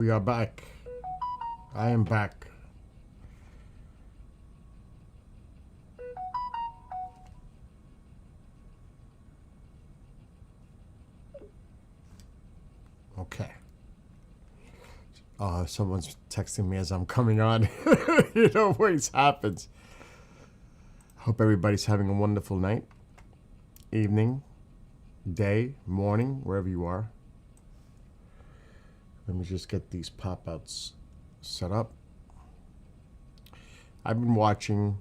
We are back. I am back. Okay. Someone's texting me as I'm coming on. You know, always happens. Hope everybody's having a wonderful night, evening, day, morning, wherever you are. Let me just get these pop-outs set up. I've been watching,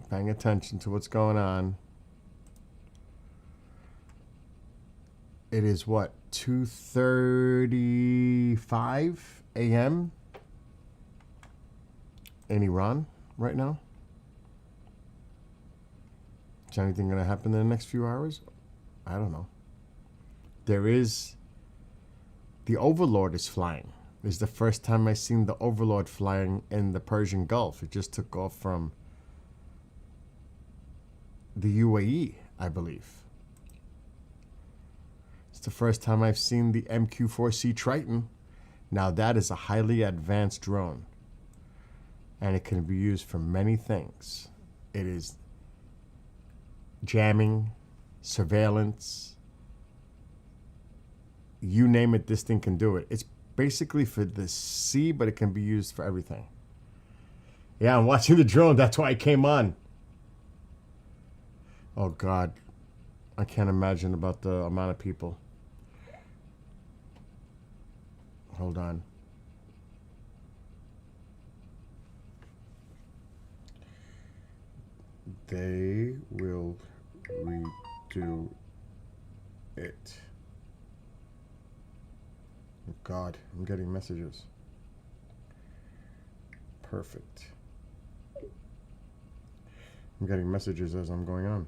paying attention to what's going on. It is what, 2:35 a.m. in Iran right now? Is anything going to happen in the next few hours? I don't know. There is, the Overlord is flying. This is the first time I've seen the Overlord flying in the Persian Gulf. It just took off from the UAE, I believe. It's the first time I've seen the MQ-4C Triton. Now that is a highly advanced drone, and it can be used for many things. It is jamming, surveillance, you name it, this thing can do it. It's basically for the sea, but it can be used for everything. Yeah, I'm watching the drone. That's why I came on. Oh, God. I can't imagine about the amount of people. Hold on. They will redo it. Oh God, I'm getting messages. Perfect. I'm getting messages as I'm going on.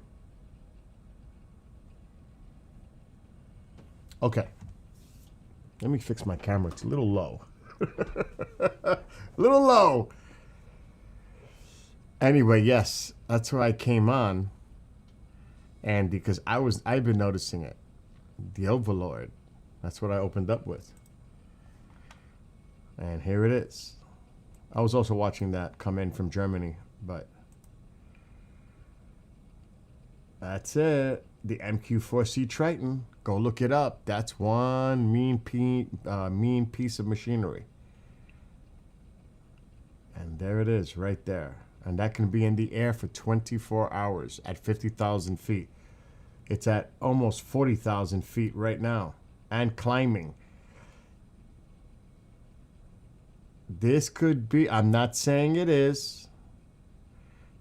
Okay. Let me fix my camera. It's a little low. A little low. Anyway, yes, that's why I came on. And because I've been noticing it. The Overlord. That's what I opened up with. And here it is. I was also watching that come in from Germany, but that's it. The MQ-4C Triton. Go look it up. That's one mean piece of machinery. And there it is, right there. And that can be in the air for 24 hours at 50,000 feet. It's at almost 40,000 feet right now and climbing. This could be, I'm not saying it is,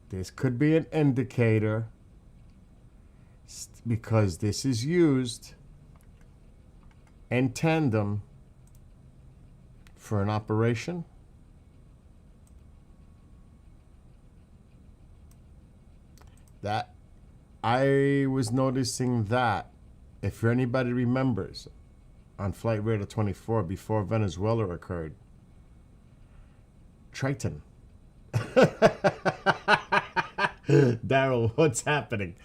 this could be an indicator because this is used in tandem for an operation. That I was noticing that, if anybody remembers, on Flight Radar 24 before Venezuela occurred, Triton. Daryl, what's happening?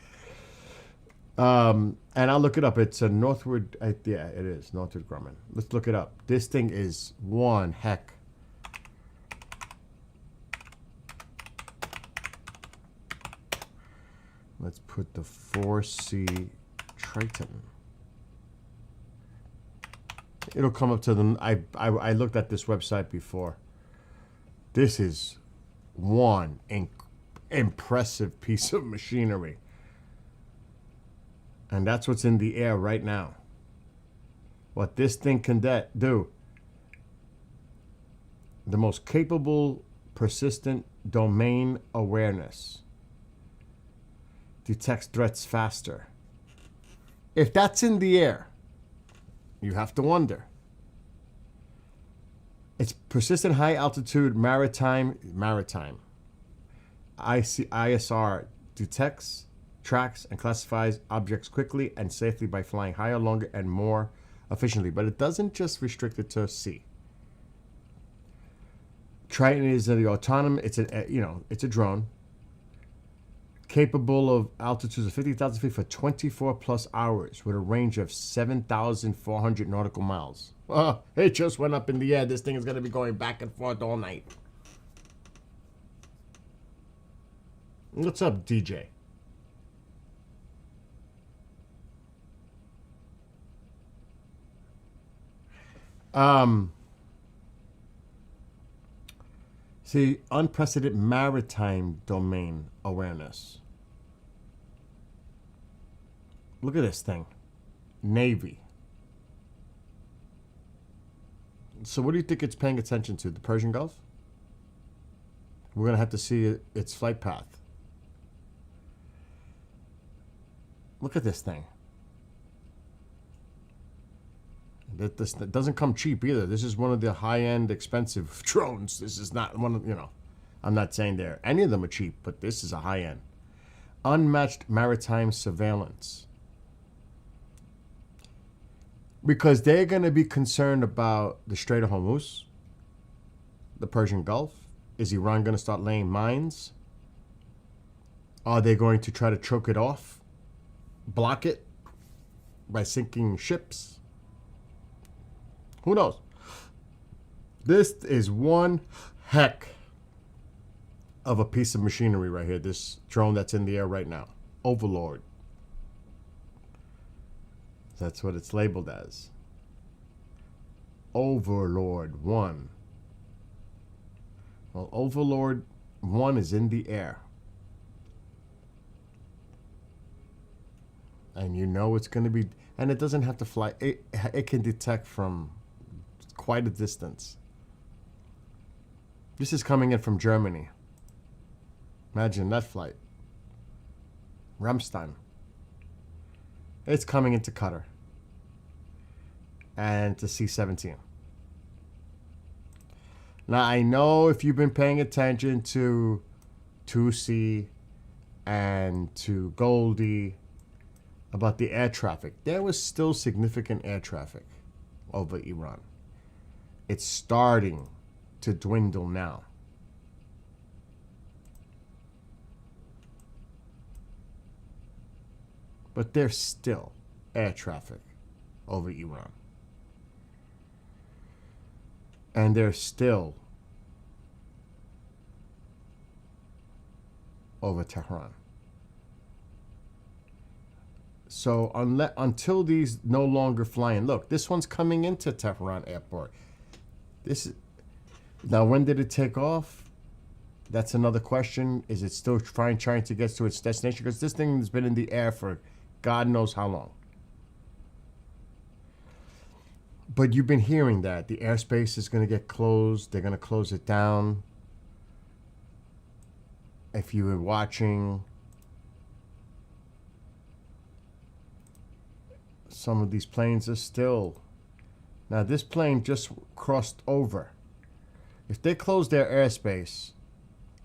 And I'll look it up. It's a Northwood. Yeah, it is Northrop Grumman. Let's look it up. This thing is one heck. Let's put the 4C Triton. It'll come up to the. I looked at this website before. This is one impressive piece of machinery. And that's what's in the air right now. What this thing can do. The most capable, persistent domain awareness. Detects threats faster. If that's in the air, you have to wonder. It's persistent high altitude maritime. ISR detects, tracks, and classifies objects quickly and safely by flying higher, longer, and more efficiently. But it doesn't just restrict it to sea. Triton is the autonomous. It's a drone capable of altitudes of 50,000 feet for 24 plus hours with a range of 7,400 nautical miles. Oh, it just went up in the air. This thing is going to be going back and forth all night. What's up, DJ? See, unprecedented maritime domain awareness. Look at this thing. Navy. So what do you think it's paying attention to? The Persian Gulf? We're going to have to see its flight path. Look at this thing. That doesn't come cheap either. This is one of the high-end, expensive drones. This is not one of, I'm not saying any of them are cheap, but this is a high-end. Unmatched maritime surveillance. Because they're going to be concerned about the Strait of Hormuz, the Persian Gulf. Is Iran going to start laying mines? Are they going to try to choke it off? Block it by sinking ships? Who knows? This is one heck of a piece of machinery right here. This drone that's in the air right now. Overlord. That's what it's labeled as. Overlord 1. Well, Overlord 1 is in the air. And you know it's going to be... And it doesn't have to fly. It can detect from quite a distance. This is coming in from Germany. Imagine that flight. Ramstein. It's coming into Qatar. And to C-17. Now, I know if you've been paying attention to 2C and to Goldie about the air traffic, there was still significant air traffic over Iran. It's starting to dwindle now. But there's still air traffic over Iran. And there's still over Tehran. So until these no longer flying, look, this one's coming into Tehran airport. Now, when did it take off? That's another question. Is it still trying to get to its destination? Because this thing has been in the air for God knows how long. But you've been hearing that the airspace is going to get closed. They're going to close it down. If you were watching some of these planes are still... Now, this plane just crossed over. If they close their airspace,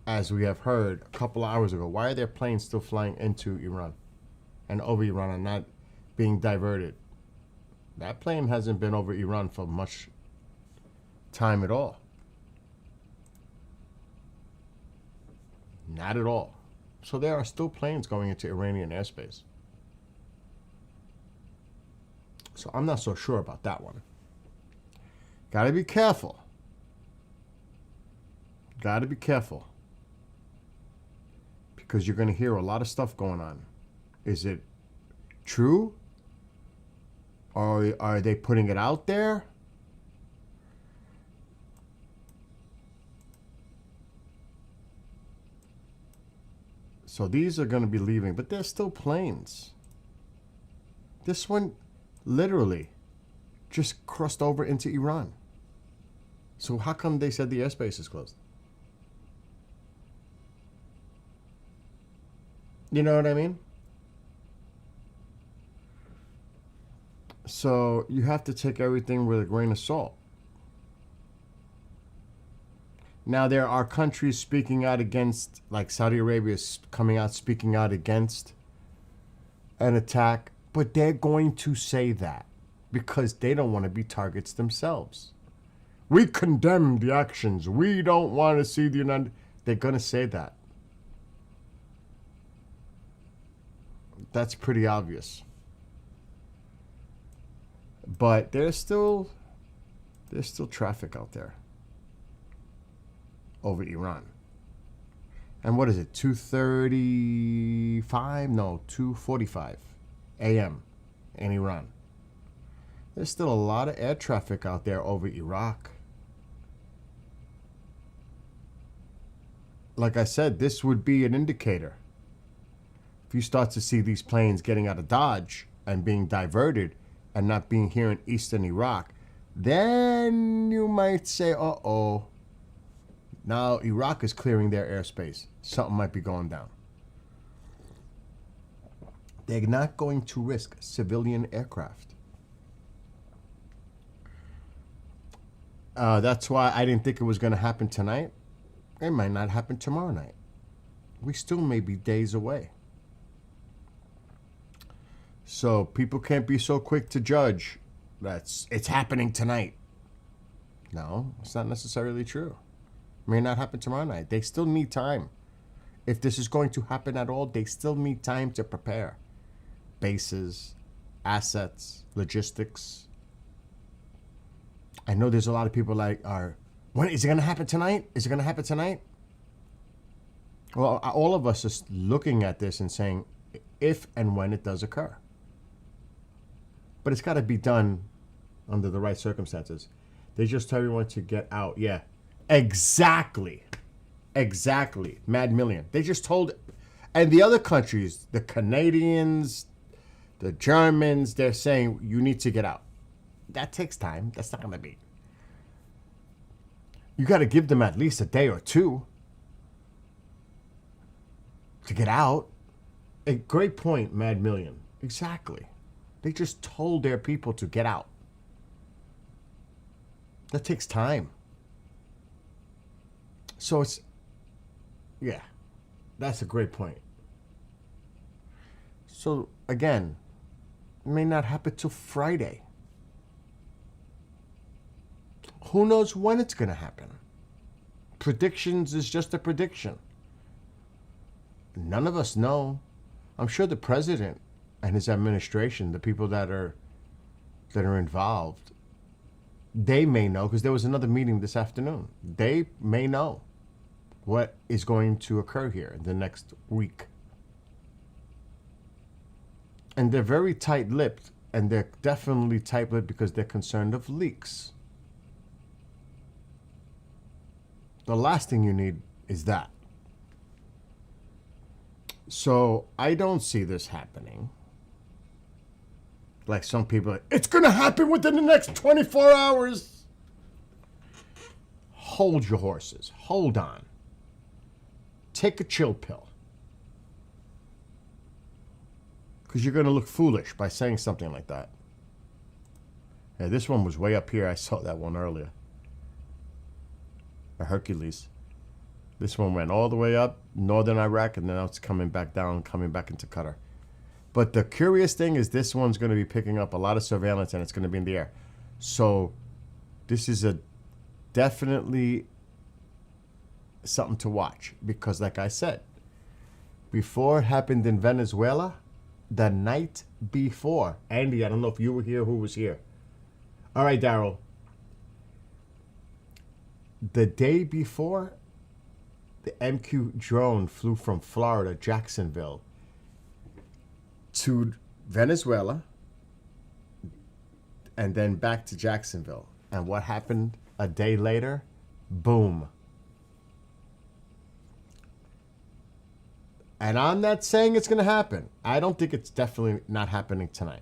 as we have heard a couple of hours ago, why are their planes still flying into Iran and over Iran and not being diverted? That plane hasn't been over Iran for much time at all. Not at all. So there are still planes going into Iranian airspace. So I'm not so sure about that one. Gotta be careful. Gotta be careful. Because you're going to hear a lot of stuff going on. Is it true? Or are they putting it out there? So these are going to be leaving, but they're still planes. This one literally just crossed over into Iran. So how come they said the airspace is closed? You know what I mean? So you have to take everything with a grain of salt. Now, there are countries speaking out against, like Saudi Arabia is coming out speaking out against an attack, but they're going to say that because they don't want to be targets themselves. We condemn the actions. We don't want to see the United... They're going to say that. That's pretty obvious. But there's still traffic out there over Iran. And what is it? 2:35? No, 2:45 a.m. in Iran. There's still a lot of air traffic out there over Iraq. Like I said, this would be an indicator. If you start to see these planes getting out of Dodge and being diverted and not being here in eastern Iraq, then you might say, uh-oh, now Iraq is clearing their airspace. Something might be going down. They're not going to risk civilian aircraft. That's why I didn't think it was going to happen tonight. It might not happen tomorrow night. We still may be days away. So people can't be so quick to judge that it's happening tonight. No, it's not necessarily true. It may not happen tomorrow night. They still need time. If this is going to happen at all, they still need time to prepare. Bases, assets, logistics. I know there's a lot of people when is it going to happen tonight? Is it going to happen tonight? Well, all of us are looking at this and saying if and when it does occur. But it's got to be done under the right circumstances. They just tell everyone to get out. Yeah, exactly. Mad Million. They just told, and the other countries, the Canadians, the Germans, they're saying you need to get out. That takes time. That's not going to be. You got to give them at least a day or two to get out. A great point, Mad Million. Exactly. They just told their people to get out. That takes time. So yeah, that's a great point. So again, it may not happen till Friday. Who knows when it's going to happen? Predictions is just a prediction. None of us know. I'm sure the president and his administration, the people that are involved, they may know, because there was another meeting this afternoon. They may know what is going to occur here in the next week. And they're very tight-lipped, and they're definitely tight-lipped because they're concerned of leaks. The last thing you need is that. So I don't see this happening. Like some people, it's going to happen within the next 24 hours. Hold your horses. Hold on. Take a chill pill. Because you're going to look foolish by saying something like that. Yeah, this one was way up here. I saw that one earlier. A Hercules. This one went all the way up, northern Iraq, and then now it's coming back down, coming back into Qatar. But the curious thing is this one's going to be picking up a lot of surveillance, and it's going to be in the air. So this is definitely something to watch. Because like I said, before it happened in Venezuela, the night before. Andy, I don't know if you were here, who was here. All right, Daryl. The day before, the MQ drone flew from Florida, Jacksonville, to Venezuela, and then back to Jacksonville. And what happened a day later? Boom. And I'm not saying it's going to happen. I don't think it's definitely not happening tonight.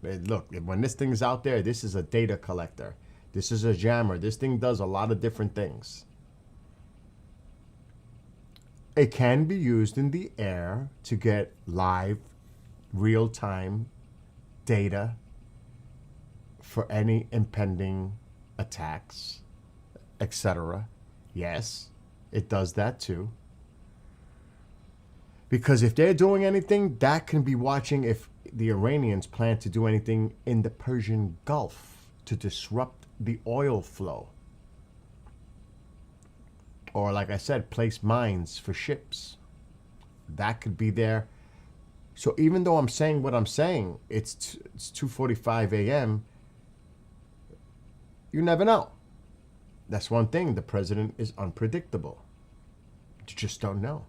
Look, when this thing is out there, this is a data collector. This is a jammer. This thing does a lot of different things. It can be used in the air to get live, real-time data for any impending attacks, etc. Yes, it does that too. Because if they're doing anything, that can be watching if the Iranians plan to do anything in the Persian Gulf to disrupt the oil flow. Or like I said, place mines for ships. That could be there So even though I'm saying what I'm saying, it's 2:45 a.m. You never know. That's one thing. The president is unpredictable. You just don't know.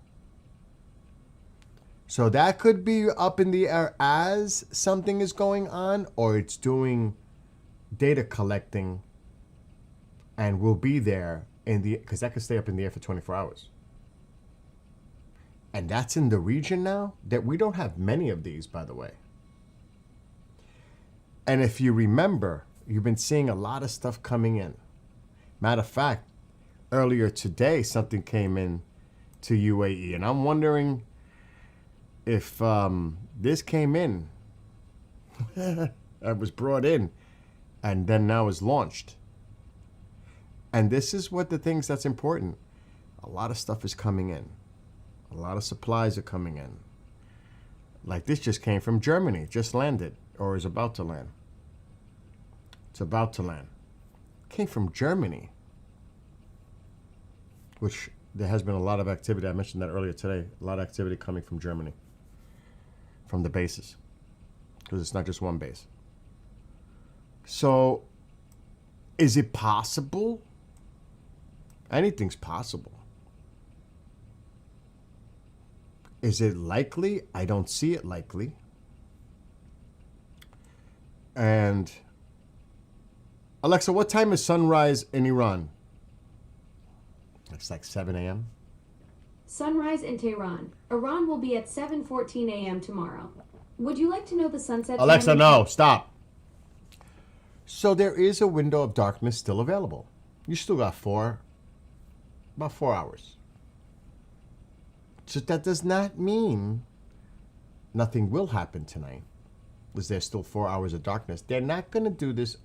So that could be up in the air as something is going on, or it's doing data collecting and will be there in the, because that could stay up in the air for 24 hours. And that's in the region now that we don't have many of these, by the way. And if you remember, you've been seeing a lot of stuff coming in. Matter of fact, earlier today, something came in to UAE, and I'm wondering if this came in, it was brought in, and then now is launched. And this is what the things that's important. A lot of stuff is coming in. A lot of supplies are coming in. Like this just came from Germany, just landed, or is about to land. It's about to land. Came from Germany, which there has been a lot of activity. I mentioned that earlier today. A lot of activity coming from Germany, from the bases, because it's not just one base. So, is it possible? Anything's possible. Is it likely? I don't see it likely. And Alexa, what time is sunrise in Iran? It's like 7 a.m. Sunrise in Tehran. Iran will be at 7:14 a.m. tomorrow. Would you like to know the sunset? Alexa, no, stop. So there is a window of darkness still available. You still got about 4 hours. So that does not mean nothing will happen tonight, because there's still 4 hours of darkness. They're not going to do this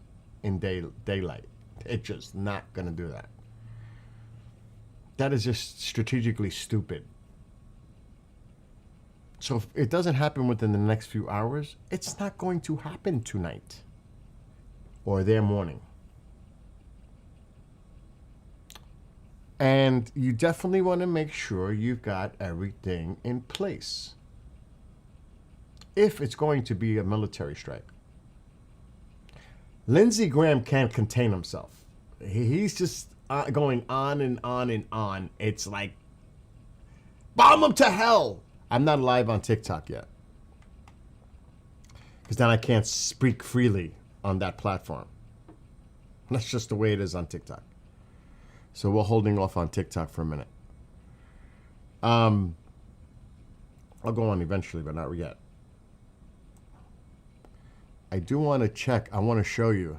in daylight. They're just not going to do that. That is just strategically stupid. So if it doesn't happen within the next few hours, it's not going to happen tonight or their morning. And you definitely want to make sure you've got everything in place if it's going to be a military strike. Lindsey Graham can't contain himself. He's just going on and on and on. It's like, bomb him to hell. I'm not live on TikTok yet, because then I can't speak freely on that platform. That's just the way it is on TikTok. So we're holding off on TikTok for a minute. I'll go on eventually, but not yet. I do want to check. I want to show you,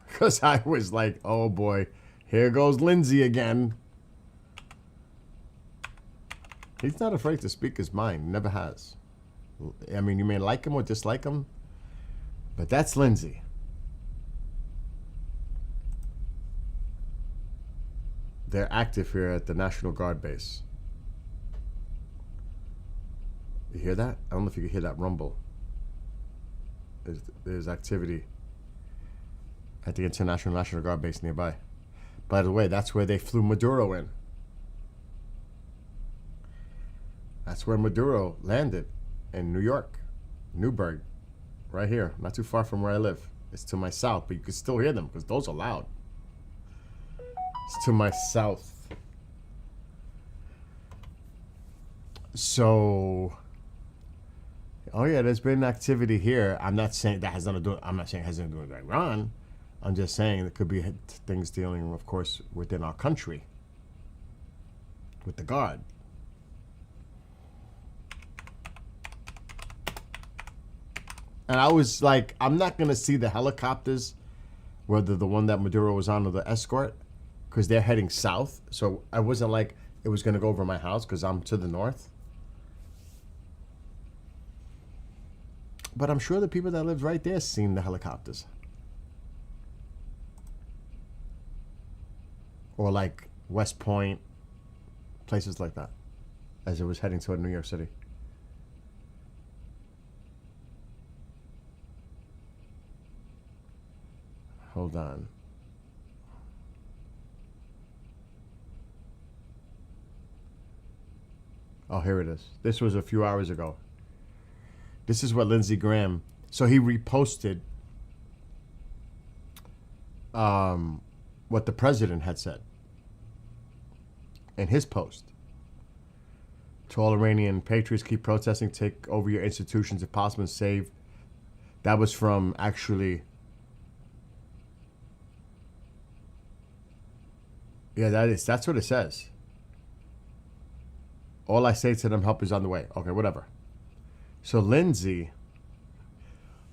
because I was like, oh boy, here goes Lindsay again. He's not afraid to speak his mind. Never has. I mean, you may like him or dislike him, but that's Lindsay. They're active here at the National Guard base. You hear that? I don't know if you can hear that rumble. There's activity at the International National Guard base nearby. By the way, that's where they flew Maduro in. That's where Maduro landed, in New York, Newburgh, right here, not too far from where I live. It's to my south, but you can still hear them because those are loud. It's to my south. So, oh yeah, there's been activity here. I'm not saying that has nothing to do. I'm not saying it has nothing to do with Iran. I'm just saying there could be things dealing, of course, within our country with the Guard. And I was like, I'm not going to see the helicopters, whether the one that Maduro was on or the escort, because they're heading south. So I wasn't like it was going to go over my house because I'm to the north. But I'm sure the people that lived right there seen the helicopters. Or like West Point, places like that, as it was heading toward New York City. Hold on. Oh, here it is. This was a few hours ago. This is what Lindsey Graham. So he reposted what the president had said in his post. To all Iranian patriots, keep protesting, take over your institutions if possible, and save. That was from actually. Yeah, that's what it says. All I say to them, help is on the way. Okay, whatever. So Lindsey,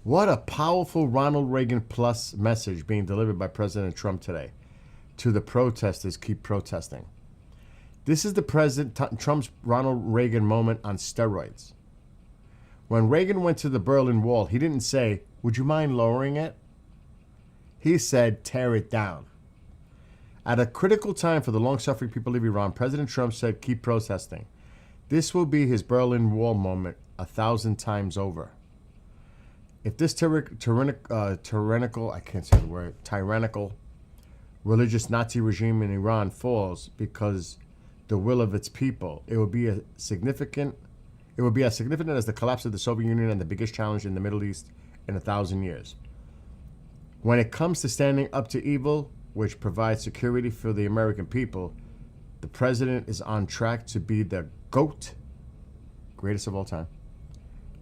what a powerful Ronald Reagan plus message being delivered by President Trump today to the protesters. Keep protesting. This is the President Trump's Ronald Reagan moment on steroids. When Reagan went to the Berlin Wall, he didn't say, would you mind lowering it? He said, tear it down. At a critical time for the long-suffering people of Iran, President Trump said, keep protesting. This will be his Berlin Wall moment 1,000 times over. If this tyrannical, I can't say the word, tyrannical religious Nazi regime in Iran falls because the will of its people, it will be as significant as the collapse of the Soviet Union and the biggest challenge in the Middle East in 1,000 years. When it comes to standing up to evil, which provides security for the American people, the president is on track to be the GOAT, greatest of all time,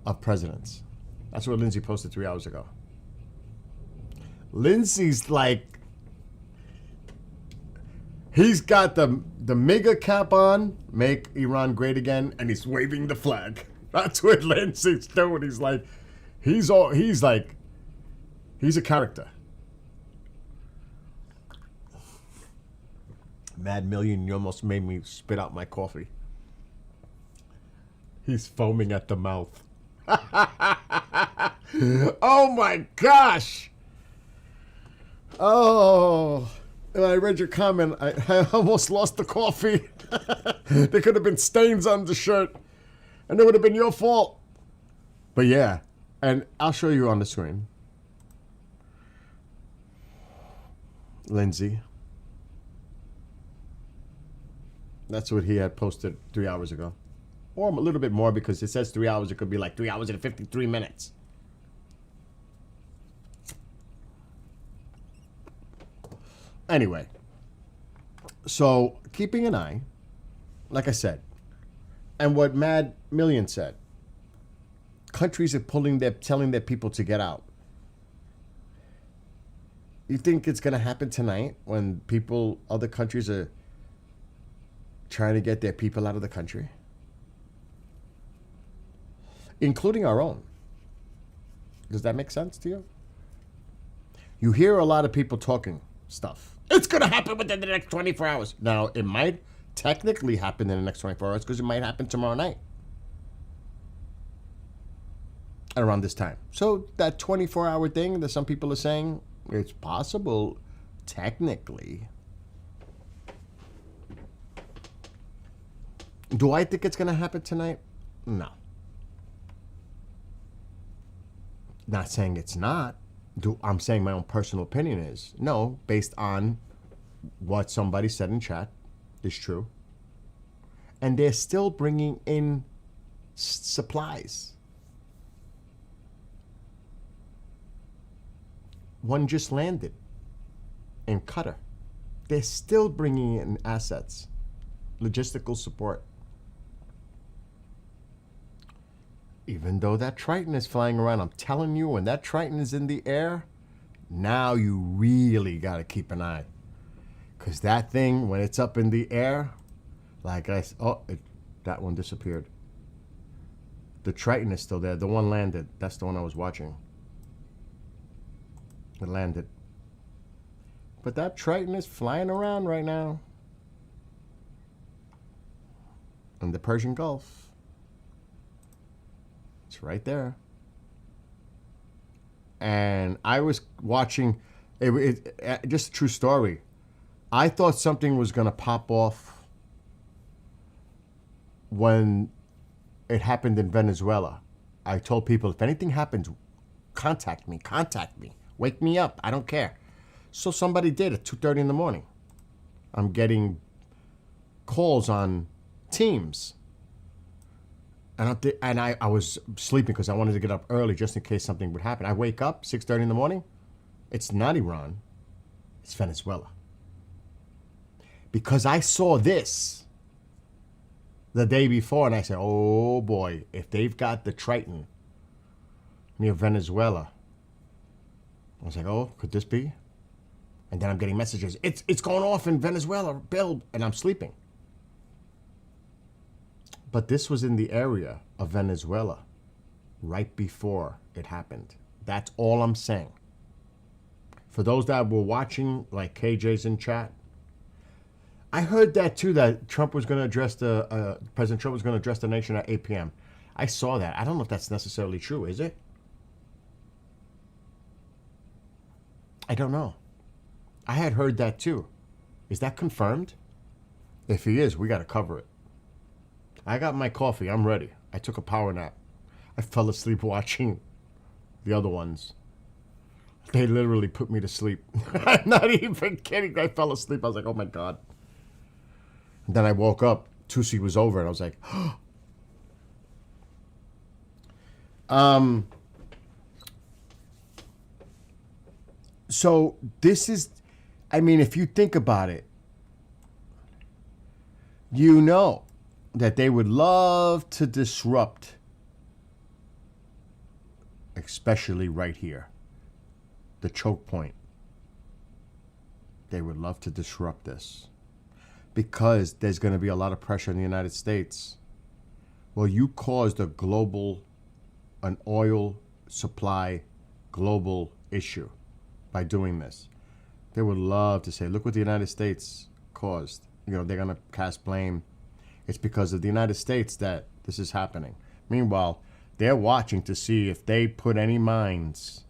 of presidents. That's what Lindsey posted 3 hours ago. Lindsey's like, he's got the mega cap on, make Iran great again, and he's waving the flag. That's what Lindsey's doing. He's a character. Mad Million, you almost made me spit out my coffee. He's foaming at the mouth. Oh my gosh! Oh, when I read your comment, I almost lost the coffee. There could have been stains on the shirt, and it would have been your fault. But yeah, and I'll show you on the screen. Lindsey. That's what he had posted 3 hours ago. Or a little bit more because it says 3 hours. It could be like 3 hours and 53 minutes. Anyway. So, keeping an eye, like I said, and what Mad Million said, countries are telling their people to get out. You think it's going to happen tonight when other countries are trying to get their people out of the country? Including our own. Does that make sense to you? You hear a lot of people talking stuff. It's going to happen within the next 24 hours. Now, it might technically happen in the next 24 hours because it might happen tomorrow night. Around this time. So that 24-hour thing that some people are saying, it's possible technically. Do I think it's going to happen tonight? No. Not saying it's not. I'm saying my own personal opinion is no, based on what somebody said in chat is true. And they're still bringing in supplies. One just landed in Qatar. They're still bringing in assets, logistical support. Even though that Triton is flying around, I'm telling you, when that Triton is in the air, now you really got to keep an eye. Because that thing, when it's up in the air, like that one disappeared. The Triton is still there. The one landed. That's the one I was watching. It landed. But that Triton is flying around right now. In the Persian Gulf. It's right there. And I was watching, just a true story. I thought something was going to pop off when it happened in Venezuela. I told people, if anything happens, contact me. Wake me up. I don't care. So somebody did at 2:30 in the morning. I'm getting calls on Teams. And I was sleeping because I wanted to get up early just in case something would happen. I wake up 6:30 in the morning. It's not Iran. It's Venezuela. Because I saw this the day before, and I said, "Oh boy, if they've got the Triton near Venezuela," I was like, "Oh, could this be?" And then I'm getting messages. It's going off in Venezuela, Bill, and I'm sleeping. But this was in the area of Venezuela right before it happened. That's all I'm saying. For those that were watching, like KJ's in chat, I heard that too, that Trump was going to address President Trump was going to address the nation at 8 p.m. I saw that. I don't know if that's necessarily true, is it? I don't know. I had heard that too. Is that confirmed? If he is, we got to cover it. I got my coffee. I'm ready. I took a power nap. I fell asleep watching the other ones. They literally put me to sleep. I'm not even kidding. I fell asleep. I was like, oh my God. And then I woke up. Tusi was over and I was like, so this is, I mean, if you think about it, you know that they would love to disrupt, especially right here, the choke point. They would love to disrupt this because there's going to be a lot of pressure in the United States. Well, you caused an oil supply global issue by doing this. They would love to say, look what the United States caused. You know, they're going to cast blame. It's because of the United States that this is happening. Meanwhile, they're watching to see if they put any mines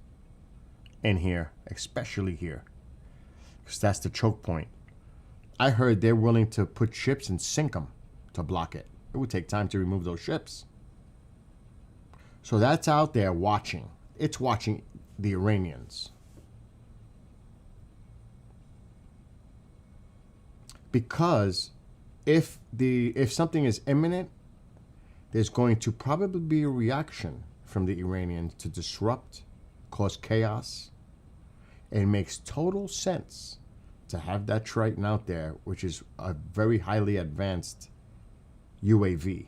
in here, especially here, because that's the choke point. I heard they're willing to put ships and sink them to block it. It would take time to remove those ships. So that's out there watching. It's watching the Iranians. Because if something is imminent, there's going to probably be a reaction from the Iranians to disrupt, cause chaos. It makes total sense to have that Triton out there, which is a very highly advanced UAV.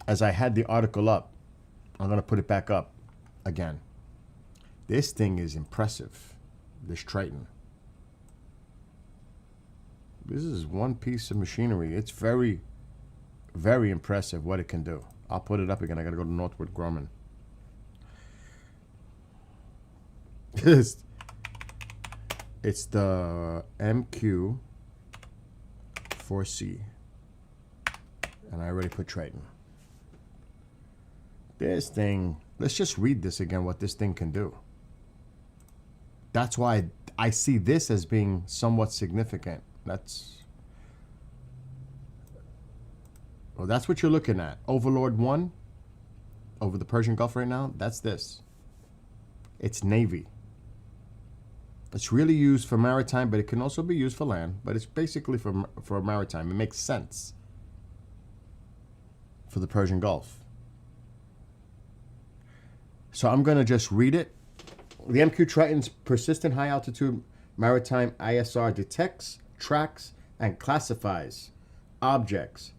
As I had the article up, I'm going to put it back up again. This thing is impressive, this Triton. This is one piece of machinery. It's very, very impressive what it can do. I'll put it up again. I got to go to Northrop Grumman. It's the MQ-4C. And I already put Triton. This thing, let's just read this again, what this thing can do. That's why I see this as being somewhat significant. That's what you're looking at. Overlord 1 over the Persian Gulf right now, that's this. It's Navy. It's really used for maritime, but it can also be used for land. But it's basically for maritime. It makes sense for the Persian Gulf. So I'm going to just read it. The MQ Triton's persistent high-altitude maritime ISR detects, tracks, and classifies objects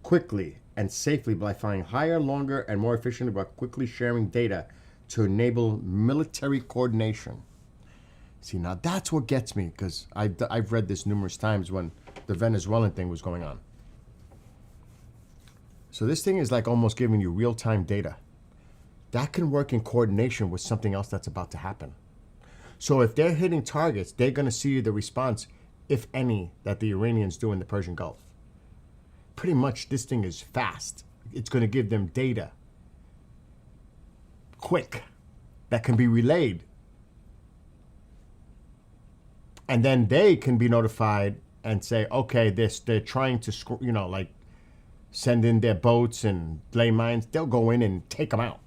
quickly and safely by flying higher, longer, and more efficiently by quickly sharing data to enable military coordination. See, now that's what gets me, because I've read this numerous times when the Venezuelan thing was going on. So this thing is like almost giving you real-time data. That can work in coordination with something else that's about to happen. So if they're hitting targets, they're going to see the response, if any, that the Iranians do in the Persian Gulf. Pretty much this thing is fast. It's going to give them data quick that can be relayed. And then they can be notified and say, okay, they're trying to, like send in their boats and lay mines. They'll go in and take them out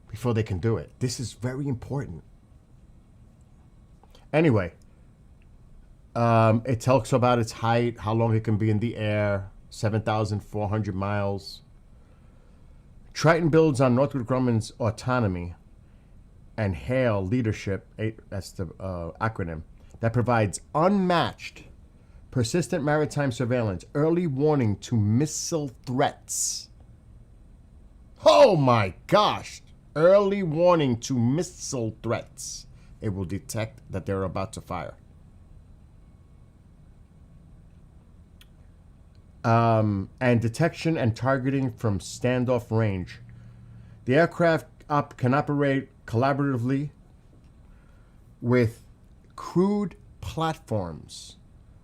before they can do it. This is very important. Anyway, It talks about its height, how long it can be in the air, 7,400 miles. Triton builds on Northrop Grumman's autonomy and HALE leadership, that's the acronym, that provides unmatched, persistent maritime surveillance, early warning to missile threats. Oh my gosh! Early warning to missile threats. It will detect that they're about to fire. And detection and targeting from standoff range. The aircraft can operate collaboratively with crewed platforms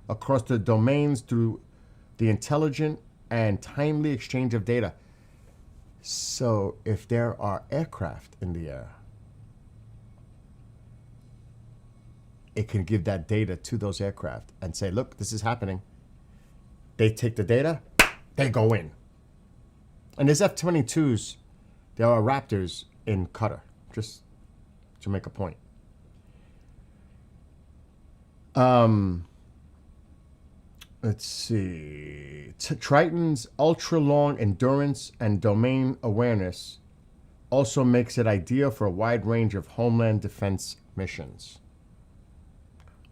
across the domains through the intelligent and timely exchange of data. So if there are aircraft in the air, it can give that data to those aircraft and say, look, this is happening. They take the data, they go in. And there's F-22s, there are Raptors in Qatar, just to make a point. Let's see. Triton's ultra-long endurance and domain awareness also makes it ideal for a wide range of homeland defense missions.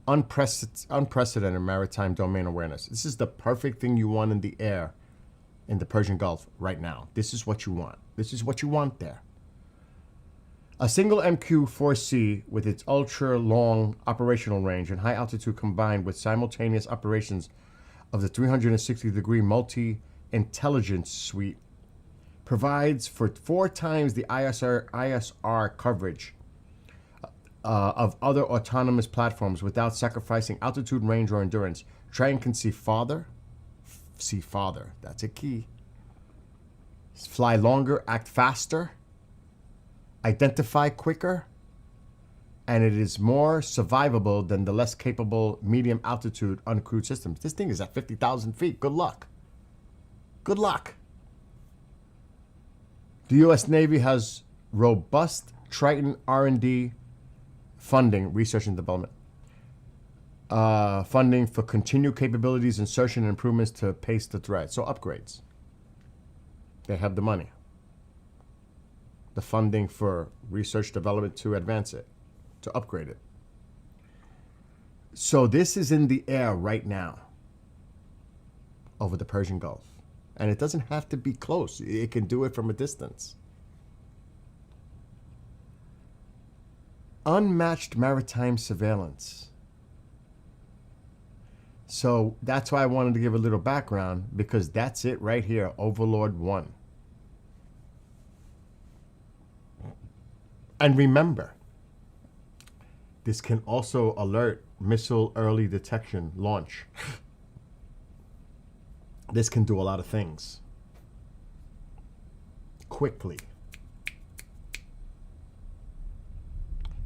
Unprecedented maritime domain awareness. This is the perfect thing you want in the air in the Persian Gulf right now. This is what you want. This is what you want there. A single MQ-4C with its ultra-long operational range and high altitude combined with simultaneous operations of the 360-degree multi-intelligence suite provides for 4 times the ISR coverage of other autonomous platforms without sacrificing altitude, range, or endurance. Triton can see farther. That's a key. Fly longer, act faster, identify quicker, and it is more survivable than the less capable medium altitude uncrewed systems. This thing is at 50,000 feet. Good luck. Good luck. The U.S. Navy has robust Triton R&D funding, research and development, funding for continued capabilities, insertion, and improvements to pace the threat. So upgrades. They have the money. The funding for research development to advance it, to upgrade it. So this is in the air right now over the Persian Gulf. And it doesn't have to be close. It can do it from a distance. Unmatched maritime surveillance. So that's why I wanted to give a little background, because that's it right here, Overlord 1. And remember, this can also alert missile early detection launch. This can do a lot of things quickly.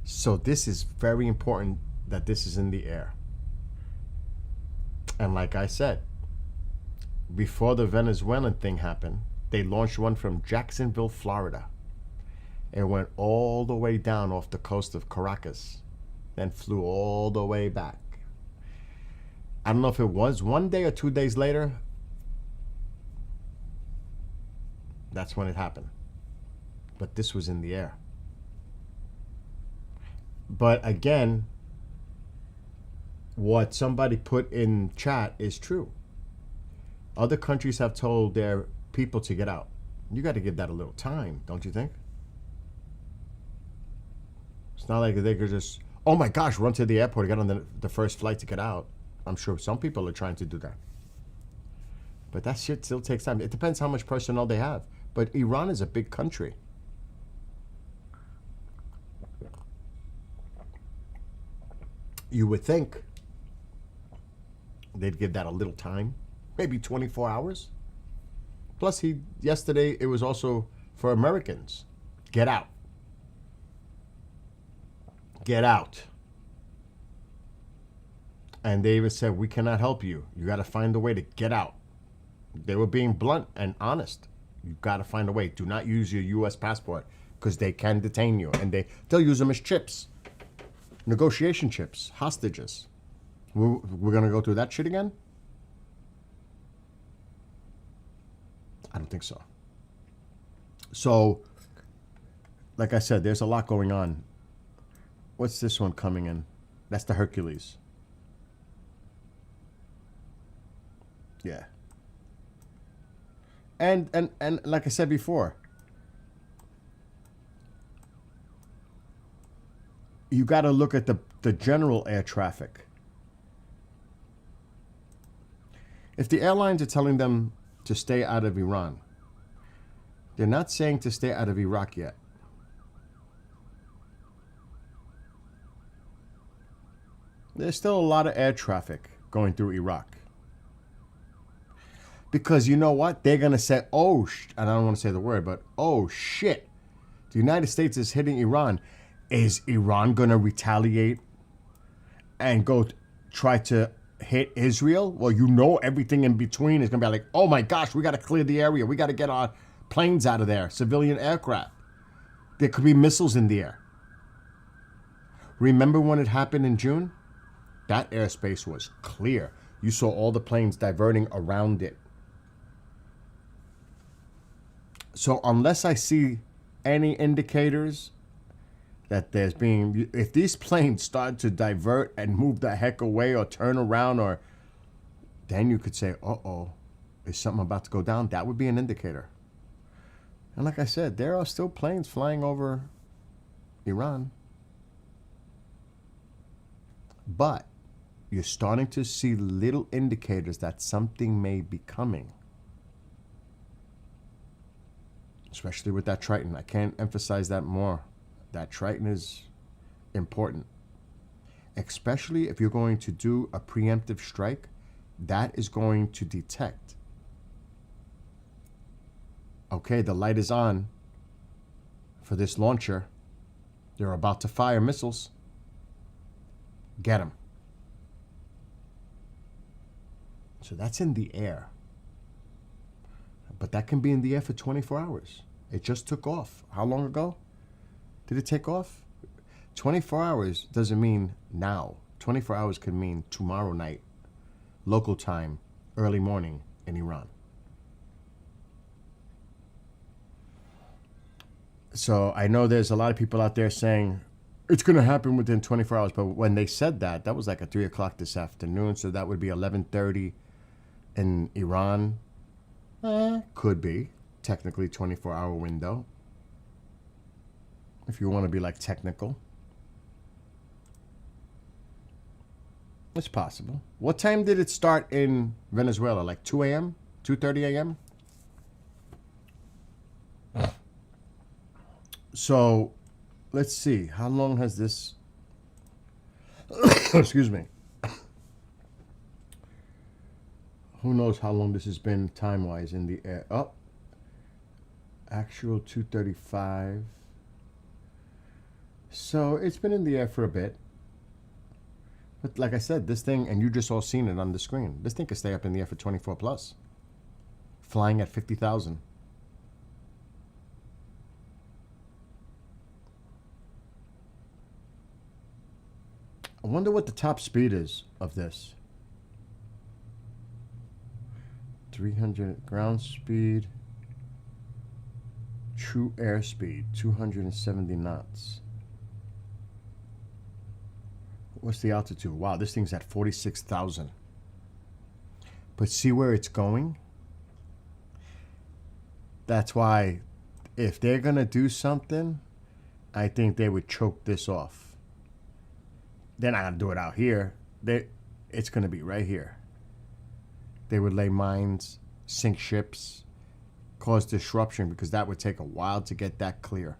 So this is very important that this is in the air. And like I said, before the Venezuelan thing happened, they launched one from Jacksonville, Florida. It went all the way down off the coast of Caracas, then flew all the way back. I don't know if it was 1 day or 2 days later. That's when it happened. But this was in the air. But again, what somebody put in chat is true. Other countries have told their people to get out. You got to give that a little time, don't you think? It's not like they could just, oh my gosh, run to the airport and get on the first flight to get out. I'm sure some people are trying to do that. But that shit still takes time. It depends how much personnel they have. But Iran is a big country. You would think they'd give that a little time, maybe 24 hours. Plus, yesterday it was also for Americans. Get out. Get out. And they even said, we cannot help you. You got to find a way to get out. They were being blunt and honest. You've got to find a way. Do not use your U.S. passport because they can detain you. And they'll use them as chips. Negotiation chips. Hostages. We're going to go through that shit again? I don't think so. So, like I said, there's a lot going on. What's this one coming in? That's the Hercules. Yeah. And like I said before, you got to look at the general air traffic. If the airlines are telling them to stay out of Iran, they're not saying to stay out of Iraq yet. There's still a lot of air traffic going through Iraq. Because you know what? They're going to say, oh, and I don't want to say the word, but oh shit. The United States is hitting Iran. Is Iran going to retaliate and go try to hit Israel? Well, you know everything in between is going to be like, oh my gosh, we got to clear the area. We got to get our planes out of there, civilian aircraft. There could be missiles in the air. Remember when it happened in June? That airspace was clear. You saw all the planes diverting around it. So unless I see any indicators that there's being, if these planes start to divert and move the heck away or turn around, or then you could say, uh-oh, is something about to go down? That would be an indicator. And like I said, there are still planes flying over Iran. But you're starting to see little indicators that something may be coming. Especially with that Triton. I can't emphasize that more. That Triton is important. Especially if you're going to do a preemptive strike, that is going to detect. Okay, the light is on for this launcher. They're about to fire missiles. Get them. So that's in the air. But that can be in the air for 24 hours. It just took off. How long ago did it take off? 24 hours doesn't mean now. 24 hours could mean tomorrow night, local time, early morning in Iran. So I know there's a lot of people out there saying it's going to happen within 24 hours. But when they said that, that was like at 3 o'clock this afternoon. So that would be 11:30 in Iran. Could be. Technically 24-hour window. If you want to be like technical. It's possible. What time did it start in Venezuela? Like 2 a.m.? 2:30 a.m.? So, let's see. How long has this... Excuse me. Who knows how long this has been time-wise in the air. Oh. Actual 2:35. So, it's been in the air for a bit. But like I said, this thing, and you just all seen it on the screen, this thing could stay up in the air for 24 plus. Flying at 50,000. I wonder what the top speed is of this. 300 ground speed. True airspeed, 270 knots. What's the altitude? Wow, this thing's at 46,000. But see where it's going? That's why if they're going to do something, I think they would choke this off. They're not going to do it out here. It's going to be right here. They would lay mines, sink ships, cause disruption, because that would take a while to get that clear.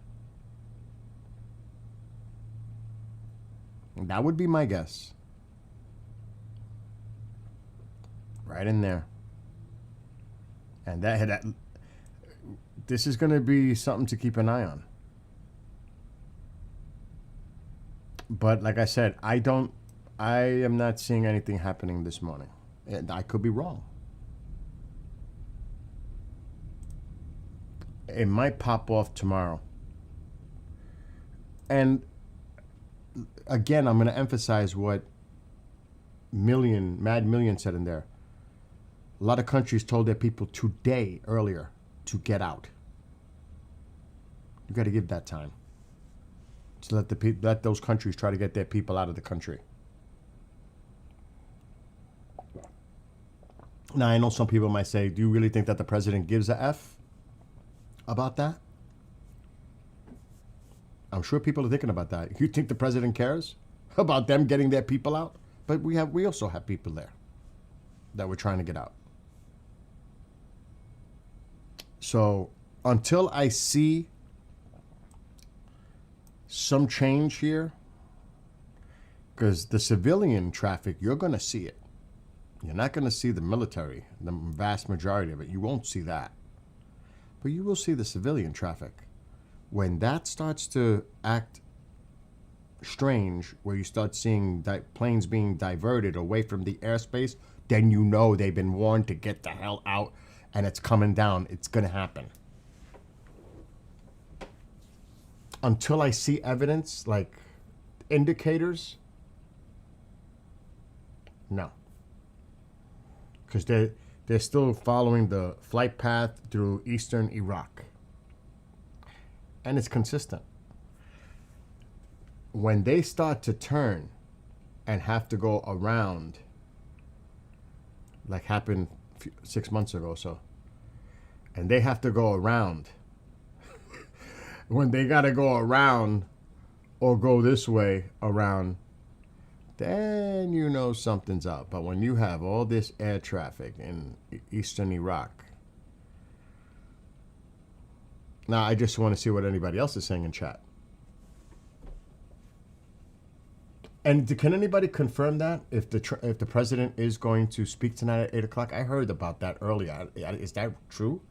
And that would be my guess. Right in there. And this is going to be something to keep an eye on. But like I said, I am not seeing anything happening this morning. And I could be wrong. It might pop off tomorrow. And again, I'm going to emphasize what Mad Million said in there, a lot of countries told their people today, earlier, to get out. You got to give that time to let those countries try to get their people out of the country. Now, I know some people might say, do you really think that the president gives a F about that? I'm sure people are thinking about that. You think the president cares about them getting their people out? But we also have people there that we're trying to get out. So until I see some change here, because the civilian traffic, you're going to see it. You're not going to see the military, the vast majority of it. You won't see that. But you will see the civilian traffic. When that starts to act strange, where you start seeing planes being diverted away from the airspace, then you know they've been warned to get the hell out, and it's coming down. It's going to happen. Until I see evidence, like indicators, no. Because they're still following the flight path through eastern Iraq. And it's consistent. When they start to turn and have to go around, like happened 6 months ago or so, and they have to go around, when they got to go around or go this way around, then you know something's up. But when you have all this air traffic in eastern Iraq, now I just want to see what anybody else is saying in chat. And can anybody confirm that if the president is going to speak tonight at 8 o'clock? I heard about that earlier. Is that true?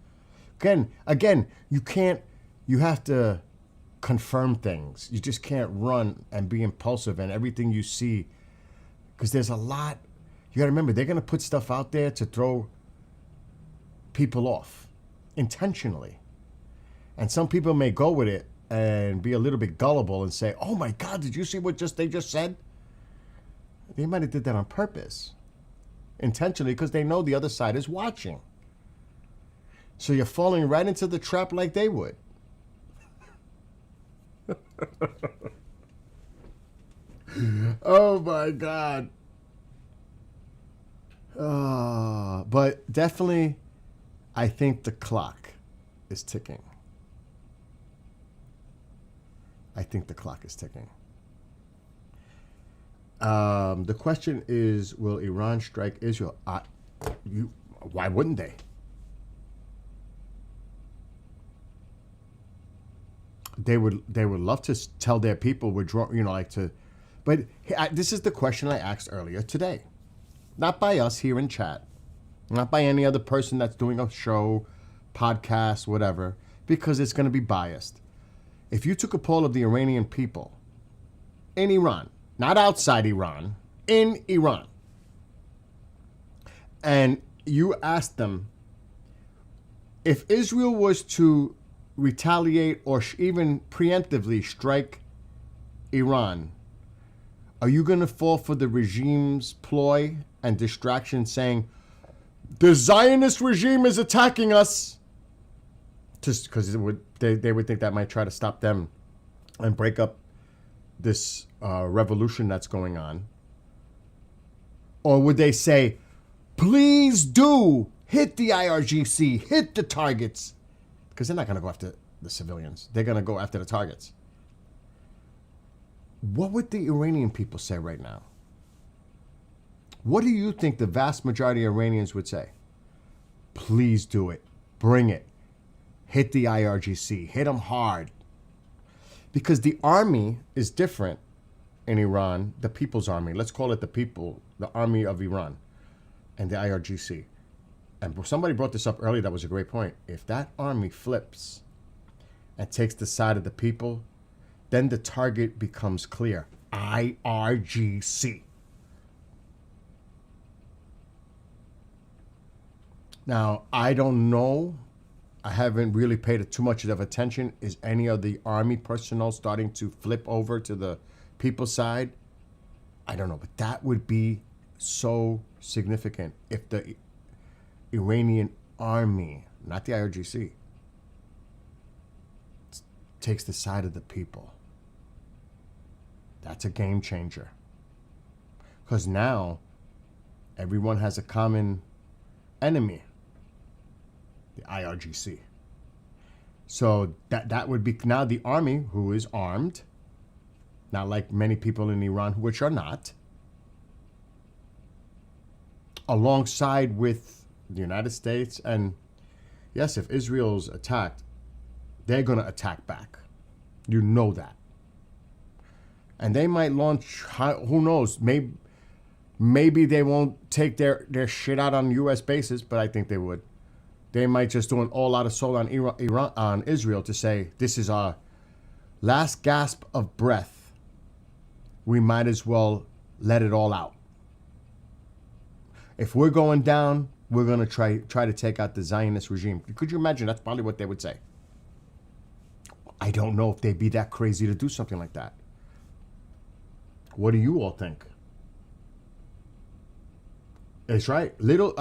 Again, you have to confirm things. You just can't run and be impulsive and everything you see, because there's a lot. You got to remember, they're going to put stuff out there to throw people off intentionally. And some people may go with it and be a little bit gullible and say, oh my God, did you see what they just said? They might have did that on purpose, intentionally, because they know the other side is watching. So you're falling right into the trap like they would. Oh my God. But definitely, I think the clock is ticking. I think the clock is ticking. The question is, will Iran strike Israel? Why wouldn't they? They would love to tell their people withdraw, but this is the question I asked earlier today. Not by us here in chat, not by any other person that's doing a show, podcast, whatever, because it's going to be biased. If you took a poll of the Iranian people in Iran, not outside Iran, in Iran, and you asked them, if Israel was to retaliate or even preemptively strike Iran, are you going to fall for the regime's ploy and distraction saying, the Zionist regime is attacking us? Just because they would think that might try to stop them and break up this revolution that's going on. Or would they say, please do hit the IRGC, hit the targets? Because they're not going to go after the civilians. They're going to go after the targets. What would the Iranian people say right now? What do you think the vast majority of Iranians would say? Please do it. Bring it. Hit the IRGC. Hit them hard. Because the army is different in Iran, the People's Army. Let's call it the Army of Iran and the IRGC. And somebody brought this up earlier, that was a great point. If that army flips and takes the side of the people, then the target becomes clear. IRGC. Now, I don't know. I haven't really paid too much of attention. Is any of the army personnel starting to flip over to the people's side? I don't know, but that would be so significant if the Iranian army, not the IRGC, takes the side of the people. That's a game changer. Because now everyone has a common enemy, the IRGC. So that would be now the army, who is armed, not like many people in Iran, which are not, alongside with the United States. And yes, if Israel's attacked, they're going to attack back. You know that. And they might launch, who knows, maybe they won't take their shit out on U.S. bases, but I think they would. They might just do an all-out assault on Iran, on Israel, to say, this is our last gasp of breath. We might as well let it all out. If we're going down, we're going to try to take out the Zionist regime. Could you imagine? That's probably what they would say. I don't know if they'd be that crazy to do something like that. What do you all think? It's right. Little,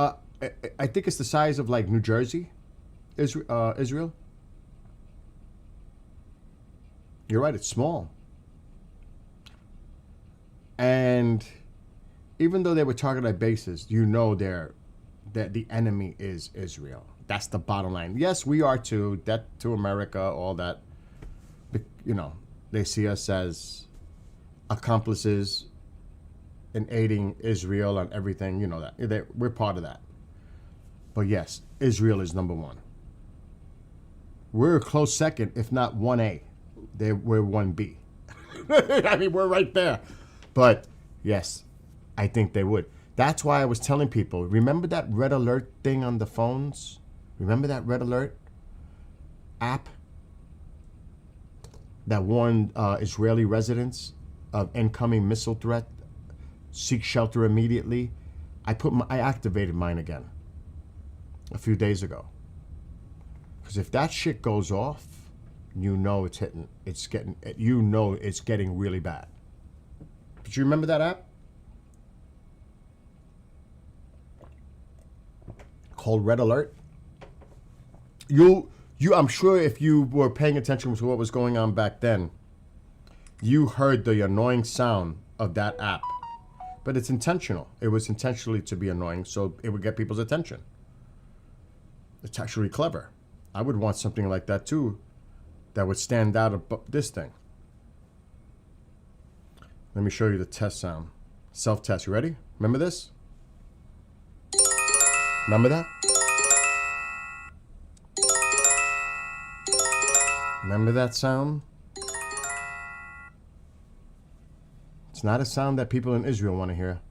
I think it's the size of like New Jersey, Israel. You're right, it's small. And even though they were targeted bases, you know that the enemy is Israel. That's the bottom line. Yes, we are too. That to America, all that. You know, they see us as accomplices in aiding Israel and everything. You know that we're part of that. But yes, Israel is number one. We're a close second, if not 1A. We're 1B. I mean, we're right there. But yes, I think they would. That's why I was telling people, remember that red alert thing on the phones? Remember that red alert app that warned Israeli residents of incoming missile threat? Seek shelter immediately. I activated mine again a few days ago. Because if that shit goes off, you know it's hitting. It's getting really bad. Did you remember that app? Called Red Alert. I'm sure if you were paying attention to what was going on back then, you heard the annoying sound of that app. But it's intentional. It was intentionally to be annoying, so it would get people's attention. It's actually clever. I would want something like that too, that would stand out above this thing. Let me show you the test sound. Self-test. You ready? Remember this? Remember that? Remember that sound? It's not a sound that people in Israel want to hear,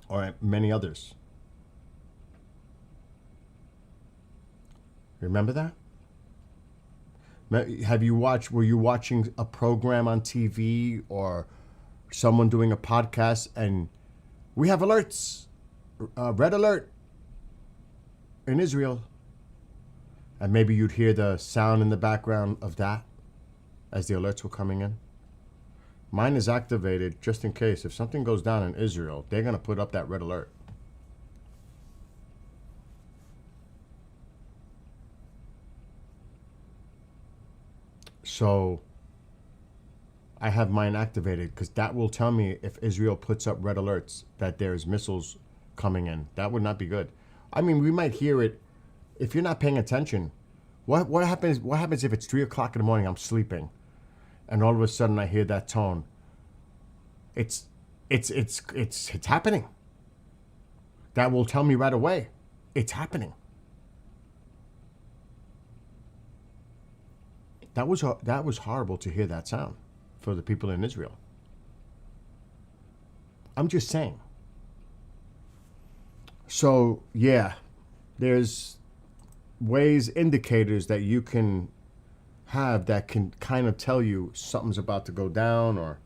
or many others. Remember that? Were you watching a program on TV or someone doing a podcast and we have alerts, red alert in Israel, and maybe you'd hear the sound in the background of that as the alerts were coming in? Mine is activated just in case. If something goes down in Israel, they're going to put up that red alert. So I have mine activated because that will tell me if Israel puts up red alerts that there's missiles coming in. That would not be good. I mean, we might hear it if you're not paying attention. What happens? What happens if it's 3 o'clock in the morning? I'm sleeping, and all of a sudden I hear that tone. It's happening. That will tell me right away. It's happening. That was horrible to hear that sound for the people in Israel. I'm just saying. So yeah, there's indicators that you can have that can kind of tell you something's about to go down, or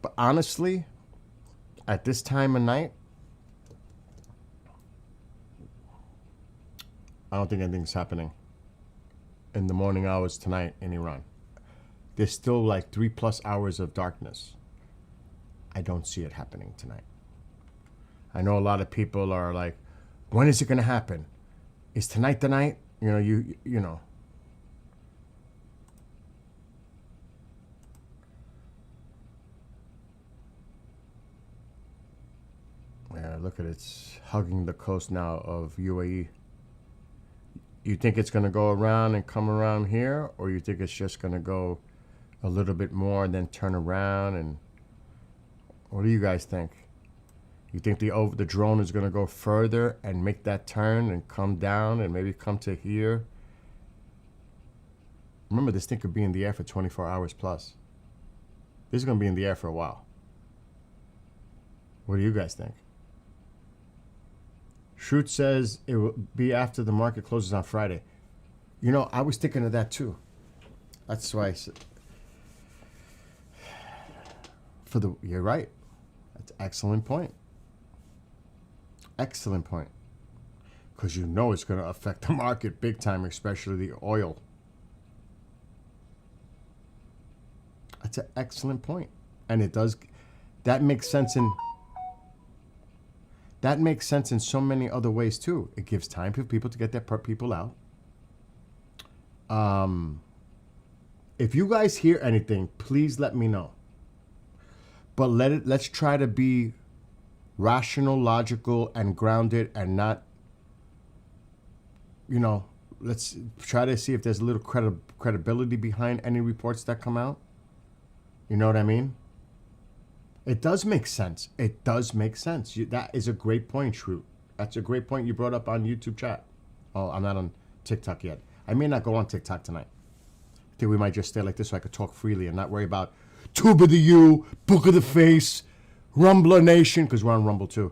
but honestly, at this time of night, I don't think anything's happening in the morning hours tonight in Iran. There's still like 3+ hours of darkness. I don't see it happening tonight. I know a lot of people are like, when is it going to happen? Is tonight the night? You know, you know. Yeah, look at it. It's hugging the coast now of UAE. You think it's going to go around and come around here, or you think it's just going to go a little bit more and then turn around? And what do you guys think? You think the drone is going to go further and make that turn and come down and maybe come to here? Remember, this thing could be in the air for 24 hours plus. This is going to be in the air for a while. What do you guys think? Shroot says it will be after the market closes on Friday. You know, I was thinking of that too. That's why I said, you're right. That's an excellent point. Excellent point. Because you know it's going to affect the market big time, especially the oil. That's an excellent point. And it does, that makes sense in so many other ways too. It gives time for people to get their people out. If you guys hear anything, please let me know. But let's try to be rational, logical, and grounded, and not, you know, let's try to see if there's a little credibility behind any reports that come out. You know what I mean? It does make sense. It does make sense. That is a great point, Shroot. That's a great point you brought up on YouTube chat. Oh, I'm not on TikTok yet. I may not go on TikTok tonight. I think we might just stay like this so I could talk freely and not worry about Tube of the U, Book of the Face, Rumbler Nation, because we're on Rumble too.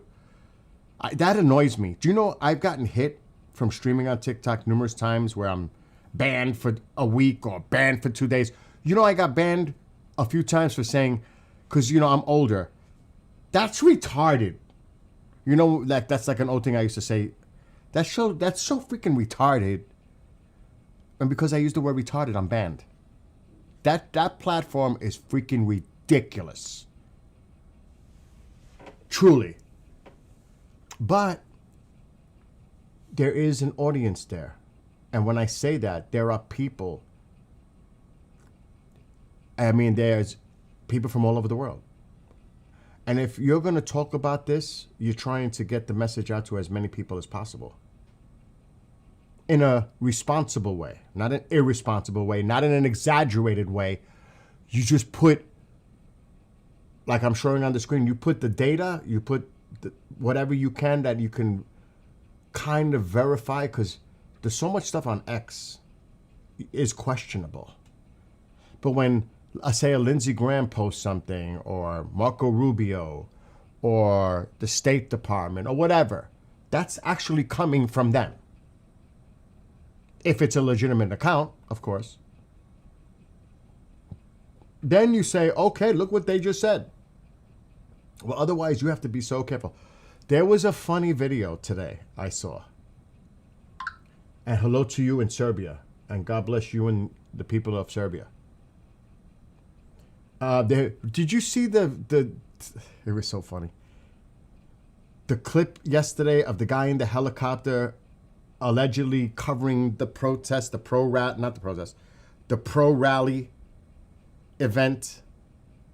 That annoys me. Do you know I've gotten hit from streaming on TikTok numerous times where I'm banned for a week or banned for 2 days? You know I got banned a few times for saying, because, you know, I'm older. That's retarded. You know, like that's like an old thing I used to say. That's so freaking retarded. And because I used the word retarded, I'm banned. That platform is freaking ridiculous. Truly. But there is an audience there. And when I say that, there are people. I mean, there's people from all over the world. And if you're going to talk about this, you're trying to get the message out to as many people as possible. In a responsible way, not an irresponsible way, not in an exaggerated way. You just put, like I'm showing on the screen, you put the data, you put whatever you can that you can kind of verify, because there's so much stuff on X is questionable. But when say a Lindsey Graham posts something, or Marco Rubio, or the State Department, or whatever, that's actually coming from them. If it's a legitimate account, of course. Then you say, okay, look what they just said. Well, otherwise you have to be so careful. There was a funny video today I saw. And hello to you in Serbia. And God bless you and the people of Serbia. Did you see the it was so funny. The clip yesterday of the guy in the helicopter allegedly covering the protest, the pro rally event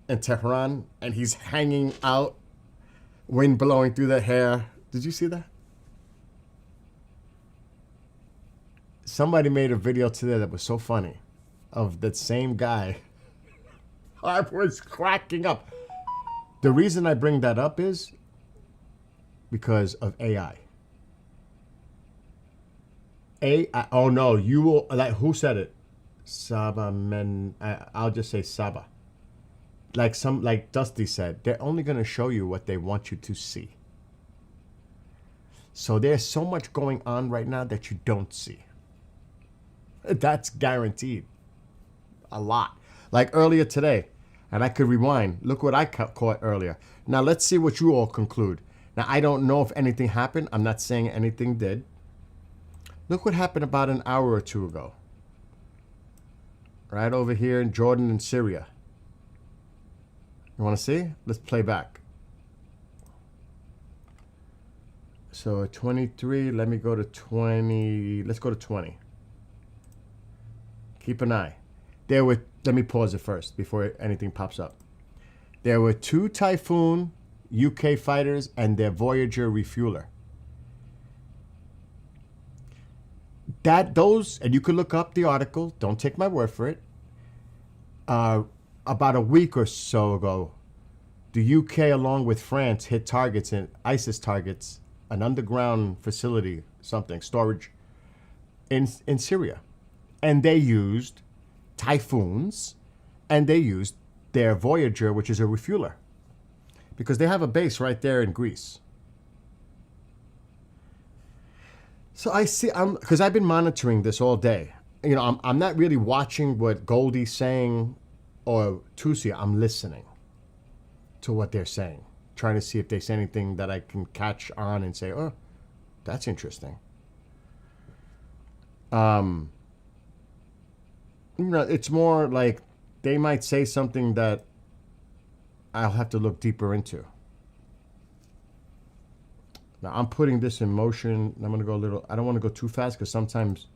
in Tehran, and he's hanging out, wind blowing through the hair. Did you see that? Somebody made a video today that was so funny of that same guy. I was cracking up. The reason I bring that up is because of AI. Oh no, you will, like, who said it? Saba men, I'll just say Saba. Like Dusty said, they're only going to show you what they want you to see. So there's so much going on right now that you don't see. That's guaranteed. A lot. Like earlier today, and I could rewind. Look what I caught earlier. Now let's see what you all conclude. Now I don't know if anything happened. I'm not saying anything did. Look what happened about an hour or two ago. right over here in Jordan and Syria. You want to see? Let's play back. So 23, let me go to 20. Let's go to 20. Keep an eye. Let me pause it first before anything pops up. There were 2 Typhoon UK fighters and their Voyager refueler. And you could look up the article, don't take my word for it. About a week or so ago, the UK along with France hit targets in ISIS targets, an underground facility, storage in Syria. And they used Typhoons, and they used their Voyager, which is a refueler, because they have a base right there in Greece. So I see, because I've been monitoring this all day. You know, I'm not really watching what Goldie's saying or Tusi. I'm listening to what they're saying, trying to see if they say anything that I can catch on and say, oh, that's interesting. You know, it's more like they might say something that I'll have to look deeper into. Now I'm putting this in motion. I'm gonna go I don't want to go too fast because sometimes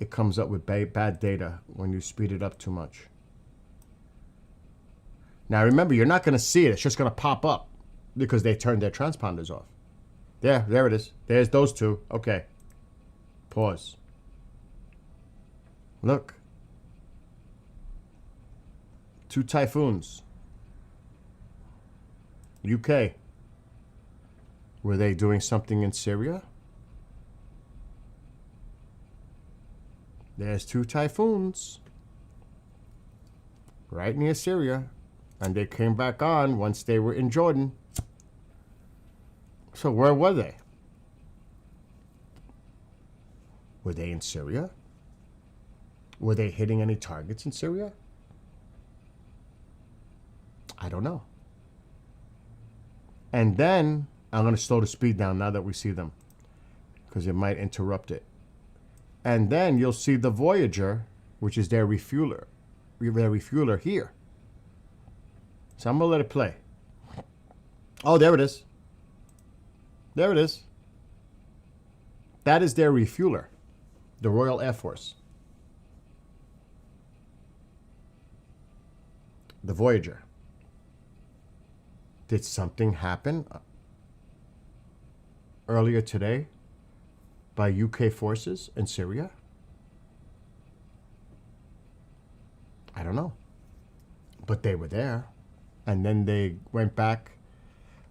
it comes up with bad data when you speed it up too much. Now remember, you're not gonna see it. It's just gonna pop up because they turned their transponders off. There it is. There's those 2. Okay. Pause. Look. 2 Typhoons. UK. Were they doing something in Syria? There's 2 Typhoons. Right near Syria. And they came back on once they were in Jordan. So where were they? Were they in Syria? Were they hitting any targets in Syria? I don't know. And then I'm going to slow the speed down now that we see them, because it might interrupt it. And then you'll see the Voyager, which is their refueler here. So I'm going to let it play. Oh, there it is. There it is. That is their refueler, the Royal Air Force. The Voyager. Did something happen earlier today by UK forces in Syria? I don't know. But they were there. And then they went back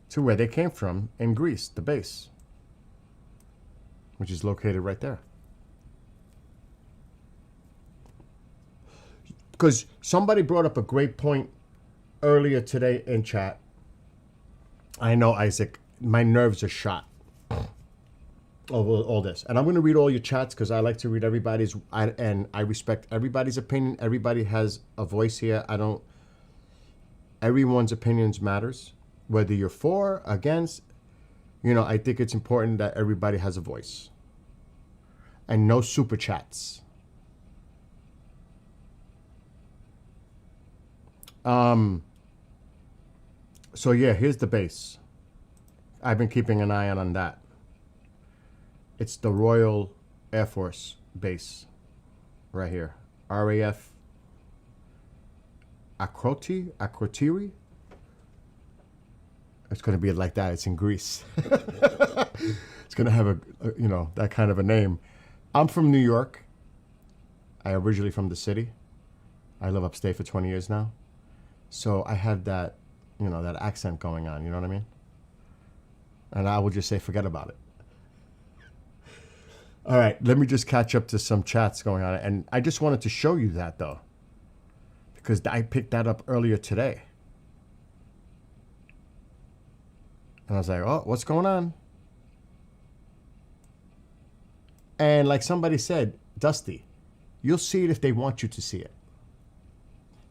to where they came from in Greece, the base, which is located right there. Because somebody brought up a great point earlier today in chat. I know, Isaac, my nerves are shot over all this. And I'm going to read all your chats because I like to read everybody's, and I respect everybody's opinion. Everybody has a voice here. Everyone's opinions matters. Whether you're for, against, you know, I think it's important that everybody has a voice. And no super chats. So yeah, here's the base. I've been keeping an eye on that. It's the Royal Air Force base right here. RAF Akrotiri. It's going to be like that. It's in Greece. It's going to have a, you know, that kind of a name. I'm from New York. I originally from the city. I live upstate for 20 years now. So I have that, you know, that accent going on. You know what I mean? And I will just say, forget about it. All right, let me just catch up to some chats going on. And I just wanted to show you that, though, because I picked that up earlier today. And I was like, oh, what's going on? And like somebody said, Dusty, you'll see it if they want you to see it.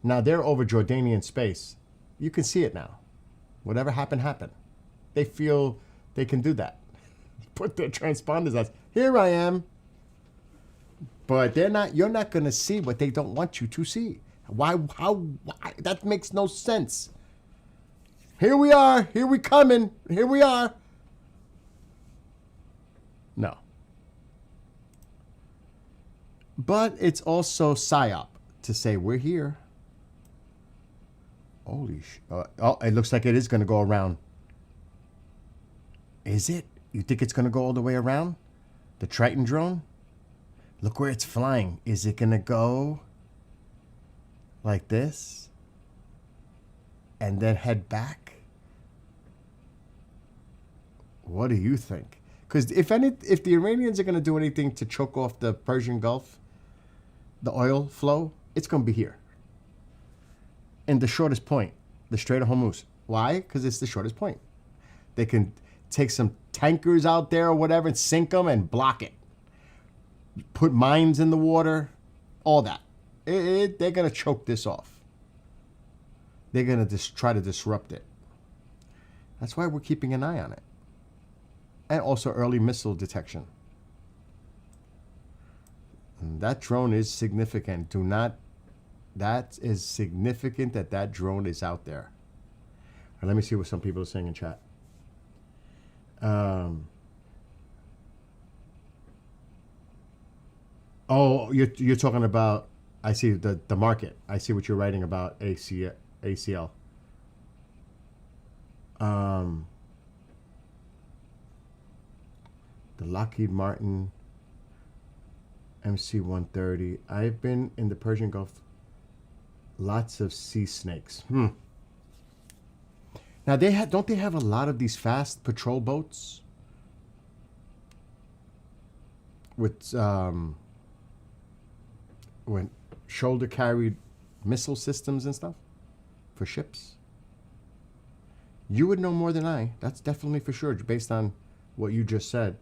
Now, they're over Jordanian space. You can see it now. Whatever happened, happened. They feel they can do that. Put their transponders on. Here I am. But they're not. You're not going to see what they don't want you to see. Why? How? Why? That makes no sense. Here we are. Here we coming. Here we are. No. But it's also psyop to say we're here. Holy sh! Oh, it looks like it is going to go around. Is it? You think it's going to go all the way around? The Triton drone? Look where it's flying. Is it going to go like this? And then head back? What do you think? Because if the Iranians are going to do anything to choke off the Persian Gulf, the oil flow, it's going to be here. In the shortest point, the Strait of Hormuz. Why? Because it's the shortest point. They can take some tankers out there or whatever and sink them and block it. Put mines in the water, all that. They're going to choke this off. They're going to try to disrupt it. That's why we're keeping an eye on it. And also early missile detection. And that drone is significant. That is significant that drone is out there. And let me see what some people are saying in chat. Oh, you're talking about, I see the market. I see what you're writing about ACL. The Lockheed Martin MC-130. I've been in the Persian Gulf. Lots of sea snakes. Now don't they have a lot of these fast patrol boats with when shoulder carried missile systems and stuff for ships? You would know more than I. That's definitely for sure, based on what you just said.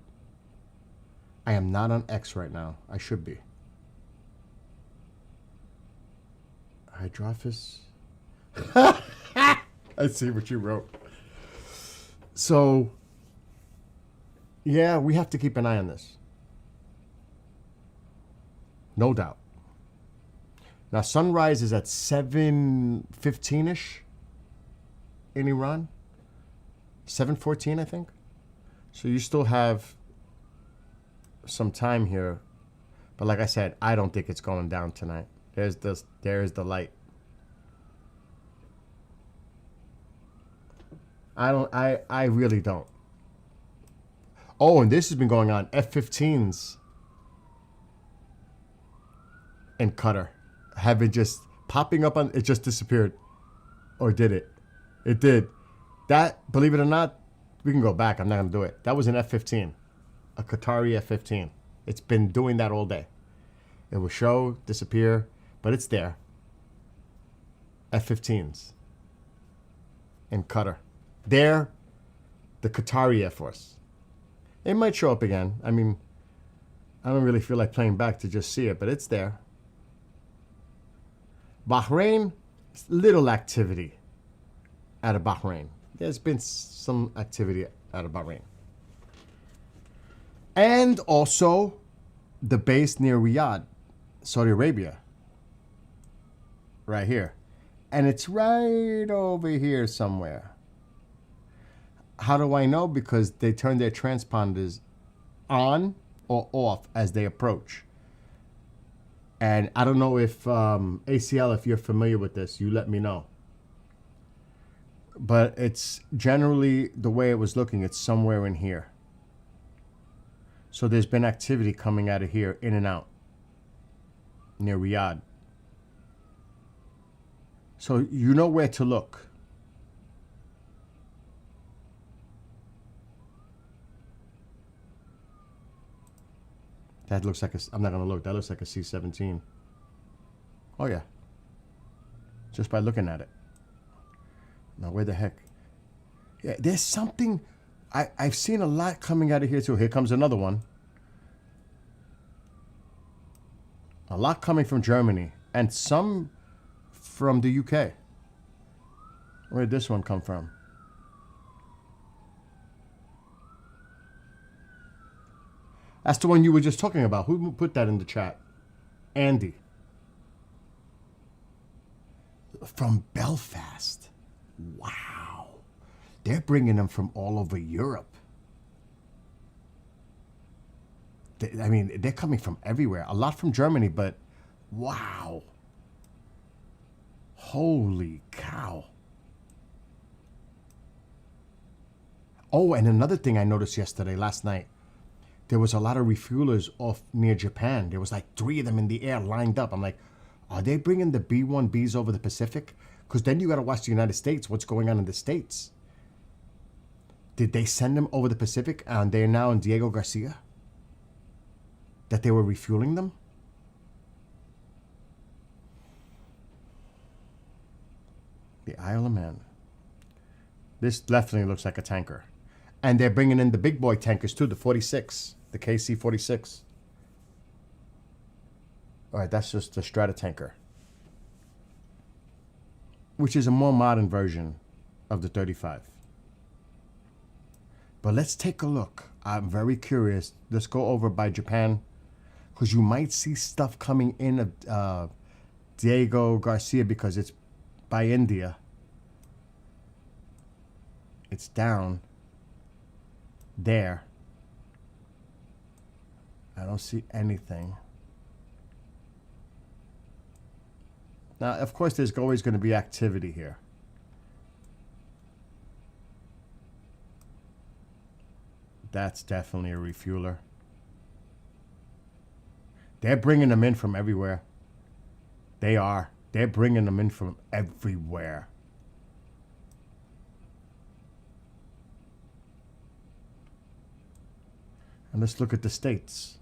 I am not on X right now. I should be. Hydrophis. I see what you wrote. So, yeah, we have to keep an eye on this. No doubt. Now, sunrise is at 7:15-ish in Iran. 7:14, I think. So you still have some time here. But like I said, I don't think it's going down tonight. There's the light. I really don't. Oh, and this has been going on. F-15s in Qatar have been just popping up on, it just disappeared. Or did it? It did. That, believe it or not, we can go back. I'm not going to do it. That was an F-15. A Qatari F-15. It's been doing that all day. It will show, disappear, but it's there. F-15s in Qatar. They're the Qatari Air Force. It might show up again. I mean, I don't really feel like playing back to just see it, but it's there. Bahrain, little activity out of Bahrain. There's been some activity out of Bahrain. And also the base near Riyadh, Saudi Arabia. Right here. And it's right over here somewhere. How do I know? Because they turn their transponders on or off as they approach. And I don't know if ACL, if you're familiar with this, you let me know. But it's generally the way it was looking, it's somewhere in here. So there's been activity coming out of here, in and out, near Riyadh. So you know where to look. That looks like a, I'm not going to look, that looks like a C-17. Oh yeah. Just by looking at it. Now where the heck? Yeah, there's something, I've seen a lot coming out of here too. Here comes another one. A lot coming from Germany and some from the UK. Where did this one come from? That's the one you were just talking about. Who put that in the chat? Andy. From Belfast. Wow. They're bringing them from all over Europe. I mean, they're coming from everywhere. A lot from Germany, but wow. Holy cow. Oh, and another thing I noticed last night, there was a lot of refuelers off near Japan. There was like 3 of them in the air lined up. I'm like, are they bringing the B-1Bs over the Pacific? Because then you got to watch the United States, what's going on in the States. Did they send them over the Pacific and they're now in Diego Garcia? That they were refueling them? The Isle of Man. This definitely looks like a tanker. And they're bringing in the big boy tankers too, the 46, the KC-46. All right, that's just the strata tanker, which is a more modern version of the 35. But let's take a look. I'm very curious. Let's go over by Japan, because you might see stuff coming in of Diego Garcia, because it's by India. It's down there. I don't see anything. Now, of course, there's always going to be activity here. That's definitely a refueler. They're bringing them in from everywhere. They are. They're bringing them in from everywhere. And let's look at the states.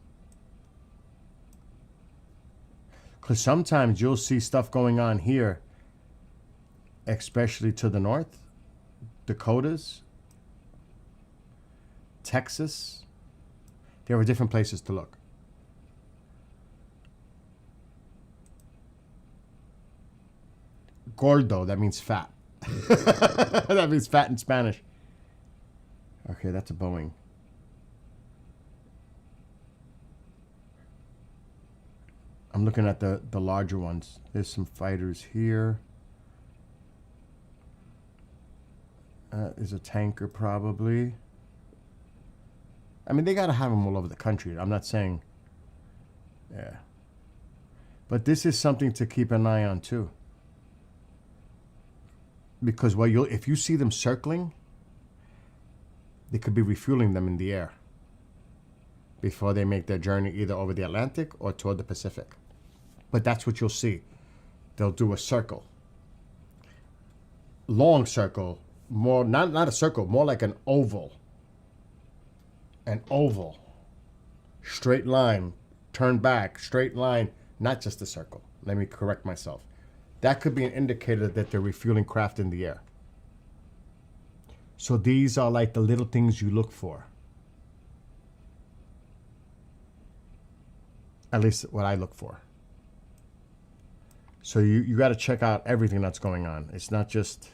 Because sometimes you'll see stuff going on here, especially to the north, Dakotas, Texas. There are different places to look. Gordo, that means fat. That means fat in Spanish. Okay, that's a Boeing. I'm looking at the larger ones. There's some fighters here. There's a tanker probably. I mean, they got to have them all over the country. I'm not saying, yeah. But this is something to keep an eye on too. Because if you see them circling, they could be refueling them in the air before they make their journey either over the Atlantic or toward the Pacific. But that's what you'll see. They'll do a circle. Long circle. More, not a circle, more like an oval. An oval. Straight line. Turn back. Straight line. Not just a circle. Let me correct myself. That could be an indicator that they're refueling craft in the air. So these are like the little things you look for. At least what I look for. So you got to check out everything that's going on. It's not just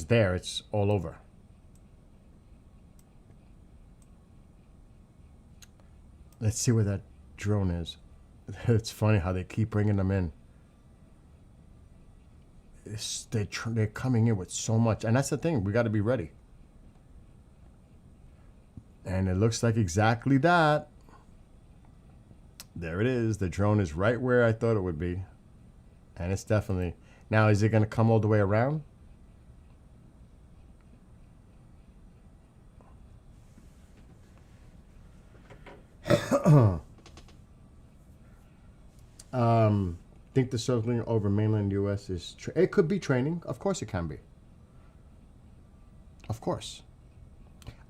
there. It's all over. Let's see where that drone is. It's funny how they keep bringing them in. They're coming in with so much. And that's the thing. We got to be ready. And it looks like exactly that. There it is. The drone is right where I thought it would be. And it's definitely... Now, is it going to come all the way around? Think the circling over mainland U.S. is... it could be training. Of course it can be. Of course.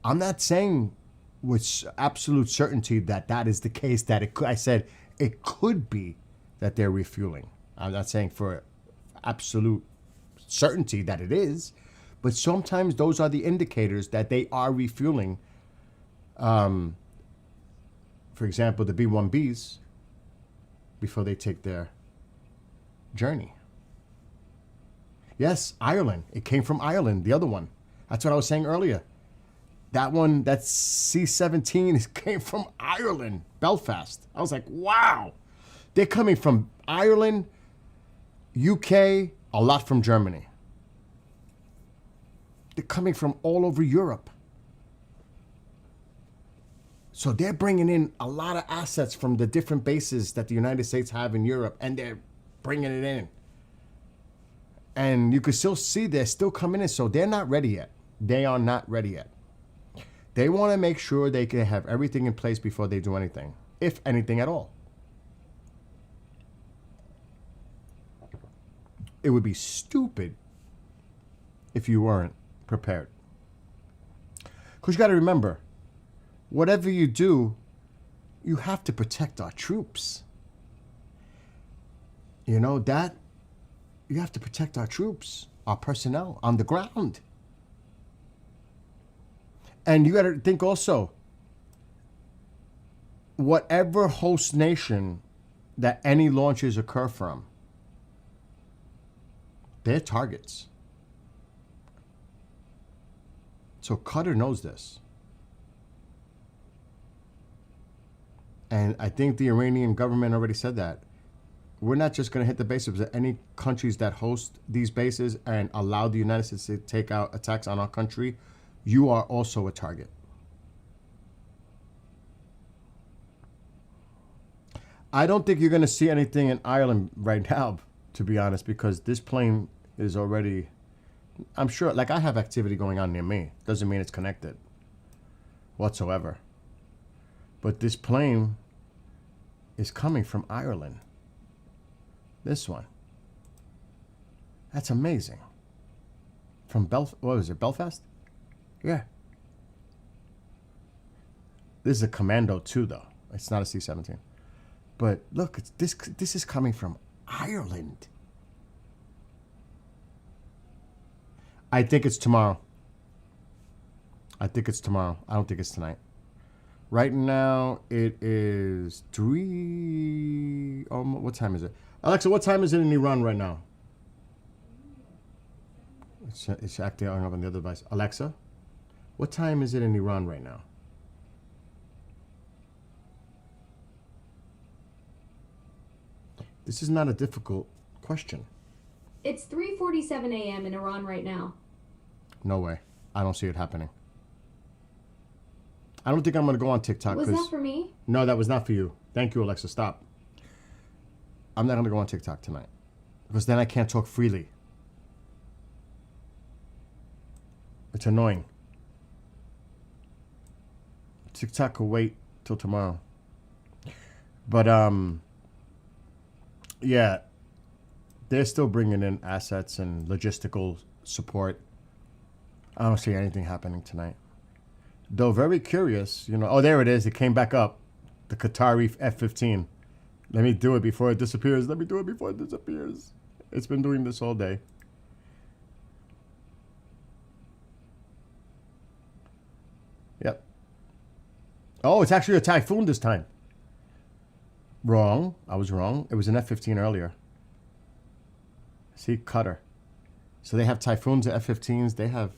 I'm not saying with absolute certainty that is the case, that it could... I said it could be that they're refueling. I'm not saying for absolute certainty that it is, but sometimes those are the indicators that they are refueling. For example, the B-1Bs before they take their journey. Yes, Ireland. It came from Ireland, the other one. That's what I was saying earlier. That one, that C-17 came from Ireland, Belfast. I was like, wow. They're coming from Ireland, UK, a lot from Germany. They're coming from all over Europe. So they're bringing in a lot of assets from the different bases that the United States have in Europe, and they're bringing it in. And you can still see they're still coming in, so they're not ready yet. They are not ready yet. They want to make sure they can have everything in place before they do anything, if anything at all. It would be stupid if you weren't prepared. Because you got to remember, whatever you do, you have to protect our troops. You know, that you have to protect our troops, our personnel on the ground. And you got to think also, whatever host nation that any launches occur from, they're targets. So Qatar knows this. And I think the Iranian government already said that. We're not just going to hit the bases. Any countries that host these bases and allow the United States to take out attacks on our country, you are also a target. I don't think you're going to see anything in Ireland right now, to be honest, because this plane is already, I'm sure, like I have activity going on near me. Doesn't mean it's connected whatsoever. But this plane is coming from Ireland. This one. That's amazing. From what was it, Belfast? Yeah. This is a Commando too, though. It's not a C-17. But look, this is coming from Ireland. I think it's tomorrow. I think it's tomorrow. I don't think it's tonight. Right now, it is 3... Oh, what time is it? Alexa, what time is it in Iran right now? It's acting up on the other device. Alexa, what time is it in Iran right now? This is not a difficult question. It's 3:47 a.m. in Iran right now. No way. I don't see it happening. I don't think I'm going to go on TikTok. Was that for me? No, that was not for you. Thank you, Alexa. Stop. I'm not going to go on TikTok tonight. Because then I can't talk freely. It's annoying. TikTok will wait till tomorrow. But, yeah. They're still bringing in assets and logistical support. I don't see anything happening tonight. Though very curious, you know. Oh, there it is. It came back up. The Qatari F-15. Let me do it before it disappears. Let me do it before it disappears. It's been doing this all day. Yep. Oh, it's actually a Typhoon this time. Wrong. I was wrong. It was an F-15 earlier. See, Qatar. So they have Typhoons and F-15s. They have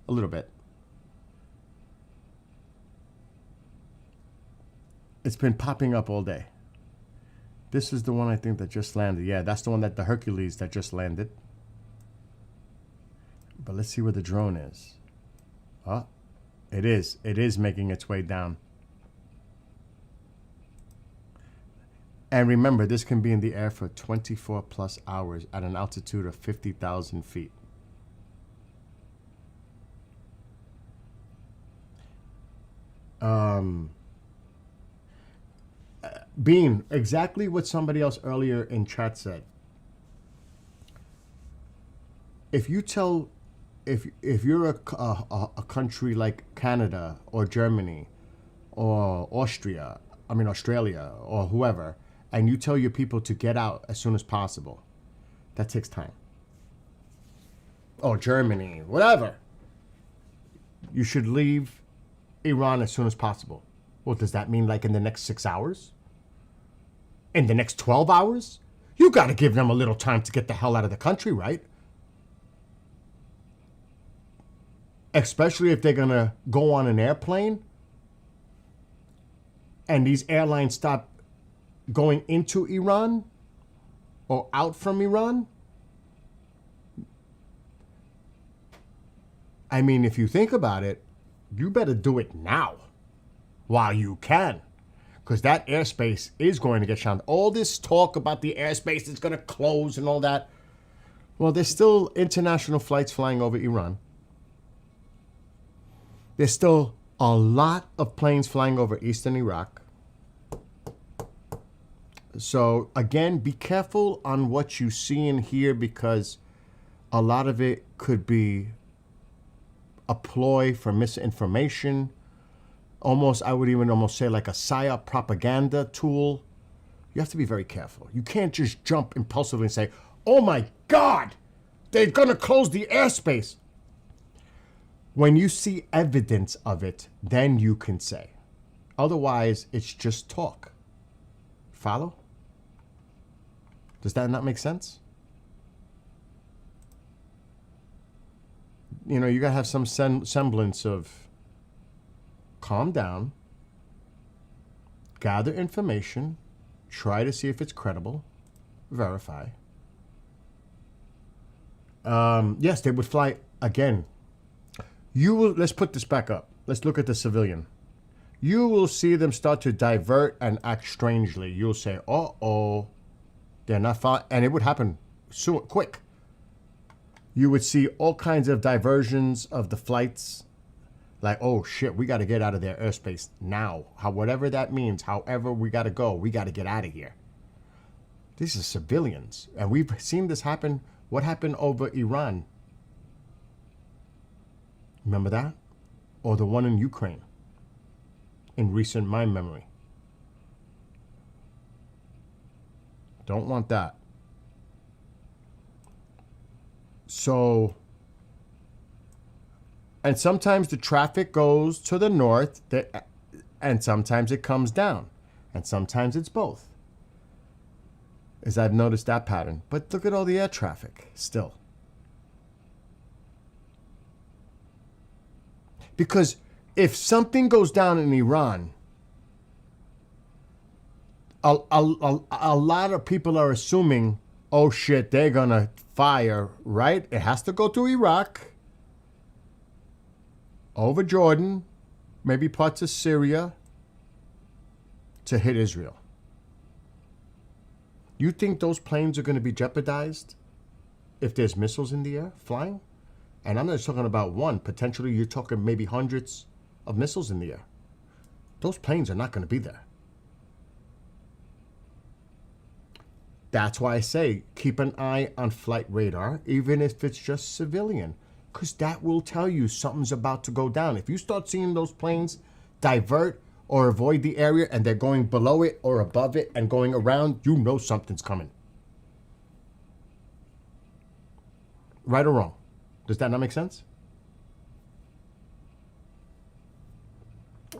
a little bit. It's been popping up all day. This is the one I think that just landed. Yeah, that's the one that the Hercules that just landed. But let's see where the drone is. Oh, it is. It is making its way down. And remember, this can be in the air for 24 plus hours at an altitude of 50,000 feet. Bean, exactly what somebody else earlier in chat said. If you tell, if you're a country like Canada or Germany or Australia or whoever, and you tell your people to get out as soon as possible, that takes time. Or Germany, whatever. You should leave Iran as soon as possible. Well, does that mean like in the next 6 hours? In the next 12 hours? You got to give them a little time to get the hell out of the country, right? especially if they're going to go on an airplane and these airlines stop going into Iran or out from Iran. I mean, if you think about it, you better do it now while you can, because that airspace is going to get shut down. All this talk about the airspace is going to close and all that. Well, there's still international flights flying over Iran. There's still a lot of planes flying over eastern Iraq. So, again, be careful on what you see and hear, because a lot of it could be a ploy for misinformation. Almost, I would even almost say like a PSYOP propaganda tool. You have to be very careful. You can't just jump impulsively and say, oh my God, they're going to close the airspace. When you see evidence of it, then you can say. Otherwise, it's just talk. Follow? Does that not make sense? You know, you got to have some semblance of calm down, gather information, try to see if it's credible, verify. Yes, they would fly again. You will, let's put this back up. Let's look at the civilian. You will see them start to divert and act strangely. You'll say, uh-oh, they're not flying. And it would happen soon, quick. You would see all kinds of diversions of the flights. Like, oh shit, we got to get out of their airspace now. Whatever that means, however we got to go, we got to get out of here. These are civilians. And we've seen this happen. What happened over Iran? Remember that? Or the one in Ukraine in recent my memory. Don't want that. So, and sometimes the traffic goes to the north, and sometimes it comes down, and sometimes it's both. As I've noticed that pattern. But look at all the air traffic still. Because if something goes down in Iran, a lot of people are assuming, oh shit, they're going to fire, right? It has to go to Iraq, over Jordan, maybe parts of Syria, to hit Israel. You think those planes are going to be jeopardized if there's missiles in the air flying? And I'm not just talking about one. Potentially, you're talking maybe hundreds of missiles in the air. Those planes are not going to be there. That's why I say keep an eye on flight radar, even if it's just civilian, because that will tell you something's about to go down. If you start seeing those planes divert or avoid the area and they're going below it or above it and going around, you know something's coming. Right or wrong? Does that not make sense?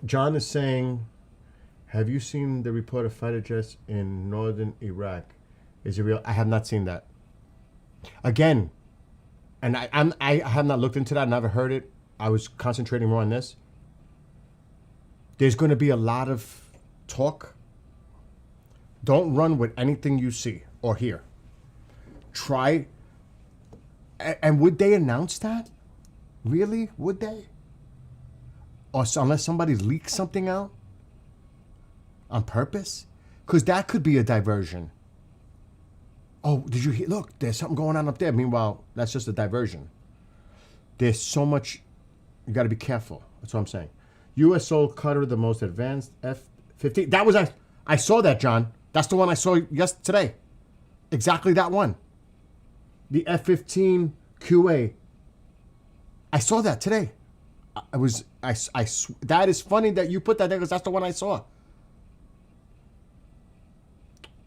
John is saying, have you seen the report of fighter jets in northern Iraq? Is it real? I have not seen that. Again, and I have not looked into that, never heard it. I was concentrating more on this. There's going to be a lot of talk. Don't run with anything you see or hear. Try. And would they announce that? Really? Would they? Or unless somebody leaks something out on purpose? Because that could be a diversion. Oh, did you hear? Look, there's something going on up there. Meanwhile, that's just a diversion. There's so much. You got to be careful. That's what I'm saying. U.S. sold Qatar the most advanced F-15. That was, I saw that, John. That's the one I saw today. Exactly that one. The F-15 QA. I saw that today. That is funny that you put that there because that's the one I saw.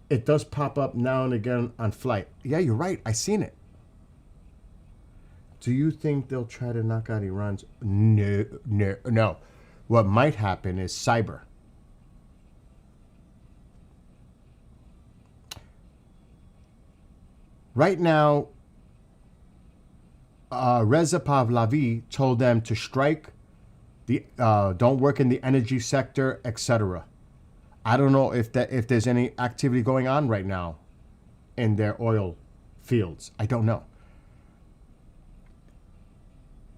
It does pop up now and again on flight. Yeah, you're right. I seen it. Do you think they'll try to knock out Iran's? No. What might happen is cyber. Right now, Reza Pahlavi told them to strike, don't work in the energy sector, etc. I don't know if there's any activity going on right now in their oil fields. I don't know.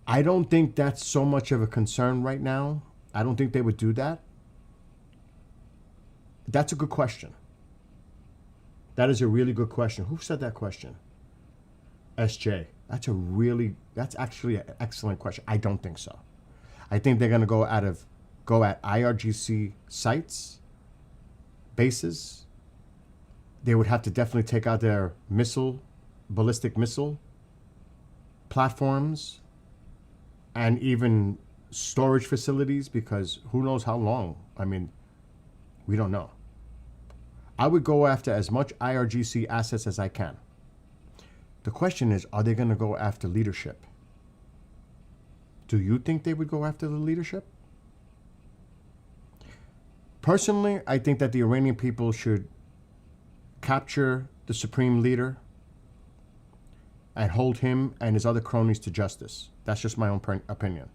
I don't think that's so much of a concern right now. I don't think they would do that. That's a good question. That is a really good question. Who said that question? SJ. That's actually an excellent question. I don't think so. I think they're going to go at IRGC sites, bases. They would have to definitely take out their ballistic missile platforms, and even storage facilities, because who knows how long. I mean, we don't know. I would go after as much IRGC assets as I can. The question is, are they going to go after leadership? Do you think they would go after the leadership? Personally, I think that the Iranian people should capture the supreme leader and hold him and his other cronies to justice. That's just my own opinion.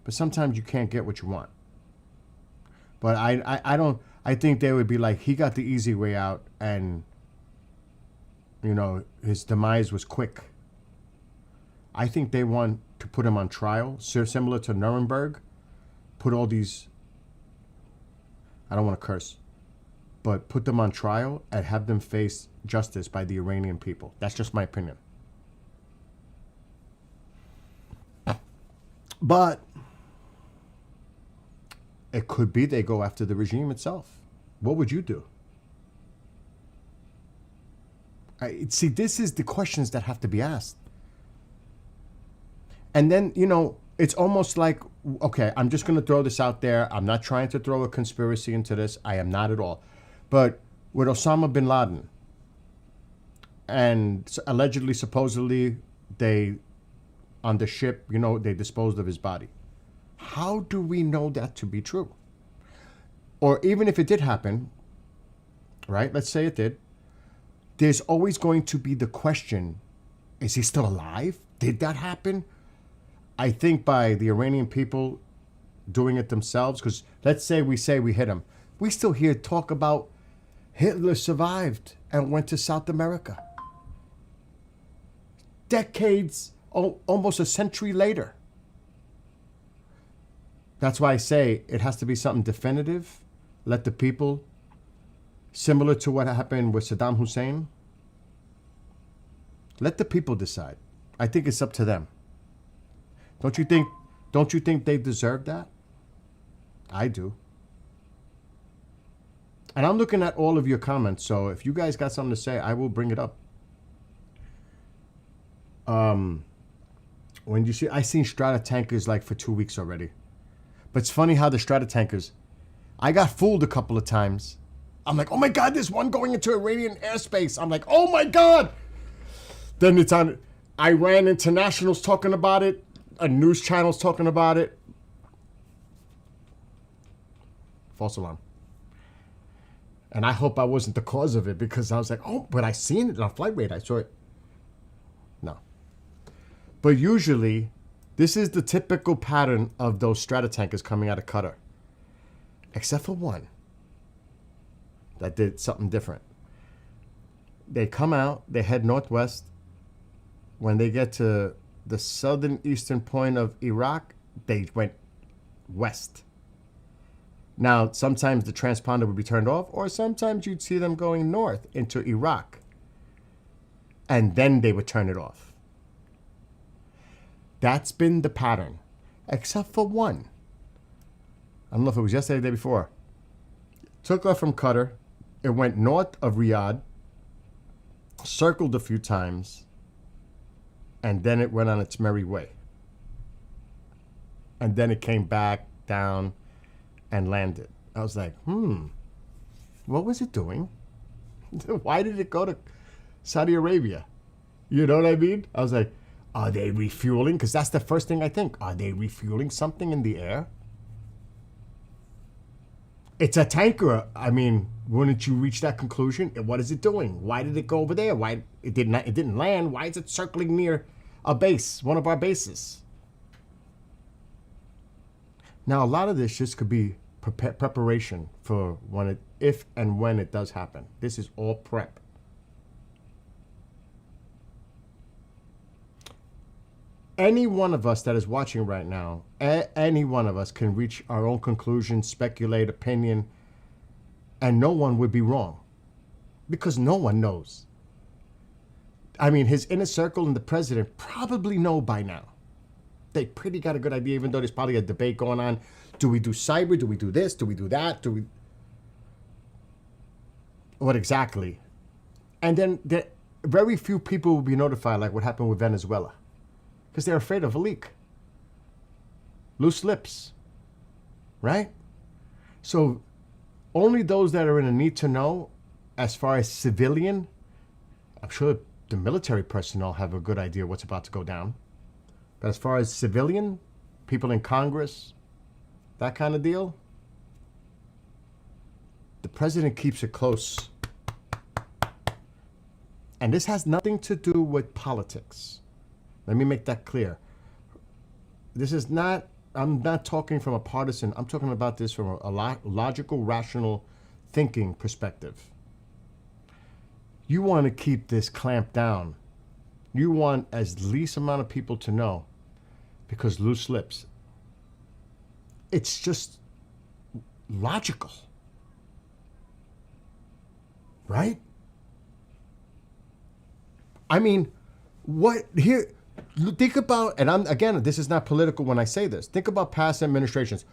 But sometimes you can't get what you want. But I think they would be like, he got the easy way out, and his demise was quick. I think they want to put him on trial, similar to Nuremberg. Put all these, I don't want to curse, but put them on trial and have them face justice by the Iranian people. That's just my opinion. But it could be they go after the regime itself. What would you do? See, this is the questions that have to be asked. And then, it's almost like, okay, I'm just going to throw this out there. I'm not trying to throw a conspiracy into this. I am not at all. But with Osama bin Laden, and allegedly, supposedly, on the ship, they disposed of his body. How do we know that to be true? Or even if it did happen, right? Let's say it did. There's always going to be the question, is he still alive? Did that happen? I think by the Iranian people doing it themselves, because let's say we hit him. We still hear talk about Hitler survived and went to South America. Decades, almost a century later. That's why I say it has to be something definitive. Let the people, similar to what happened with Saddam Hussein, let the people decide. I think it's up to them. Don't you think they deserve that? I do. And I'm looking at all of your comments, so if you guys got something to say, I will bring it up. When you see, I seen strata tankers like for 2 weeks already. But it's funny how the strata tankers, I got fooled a couple of times. I'm like, oh my God, there's one going into Iranian airspace. I'm like, oh my God. Then it's on Iran International's talking about it. A news channel's talking about it. False alarm. And I hope I wasn't the cause of it, because I was like, oh, but I seen it on flight rate. I saw it. No. But usually, this is the typical pattern of those strata tankers coming out of Qatar. Except for one that did something different. They come out, they head northwest. When they get to the southern eastern point of Iraq, they went west. Now, sometimes the transponder would be turned off, or sometimes you'd see them going north into Iraq. And then they would turn it off. That's been the pattern, except for one. I don't know if it was yesterday or the day before. Took off from Qatar. It went north of Riyadh, circled a few times, and then it went on its merry way. And then it came back down and landed. I was like, what was it doing? Why did it go to Saudi Arabia? You know what I mean? I was like, are they refueling? Because that's the first thing I think. Are they refueling something in the air? It's a tanker. I mean, wouldn't you reach that conclusion? What is it doing? Why did it go over there? Why it didn't land? Why is it circling near a base, one of our bases. Now, a lot of this just could be preparation for if and when it does happen. This is all prep. Any one of us that is watching right now, any one of us can reach our own conclusion, speculate, opinion, and no one would be wrong because no one knows. I mean, his inner circle and the president probably know by now. They pretty got a good idea, even though there's probably a debate going on. Do we do cyber? Do we do this? Do we do that? What exactly? And then very few people will be notified, like what happened with Venezuela, because they're afraid of a leak. Loose lips, right? So only those that are in a need to know, as far as civilian, I'm sure the military personnel have a good idea what's about to go down. But as far as civilian, people in Congress, that kind of deal, the president keeps it close. And this has nothing to do with politics. Let me make that clear. This is not, I'm not talking from a partisan, I'm talking about this from a logical, rational thinking perspective. You want to keep this clamped down. You want as least amount of people to know, because loose lips. It's just logical. Right? I mean, think about, and again, this is not political when I say this. Think about past administrations.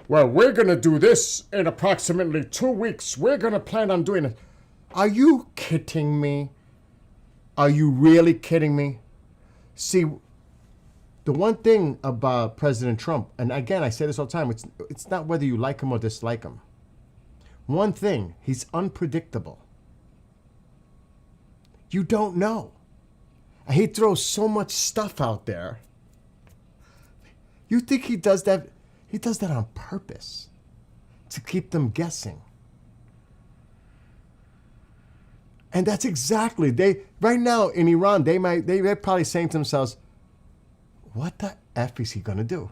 Well, we're going to do this in approximately 2 weeks. We're going to plan on doing it. Are you kidding me? Are you really kidding me? See, the one thing about President Trump, and again, I say this all the time, it's not whether you like him or dislike him. One thing, he's unpredictable. You don't know. And he throws so much stuff out there. You think he does that? He does that on purpose to keep them guessing. And that's exactly, right now in Iran, they're probably saying to themselves, what the F is he going to do?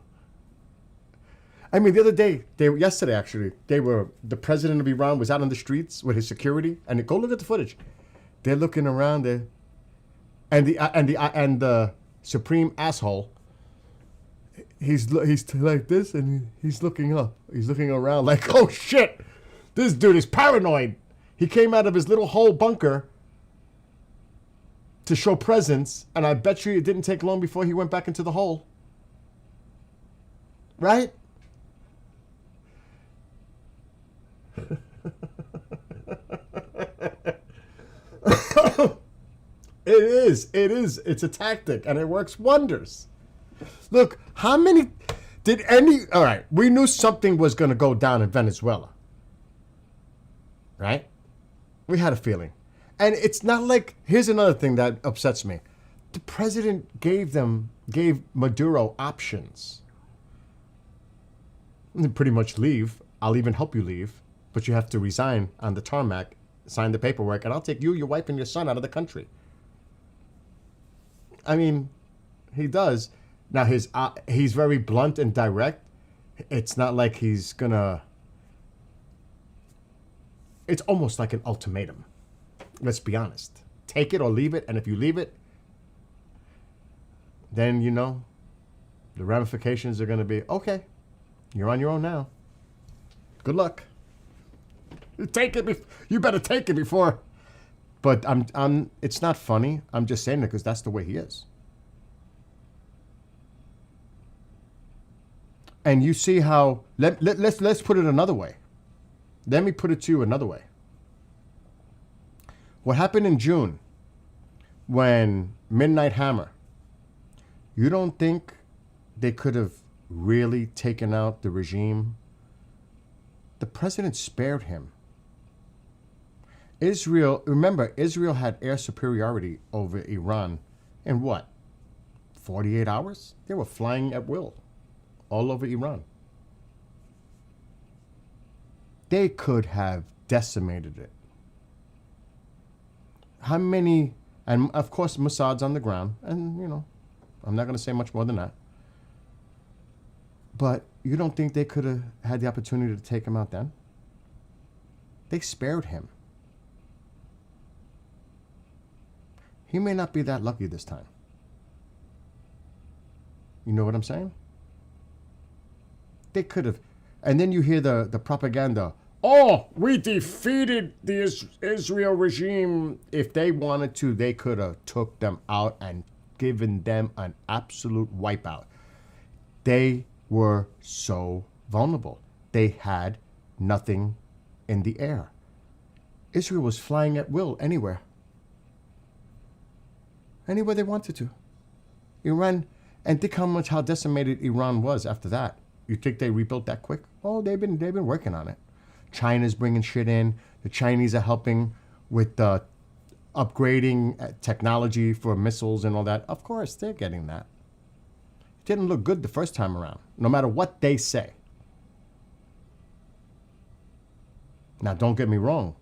I mean, the other day, yesterday actually, the president of Iran was out on the streets with his security, and go look at the footage. They're looking around there, and the supreme asshole, he's like this, and he's looking up, he's looking around like, oh shit, this dude is paranoid. He came out of his little hole bunker to show presence, and I bet you it didn't take long before he went back into the hole. Right? It is. It's a tactic, and it works wonders. Look, all right, we knew something was going to go down in Venezuela. Right? We had a feeling. And it's not like, here's another thing that upsets me. The president gave Maduro options. You pretty much leave. I'll even help you leave. But you have to resign on the tarmac, sign the paperwork, and I'll take you, your wife, and your son out of the country. I mean, he does. Now, he's very blunt and direct. It's not like he's gonna... It's almost like an ultimatum. Let's be honest. Take it or leave it, and if you leave it, then, the ramifications are going to be, okay, you're on your own now. Good luck. You better take it before. But it's not funny. I'm just saying it because that's the way he is. And you see how, let's put it another way. Let me put it to you another way. What happened in June when Midnight Hammer, you don't think they could have really taken out the regime? The president spared him. Remember, Israel had air superiority over Iran in what? 48 hours? They were flying at will all over Iran. They could have decimated it. How many, and of course Mossad's on the ground, and I'm not going to say much more than that. But you don't think they could have had the opportunity to take him out then? They spared him. He may not be that lucky this time. You know what I'm saying? They could have. And then you hear the propaganda. Oh, we defeated the Israel regime. If they wanted to, they could have took them out and given them an absolute wipeout. They were so vulnerable. They had nothing in the air. Israel was flying at will anywhere. Anywhere they wanted to. Iran, and think how decimated Iran was after that. You think they rebuilt that quick? Oh, they've been working on it. China's bringing shit in. The Chinese are helping with upgrading technology for missiles and all that. Of course, they're getting that. It didn't look good the first time around, no matter what they say. Now, don't get me wrong.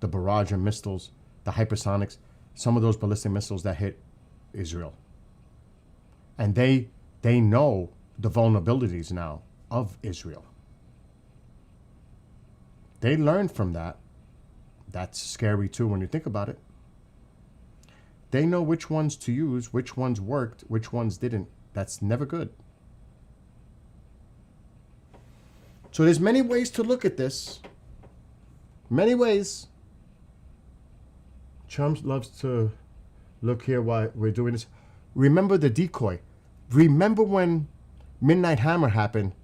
The barrage of missiles, the hypersonics, some of those ballistic missiles that hit Israel. And they know the vulnerabilities now of Israel. They learned from that. That's scary too when you think about it. They know which ones to use, which ones worked, which ones didn't. That's never good. So there's many ways to look at this. Many ways. Trump loves to look here while we're doing this. Remember the decoy. Remember when Midnight Hammer happened?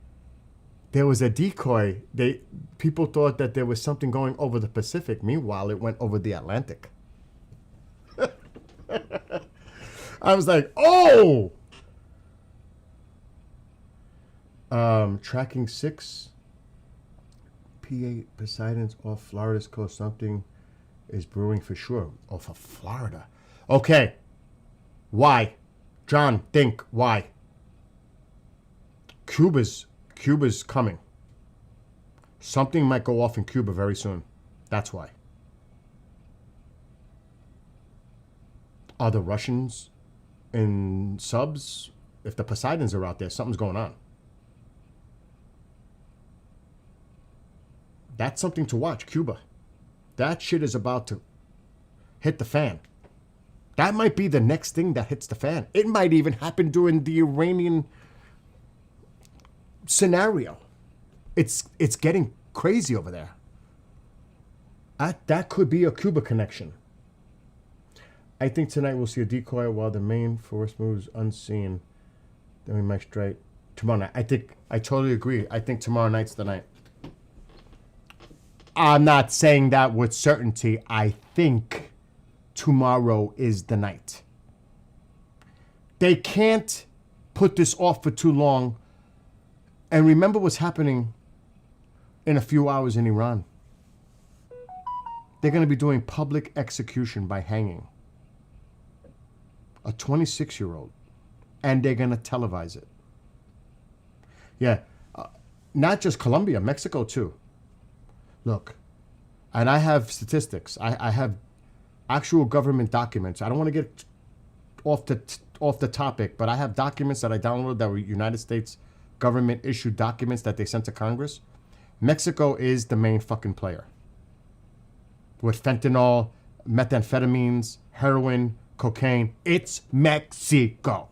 There was a decoy. People thought that there was something going over the Pacific. Meanwhile, it went over the Atlantic. I was like, oh! Tracking 6. P8 Poseidon's off Florida's coast. Something is brewing for sure. Off of Florida. Okay. Why? John, think. Why? Cuba's coming. Something might go off in Cuba very soon. That's why. Are the Russians in subs? If the Poseidons are out there, something's going on. That's something to watch, Cuba. That shit is about to hit the fan. That might be the next thing that hits the fan. It might even happen during the Iranian scenario. It's getting crazy over there. That could be a Cuba connection. I think tonight we'll see a decoy while the main force moves unseen. Then we might strike tomorrow night. I totally agree. I think tomorrow night's the night. I'm not saying that with certainty. I think tomorrow is the night. They can't put this off for too long. And remember what's happening in a few hours in Iran. They're going to be doing public execution by hanging a 26-year-old. And they're going to televise it. Yeah. Not just Colombia, Mexico too. Look, and I have statistics. I have actual government documents. I don't want to get off the topic, but I have documents that I downloaded that were United States government issued documents that they sent to Congress. Mexico is the main fucking player. With fentanyl, methamphetamines, heroin, cocaine. It's Mexico.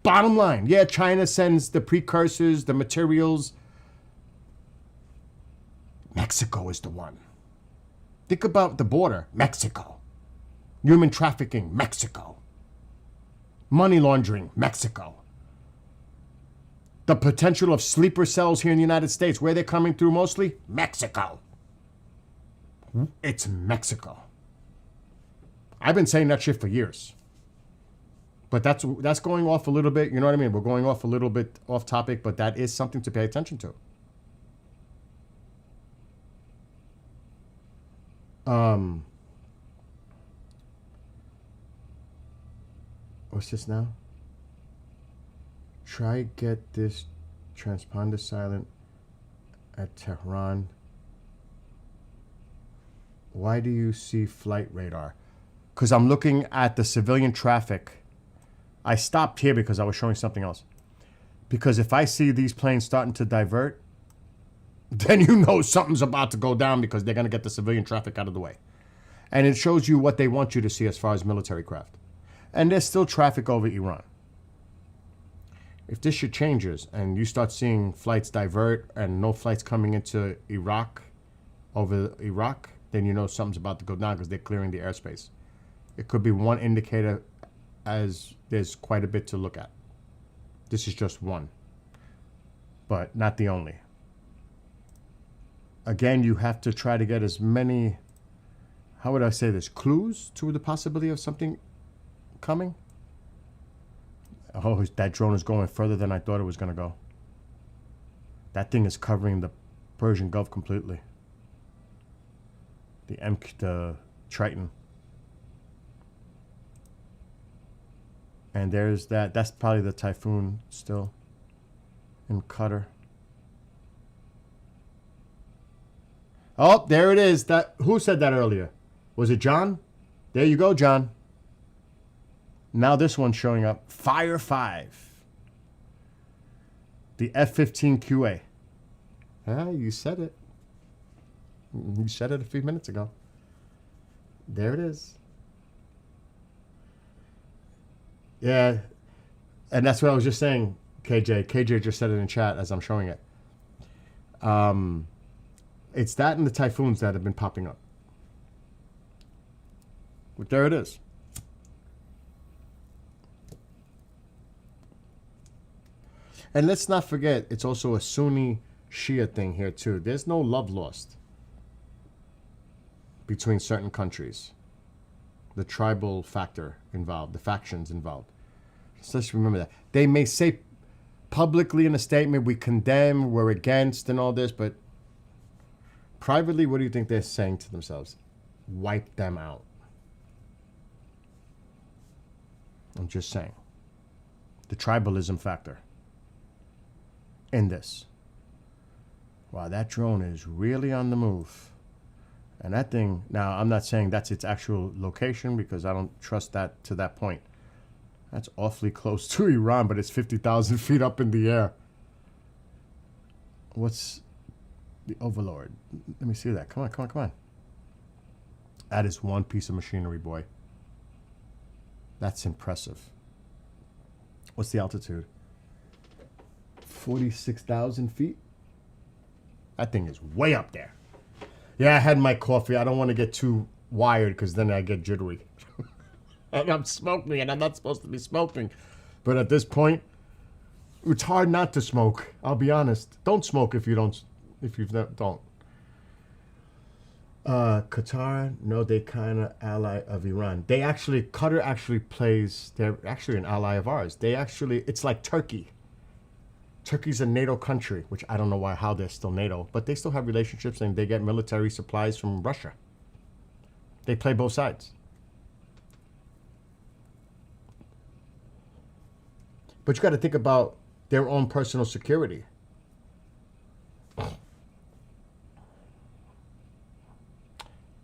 Bottom line, yeah, China sends the precursors, the materials. Mexico is the one. Think about the border, Mexico. Human trafficking, Mexico. Money laundering, Mexico. The potential of sleeper cells here in the United States, where they're coming through mostly, Mexico. It's Mexico. I've been saying that shit for years. But that's going off a little bit, you know what I mean? We're going off a little bit off topic, but that is something to pay attention to. What's this now? Try get this transponder silent at Tehran. Why do you see flight radar? Because I'm looking at the civilian traffic I stopped here because I was showing something else. Because if I see these planes starting to divert, then you know something's about to go down because they're going to get the civilian traffic out of the way. And it shows you what they want you to see as far as military craft. And there's still traffic over Iran. If this shit changes and you start seeing flights divert and no flights coming into Iraq, over Iraq, then you know something's about to go down because they're clearing the airspace. It could be one indicator, as there's quite a bit to look at. This is just one, but not the only. Again, you have to try to get as many, how would I say this, clues to the possibility of something coming. Oh, that drone is going further than I thought it was going to go. That thing is covering the Persian Gulf completely. The Triton. And there's that. That's probably the Typhoon still in Qatar. Oh, there it is. That, who said that earlier? Was it John? There you go, John. Now this one's showing up. Fire 5. The F-15QA. Ah, you said it. You said it a few minutes ago. There it is. Yeah. And that's what I was just saying, KJ. KJ just said it in chat as I'm showing it. It's that and the Typhoons that have been popping up. But there it is. And let's not forget, it's also a Sunni Shia thing here too. There's no love lost between certain countries. The tribal factor involved, the factions involved. So let's remember that. They may say publicly in a statement, we condemn, we're against and all this, but privately, what do you think they're saying to themselves? Wipe them out. I'm just saying. The tribalism factor in this. Wow, that drone is really on the move. And that thing, now I'm not saying that's its actual location because I don't trust that to that point. That's awfully close to Iran, but it's 50,000 feet up in the air. What's the Overlord? Let me see that. Come on, come on, come on. That is one piece of machinery, boy. That's impressive. What's the altitude? 46,000 feet? That thing is way up there. Yeah, I had my coffee. I don't want to get too wired because then I get jittery. And I'm smoking and I'm not supposed to be smoking. But at this point, it's hard not to smoke. I'll be honest. Don't smoke if you don't. Qatar, no, they kind of ally of Iran. Qatar actually plays, they're actually an ally of ours. It's like Turkey. Turkey's a NATO country, which I don't know how they're still NATO, but they still have relationships and they get military supplies from Russia. They play both sides. But you got to think about their own personal security.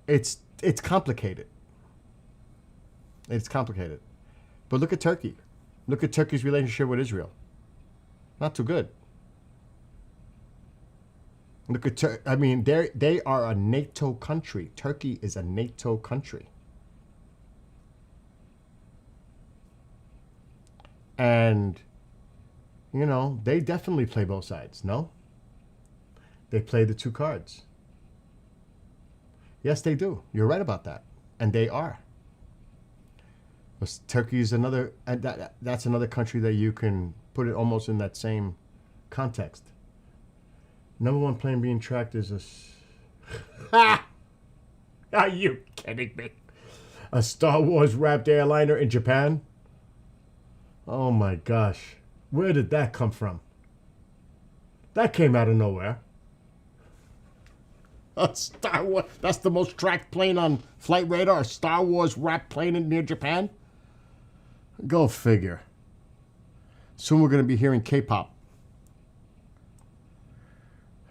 It's complicated. It's complicated. But look at Turkey. Look at Turkey's relationship with Israel. Not too good. Look at they are a NATO country. Turkey is a NATO country. And, they definitely play both sides, no? They play the two cards. Yes, they do. You're right about that. And they are. Turkey is another, and that's another country that you can put it almost in that same context. Number one plane being tracked is Ha! Are you kidding me? A Star Wars wrapped airliner in Japan? Oh my gosh. Where did that come from? That came out of nowhere. A Star Wars, that's the most tracked plane on flight radar, a Star Wars wrapped plane near Japan? Go figure. Soon we're going to be hearing K-pop.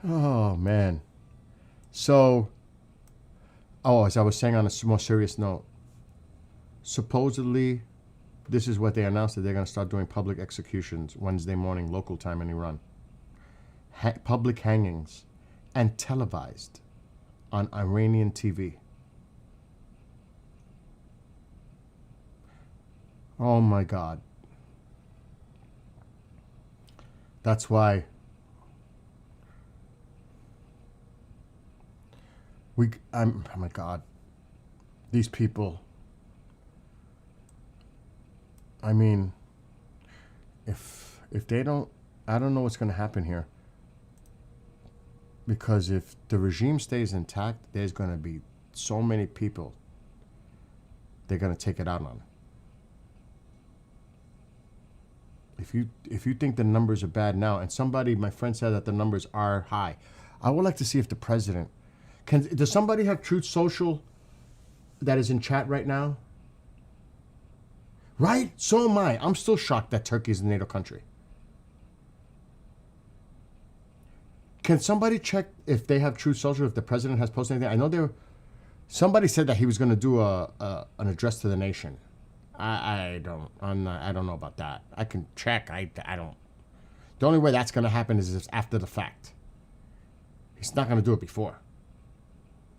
Oh, man. So, as I was saying on a more serious note, supposedly This is what they announced, that they're going to start doing public executions Wednesday morning local time in Iran. Public hangings and televised on Iranian TV. Oh my God. That's why oh my God. These people, I mean, if they don't, I don't know what's going to happen here. Because if the regime stays intact, there's going to be so many people they're going to take it out on. If you think the numbers are bad now, and my friend said that the numbers are high, I would like to see if the president does somebody have Truth Social that is in chat right now? Right? So am I. I'm still shocked that Turkey is a NATO country. Can somebody check if they have Truth Social, if the president has posted anything? I know somebody said that he was going to do an address to the nation. I don't know about that. I can check. I don't. The only way that's going to happen is if it's after the fact. He's not going to do it before.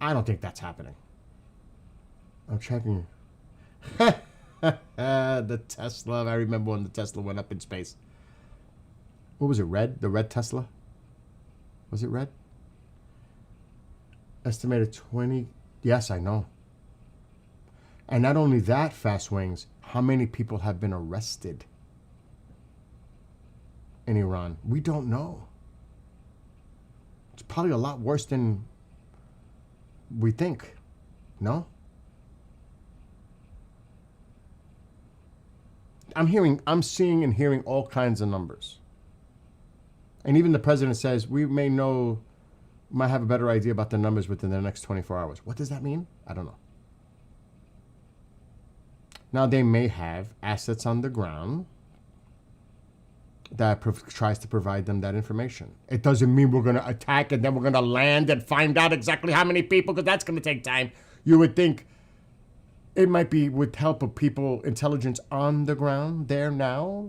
I don't think that's happening. I'm checking. The Tesla. I remember when the Tesla went up in space. What was it, red? The red Tesla? Was it red? Estimated 20. Yes, I know. And not only that, Fast Wings, how many people have been arrested in Iran? We don't know. It's probably a lot worse than we think. No? I'm seeing and hearing all kinds of numbers. And even the president says we might have a better idea about the numbers within the next 24 hours. What does that mean? I don't know. Now, they may have assets on the ground that tries to provide them that information. It doesn't mean we're going to attack and then we're going to land and find out exactly how many people, because that's going to take time. You would think it might be with help of people, intelligence on the ground there now,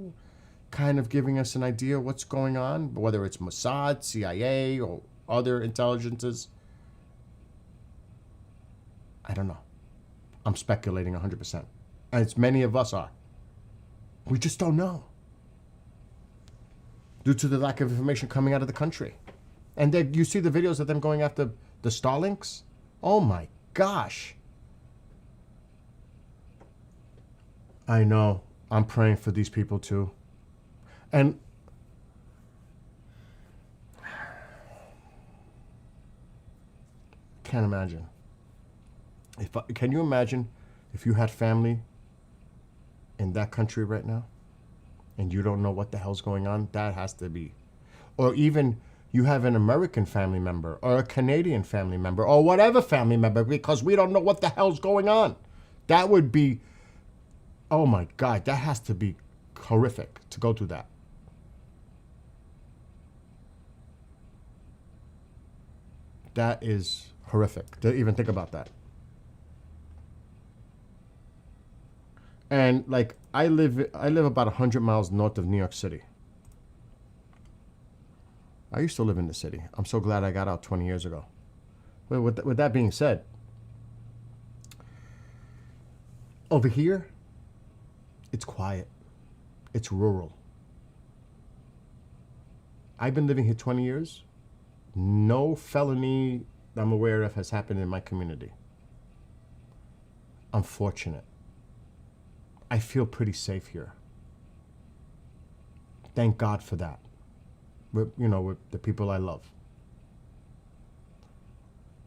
kind of giving us an idea of what's going on, whether it's Mossad, CIA, or other intelligences. I don't know. I'm speculating 100%. As many of us are. We just don't know. Due to the lack of information coming out of the country. And then you see the videos of them going after the Starlinks? Oh my gosh. I know. I'm praying for these people too. And can't imagine. Can you imagine if you had family in that country right now and you don't know what the hell's going on? That has to be. Or even you have an American family member or a Canadian family member or whatever family member, because we don't know what the hell's going on. That would be, oh my God, that has to be horrific to go through that. That is horrific to even think about that. And like I live about 100 miles north of New York City. I used to live in the city. I'm so glad I got out 20 years ago. But with that being said, over here, it's quiet. It's rural. I've been living here 20 years. No felony I'm aware of has happened in my community. I'm fortunate. I feel pretty safe here. Thank God for that. With the people I love.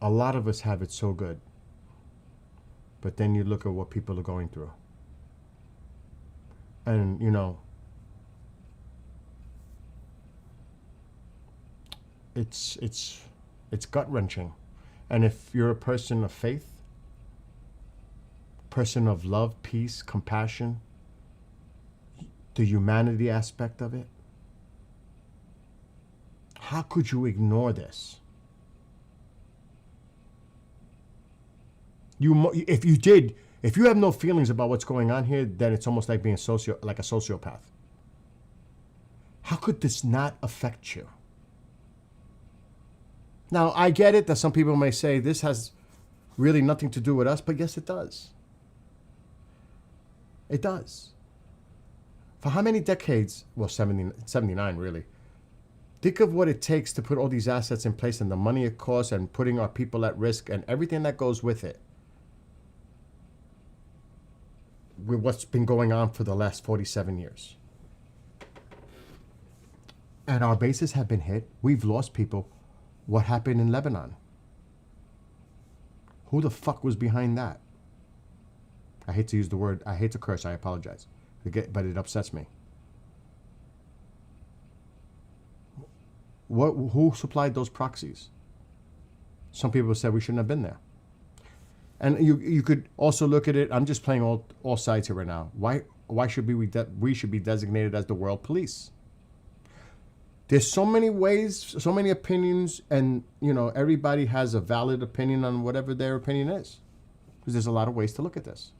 A lot of us have it so good. But then you look at what people are going through. And, it's gut-wrenching. And if you're a person of faith, person of love, peace, compassion, the humanity aspect of it, how could you ignore this? If you did, If you have no feelings about what's going on here, then it's almost like being like a sociopath. How could this not affect you? Now, I get it that some people may say this has really nothing to do with us, but yes, it does. It does. For how many decades? Well, 79 really. Think of what it takes to put all these assets in place and the money it costs and putting our people at risk and everything that goes with it. With what's been going on for the last 47 years. And our bases have been hit. We've lost people. What happened in Lebanon? Who the fuck was behind that? I hate to use the word, I hate to curse, I apologize. But it upsets me. Who supplied those proxies? Some people said we shouldn't have been there. And you could also look at it, I'm just playing all sides here right now. Why should we should be designated as the world police? There's so many ways, so many opinions, and everybody has a valid opinion on whatever their opinion is. Because there's a lot of ways to look at this.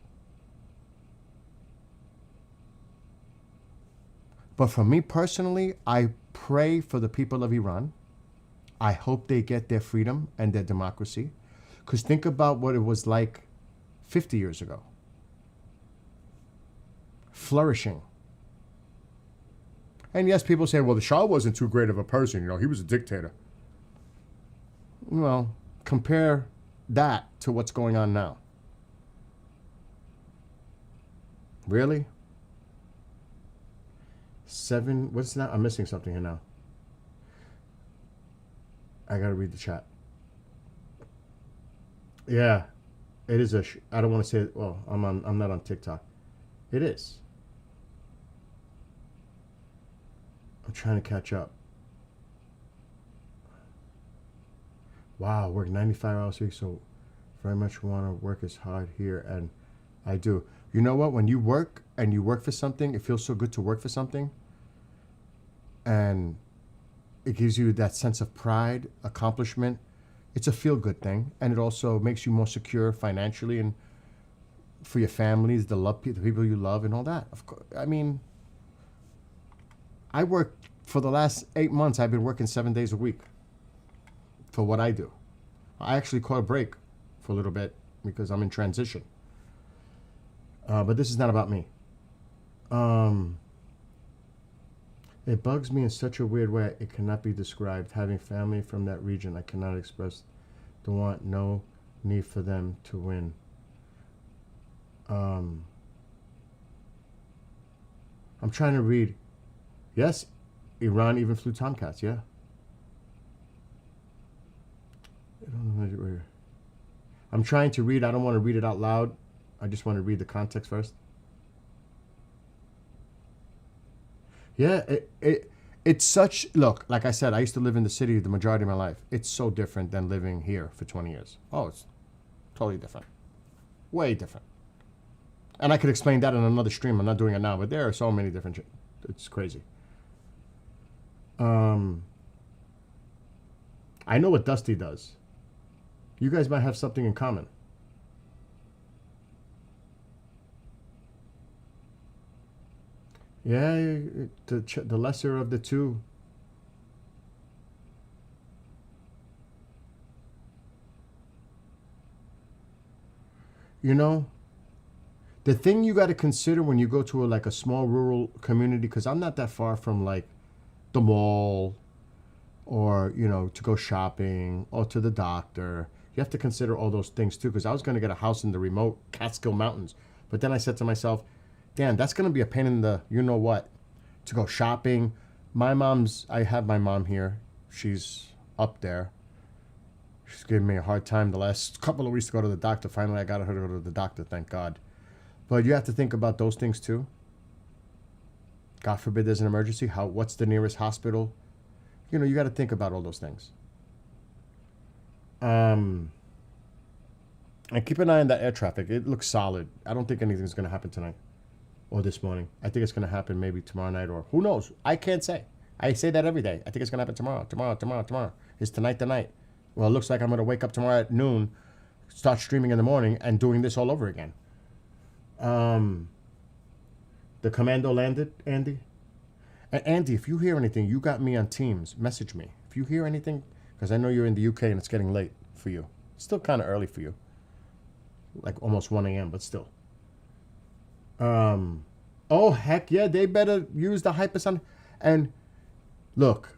But for me personally, I pray for the people of Iran. I hope they get their freedom and their democracy. Because think about what it was like 50 years ago. Flourishing. And yes, people say, well, the Shah wasn't too great of a person. He was a dictator. Well, compare that to what's going on now. Really? What's that? I'm missing something here now. I gotta read the chat. Yeah, it is I don't want to say it. Well, I'm not on TikTok. It is. I'm trying to catch up. Wow, work 95 hours a week, so very much want to work as hard here, and I do. You know what? When you work and you work for something, it feels so good to work for something, and it gives you that sense of pride, accomplishment. It's a feel-good thing, and it also makes you more secure financially and for your families, the people you love, and all that. Of course, I mean, I work for the last 8 months. I've been working 7 days a week for what I do. I actually caught a break for a little bit because I'm in transition. But this is not about me. It bugs me in such a weird way it cannot be described. Having family from that region, I cannot express the want, no need for them to win. I'm trying to read. Yes, Iran even flew Tomcats, yeah. I'm trying to read. I don't want to read it out loud. I just want to read the context first. Yeah, it's such, look, like I said, I used to live in the city the majority of my life. It's so different than living here for 20 years. Oh, it's totally different. Way different. And I could explain that in another stream. I'm not doing it now, but there are so many different, it's crazy. I know what Dusty does. You guys might have something in common. Yeah, the lesser of the two. The thing you got to consider when you go to a small rural community, because I'm not that far from the mall or, to go shopping or to the doctor. You have to consider all those things too, because I was going to get a house in the remote Catskill Mountains. But then I said to myself, damn, that's going to be a pain in the you-know-what to go shopping. I have my mom here. She's up there. She's giving me a hard time the last couple of weeks to go to the doctor. Finally, I got her to go to the doctor, thank God. But you have to think about those things too. God forbid there's an emergency. What's the nearest hospital? You got to think about all those things. And keep an eye on that air traffic. It looks solid. I don't think anything's going to happen tonight or this morning. I think it's going to happen maybe tomorrow night, or who knows? I can't say. I say that every day. I think it's going to happen tomorrow. Is tonight the night? Well, it looks like I'm going to wake up tomorrow at noon, start streaming in the morning, and doing this all over again. The commando landed, Andy. And Andy, if you hear anything, you got me on Teams. Message me if you hear anything, because I know you're in the UK and it's getting late for you. It's still kind of early for you, like almost 1 a.m. But still. Oh heck yeah, they better use the hypersonic. And look,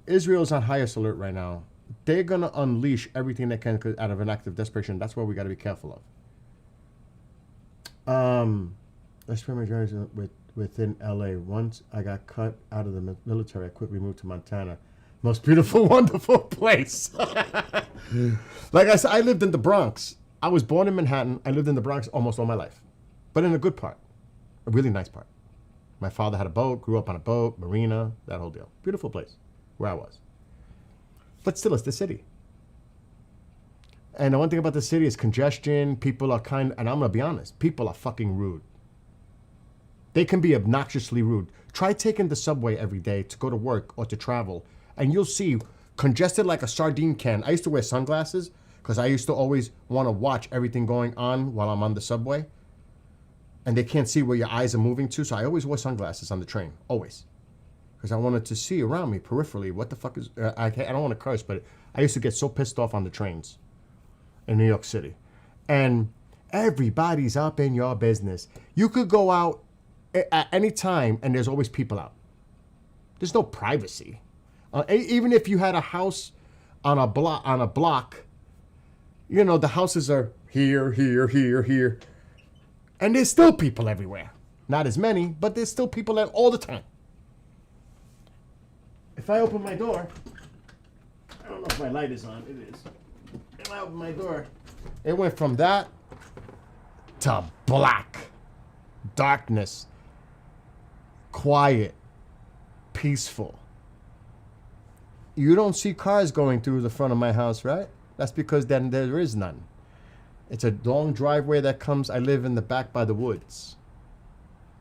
Israel's on highest alert right now. They're gonna unleash everything they can out of an act of desperation. That's why we got to be careful of. Let's spend my journeys within LA. Once I got cut out of the military, I quickly moved to Montana. Most beautiful, wonderful place. Like I said, I lived in the Bronx. I was born in Manhattan. I lived in the Bronx almost all my life, but in a good part, a really nice part. My father had a boat, grew up on a boat, marina, that whole deal. Beautiful place where I was. But still, it's the city. And the one thing about the city is congestion. People are and I'm going to be honest, people are fucking rude. They can be obnoxiously rude. Try taking the subway every day to go to work or to travel, and you'll see congested like a sardine can. I used to wear sunglasses because I used to always want to watch everything going on while I'm on the subway. And they can't see where your eyes are moving to, so I always wore sunglasses on the train, always. Because I wanted to see around me peripherally what the fuck is... I don't want to curse, but I used to get so pissed off on the trains in New York City. And everybody's up in your business. You could go out at any time, and there's always people out. There's no privacy. Even if you had a house on a block, you know, the houses are here, here, here, here. And there's still people everywhere. Not as many, but there's still people there all the time. If I open my door, I don't know if my light is on. It is. If I open my door, it went from that to black, darkness, quiet, peaceful. You don't see cars going through the front of my house, right? That's because then there is none. It's a long driveway that comes. I live in the back by the woods.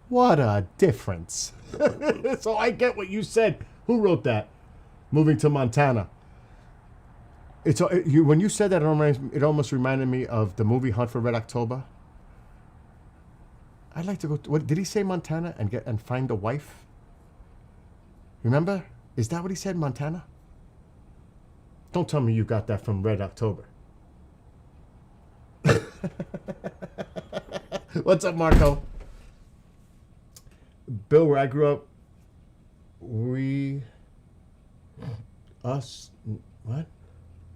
What a difference. So I get what you said. Who wrote that? Moving to Montana. When you said that, it almost reminded me of the movie Hunt for Red October. I'd like to go. What did he say? Montana and find a wife. Remember? Is that what he said? Montana. Don't tell me you got that from Red October. What's up, Marco? Bill, where I grew up,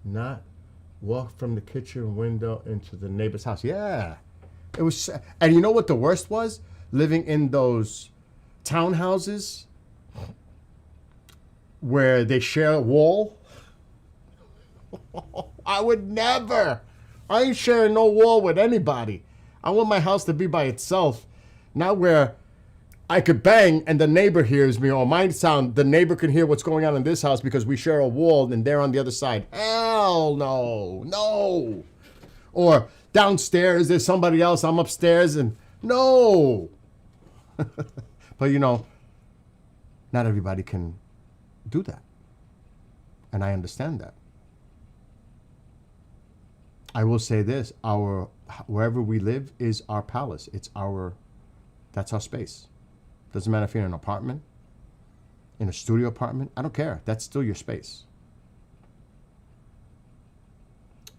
not walk from the kitchen window into the neighbor's house. Yeah. It was, and you know what the worst was? Living in those townhouses where they share a wall. I would never. I ain't sharing no wall with anybody. I want my house to be by itself, not where I could bang and the neighbor hears me, or the neighbor can hear what's going on in this house because we share a wall and they're on the other side. Hell no, no. Or downstairs, there's somebody else, I'm upstairs, and no. But you know, not everybody can do that. And I understand that. I will say this, wherever we live is our palace. That's our space. Doesn't matter if you're in an apartment, in a studio apartment, I don't care. That's still your space.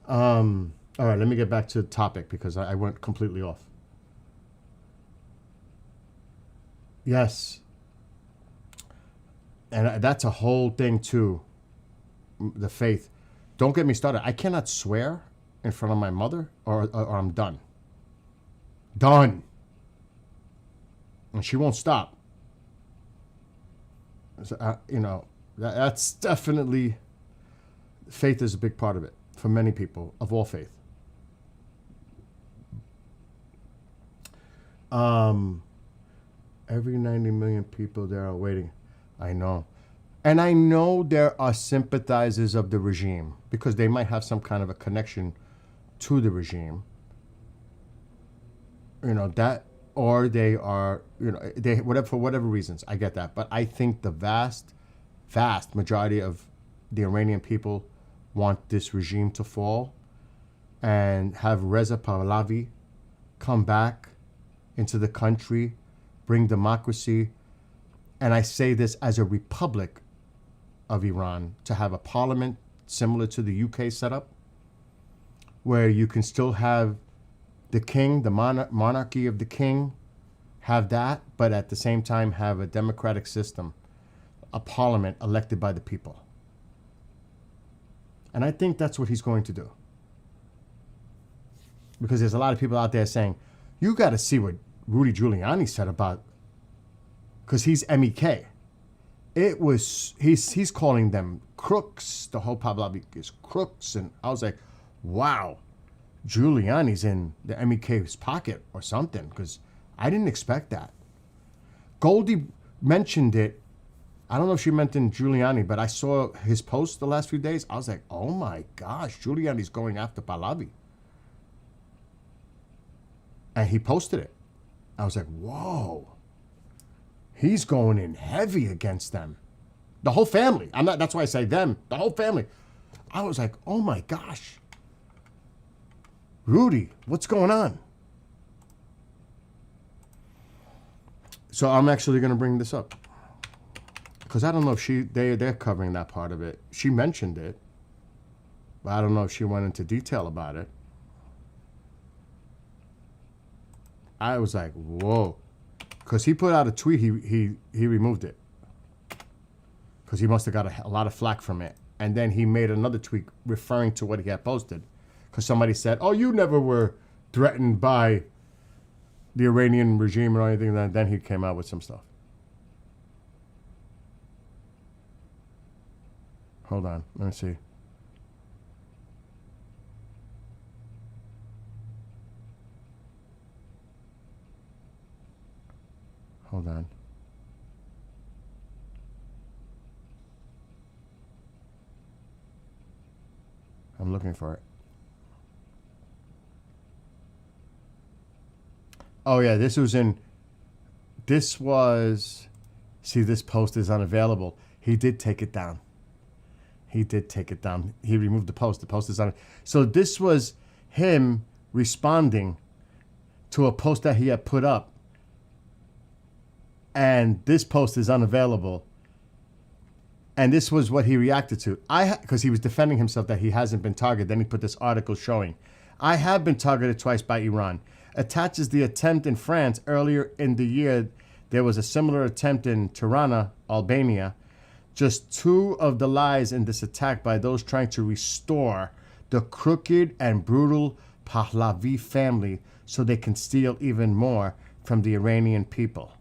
All right, let me get back to the topic because I went completely off. Yes. And that's a whole thing too, the faith. Don't get me started. I cannot swear in front of my mother or I'm done. Done. And she won't stop. So, you know, that's definitely, faith is a big part of it for many people of all faith. Every 90 million people there are waiting. I know. And I know there are sympathizers of the regime because they might have some kind of a connection to the regime. You know, that, or they are, you know, for whatever reasons, I get that. But I think the vast majority of the Iranian people want this regime to fall and have Reza Pahlavi come back into the country, bring democracy. And I say this as a republic of Iran, to have a parliament similar to the UK setup, where you can still have the king, the monarchy of the king, have that, but at the same time have a democratic system, a parliament elected by the people. And I think that's what he's going to do. Because there's a lot of people out there saying, you got to see what Rudy Giuliani said about, because he's MEK. It was, he's calling them crooks. The whole Pahlavi is crooks. And I was like, wow, Giuliani's in the MEK's pocket or something, because I didn't expect that. Goldie mentioned it. I don't know if she mentioned Giuliani, but I saw his post the last few days. I was like, oh my gosh, Giuliani's going after Pahlavi. And he posted it. I was like, whoa. He's going in heavy against them. The whole family. That's why I say them. The whole family. I was like, oh my gosh. Rudy, what's going on? So I'm actually going to bring this up. Because I don't know if they're covering that part of it. She mentioned it. But I don't know if she went into detail about it. I was like, whoa. Because he put out a tweet, he removed it. Because he must have got a lot of flack from it. And then he made another tweet referring to what he had posted. Because somebody said, oh, you never were threatened by the Iranian regime or anything. And then he came out with some stuff. Hold on, let me see. Hold on. I'm looking for it. Oh yeah, this was, see, this post is unavailable. He did take it down. He did take it down. He removed the post. The post is on. So this was him responding to a post that he had put up. And this post is unavailable. And this was what he reacted to. Because he was defending himself that he hasn't been targeted. Then he put this article showing, I have been targeted twice by Iran. Attaches the attempt in France. Earlier in the year, there was a similar attempt in Tirana, Albania. Just two of the lies in this attack by those trying to restore the crooked and brutal Pahlavi family so they can steal even more from the Iranian people.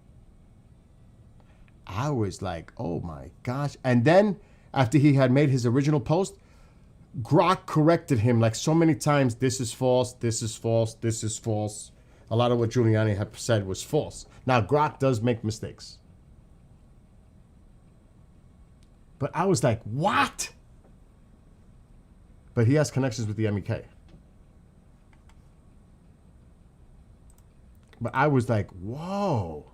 I was like, oh my gosh. And then after he had made his original post, Grok corrected him like so many times. This is false. This is false. This is false. A lot of what Giuliani had said was false. Now, Grok does make mistakes. But I was like, what? But he has connections with the MEK. But I was like, whoa.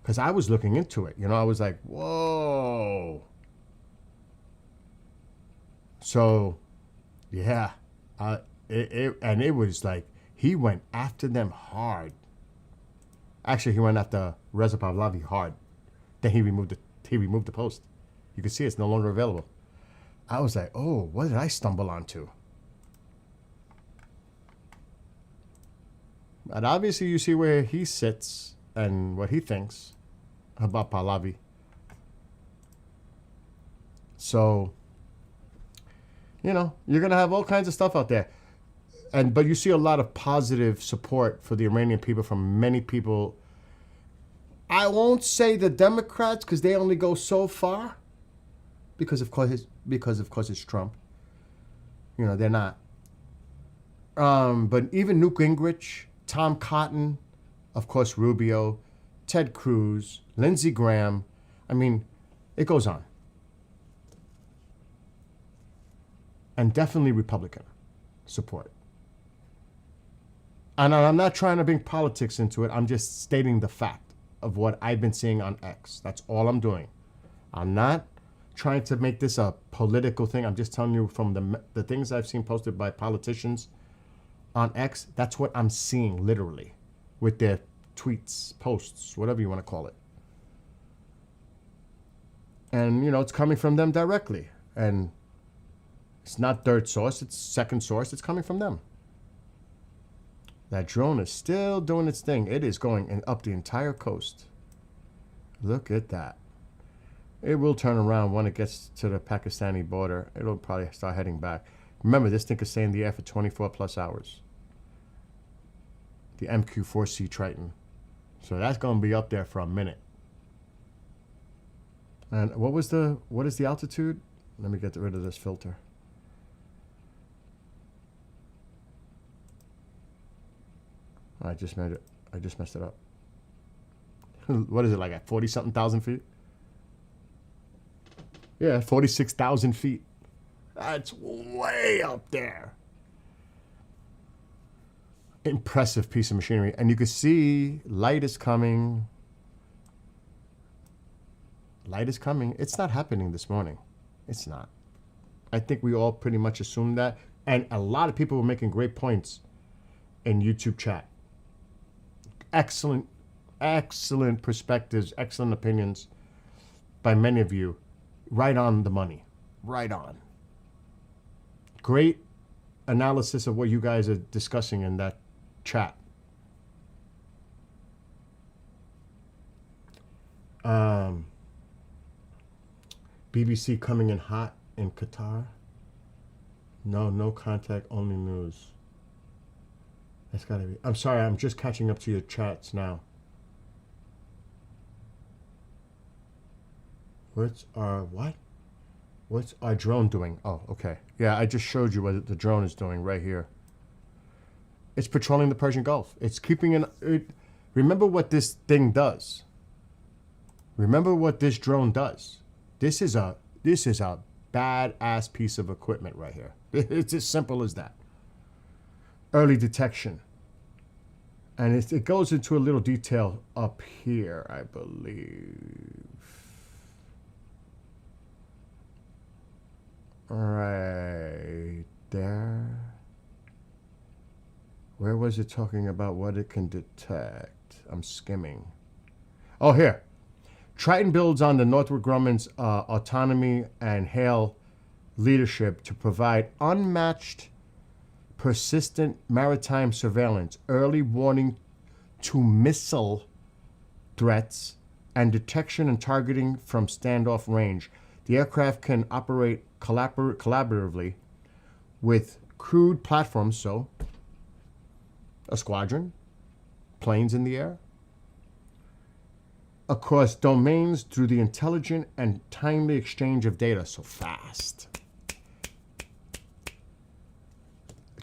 Because I was looking into it. You know, I was like, whoa. So, yeah. And it was like, he went after them hard. Actually, he went after Reza Pahlavi hard. Then he removed the post. You can see it's no longer available. I was like, oh, what did I stumble onto? And obviously you see where he sits and what he thinks about Pahlavi. So, you know, you're going to have all kinds of stuff out there. But you see a lot of positive support for the Iranian people from many people. I won't say the Democrats because they only go so far. Because of course it's Trump. You know, they're not. But even Newt Gingrich, Tom Cotton, of course Rubio, Ted Cruz, Lindsey Graham. I mean, it goes on. And definitely Republican support. And I'm not trying to bring politics into it. I'm just stating the fact of what I've been seeing on X. That's all I'm doing. I'm not trying to make this a political thing. I'm just telling you from the things I've seen posted by politicians on X, that's what I'm seeing literally with their tweets, posts, whatever you want to call it. And, it's coming from them directly. And it's not third source, it's second source. It's coming from them. That drone is still doing its thing. It is going up the entire coast. Look at that. It will turn around when it gets to the Pakistani border. It'll probably start heading back. Remember, this thing could stay in the air for 24 plus hours. The MQ-4C Triton. So that's going to be up there for a minute. And what is the altitude? Let me get rid of this filter. I just messed it up. What is it, like at 40-something thousand feet? Yeah, 46,000 feet. That's way up there. Impressive piece of machinery. And you can see light is coming. Light is coming. It's not happening this morning. It's not. I think we all pretty much assumed that. And a lot of people were making great points in YouTube chat. Excellent perspectives, excellent opinions by many of you. Right on the money. Right on. Great analysis of what you guys are discussing in that chat. BBC coming in hot in Qatar. No contact, only news. That's gotta be. I'm sorry, I'm just catching up to your chats now. What's our drone doing? Oh, okay. Yeah, I just showed you what the drone is doing right here. It's patrolling the Persian Gulf. It's keeping remember what this thing does. Remember what this drone does. This is a badass piece of equipment right here. It's as simple as that. Early detection. And it goes into a little detail up here, I believe. Right there. Where was it talking about what it can detect? I'm skimming. Oh, here. Triton builds on the Northrop Grumman's autonomy and HALE leadership to provide unmatched, persistent maritime surveillance, early warning to missile threats, and detection and targeting from standoff range. The aircraft can operate collaboratively with crewed platforms, so a squadron, planes in the air, across domains through the intelligent and timely exchange of data, so fast.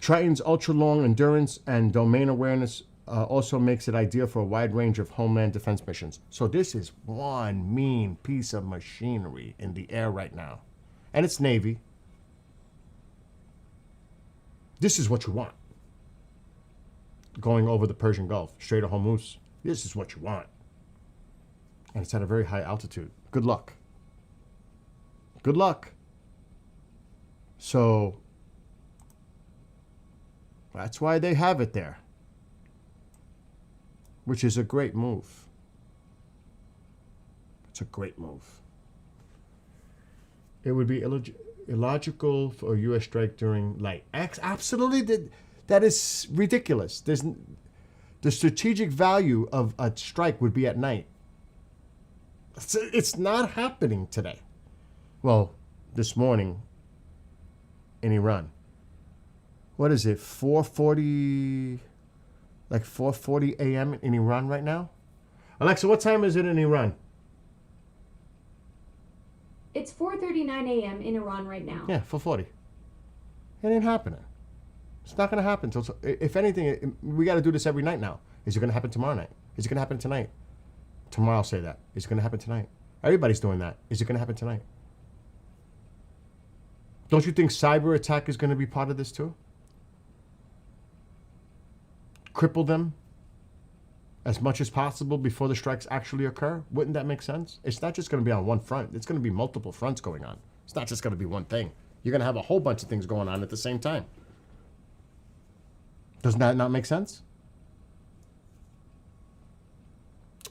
Triton's ultra-long endurance and domain awareness also makes it ideal for a wide range of homeland defense missions. So this is one mean piece of machinery in the air right now. And it's Navy. This is what you want. Going over the Persian Gulf, Strait of Hormuz. This is what you want. And it's at a very high altitude. Good luck. Good luck. So that's why they have it there, which is a great move. It's a great move. It would be illogical for a U.S. strike during light. Absolutely, that is ridiculous. The strategic value of a strike would be at night. It's not happening today. Well, this morning in Iran. What is it? 4:40, like 4:40 a.m. in Iran right now? Alexa, what time is it in Iran? It's 4:39 a.m. in Iran right now. Yeah, 4:40. It ain't happening. It's not going to happen. If anything, we got to do this every night now. Is it going to happen tomorrow night? Is it going to happen tonight? Tomorrow I'll say that. Is it going to happen tonight? Everybody's doing that. Is it going to happen tonight? Don't you think cyber attack is going to be part of this too? Cripple them as much as possible before the strikes actually occur? Wouldn't that make sense? It's not just going to be on one front. It's going to be multiple fronts going on. It's not just going to be one thing. You're going to have a whole bunch of things going on at the same time. Does that not make sense?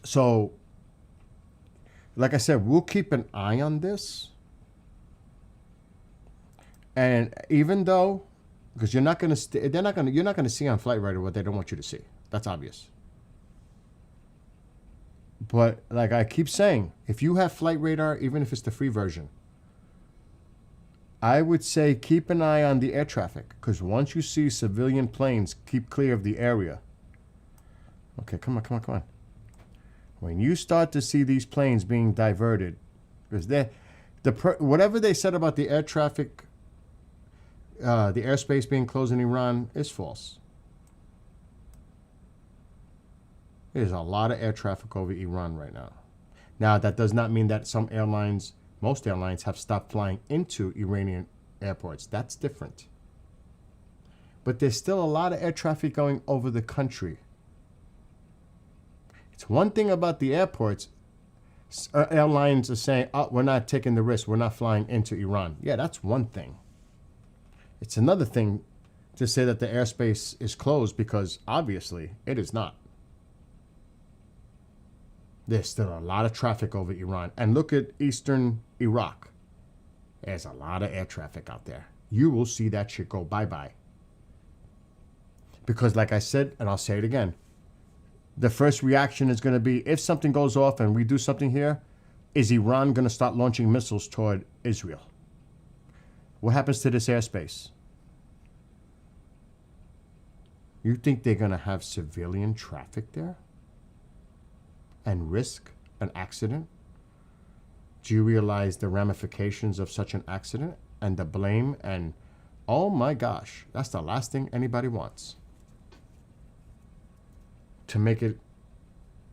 So, like I said, we'll keep an eye on this. And even though, because you're not going to, you're not going to see on Flight Radar what they don't want you to see. That's obvious. But like I keep saying, if you have Flight Radar, even if it's the free version, I would say keep an eye on the air traffic, because once you see civilian planes, keep clear of the area. Okay, come on. When you start to see these planes being diverted, because whatever they said about the air traffic, the airspace being closed in Iran is false. There's a lot of air traffic over Iran right now. Now, that does not mean that most airlines have stopped flying into Iranian airports. That's different. But there's still a lot of air traffic going over the country. It's one thing about the airports. Airlines are saying, oh, we're not taking the risk. We're not flying into Iran. Yeah, that's one thing. It's another thing to say that the airspace is closed, because obviously it is not. There's still a lot of traffic over Iran. And look at eastern Iraq. There's a lot of air traffic out there. You will see that shit go bye-bye. Because like I said, and I'll say it again, the first reaction is going to be, if something goes off and we do something here, is Iran going to start launching missiles toward Israel? What happens to this airspace? You think they're going to have civilian traffic there? And risk an accident? Do you realize the ramifications of such an accident and the blame? And oh my gosh, that's the last thing anybody wants. To make it,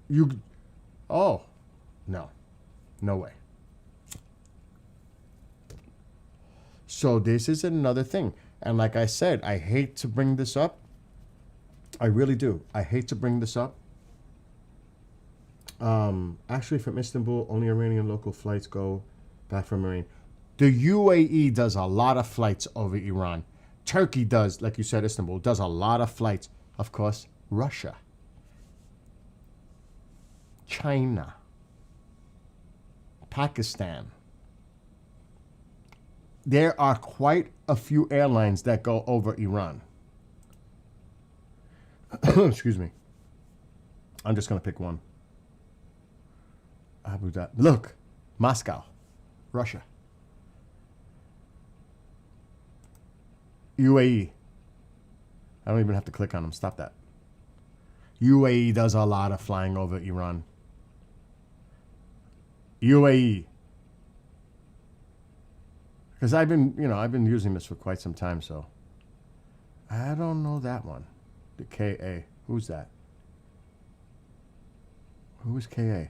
no way. So this is another thing. And like I said, I hate to bring this up. I really do. I hate to bring this up. Actually, from Istanbul, only Iranian local flights go back from Iran. The UAE does a lot of flights over Iran. Turkey does, like you said, Istanbul does a lot of flights. Of course, Russia, China, Pakistan. There are quite a few airlines that go over Iran. Excuse me. I'm just going to pick one. Abu Dhabi. Look, Moscow, Russia. UAE. I don't even have to click on them. Stop that. UAE does a lot of flying over Iran. UAE. Because I've been using this for quite some time, so I don't know that one. The KA. Who's that? Who is KA?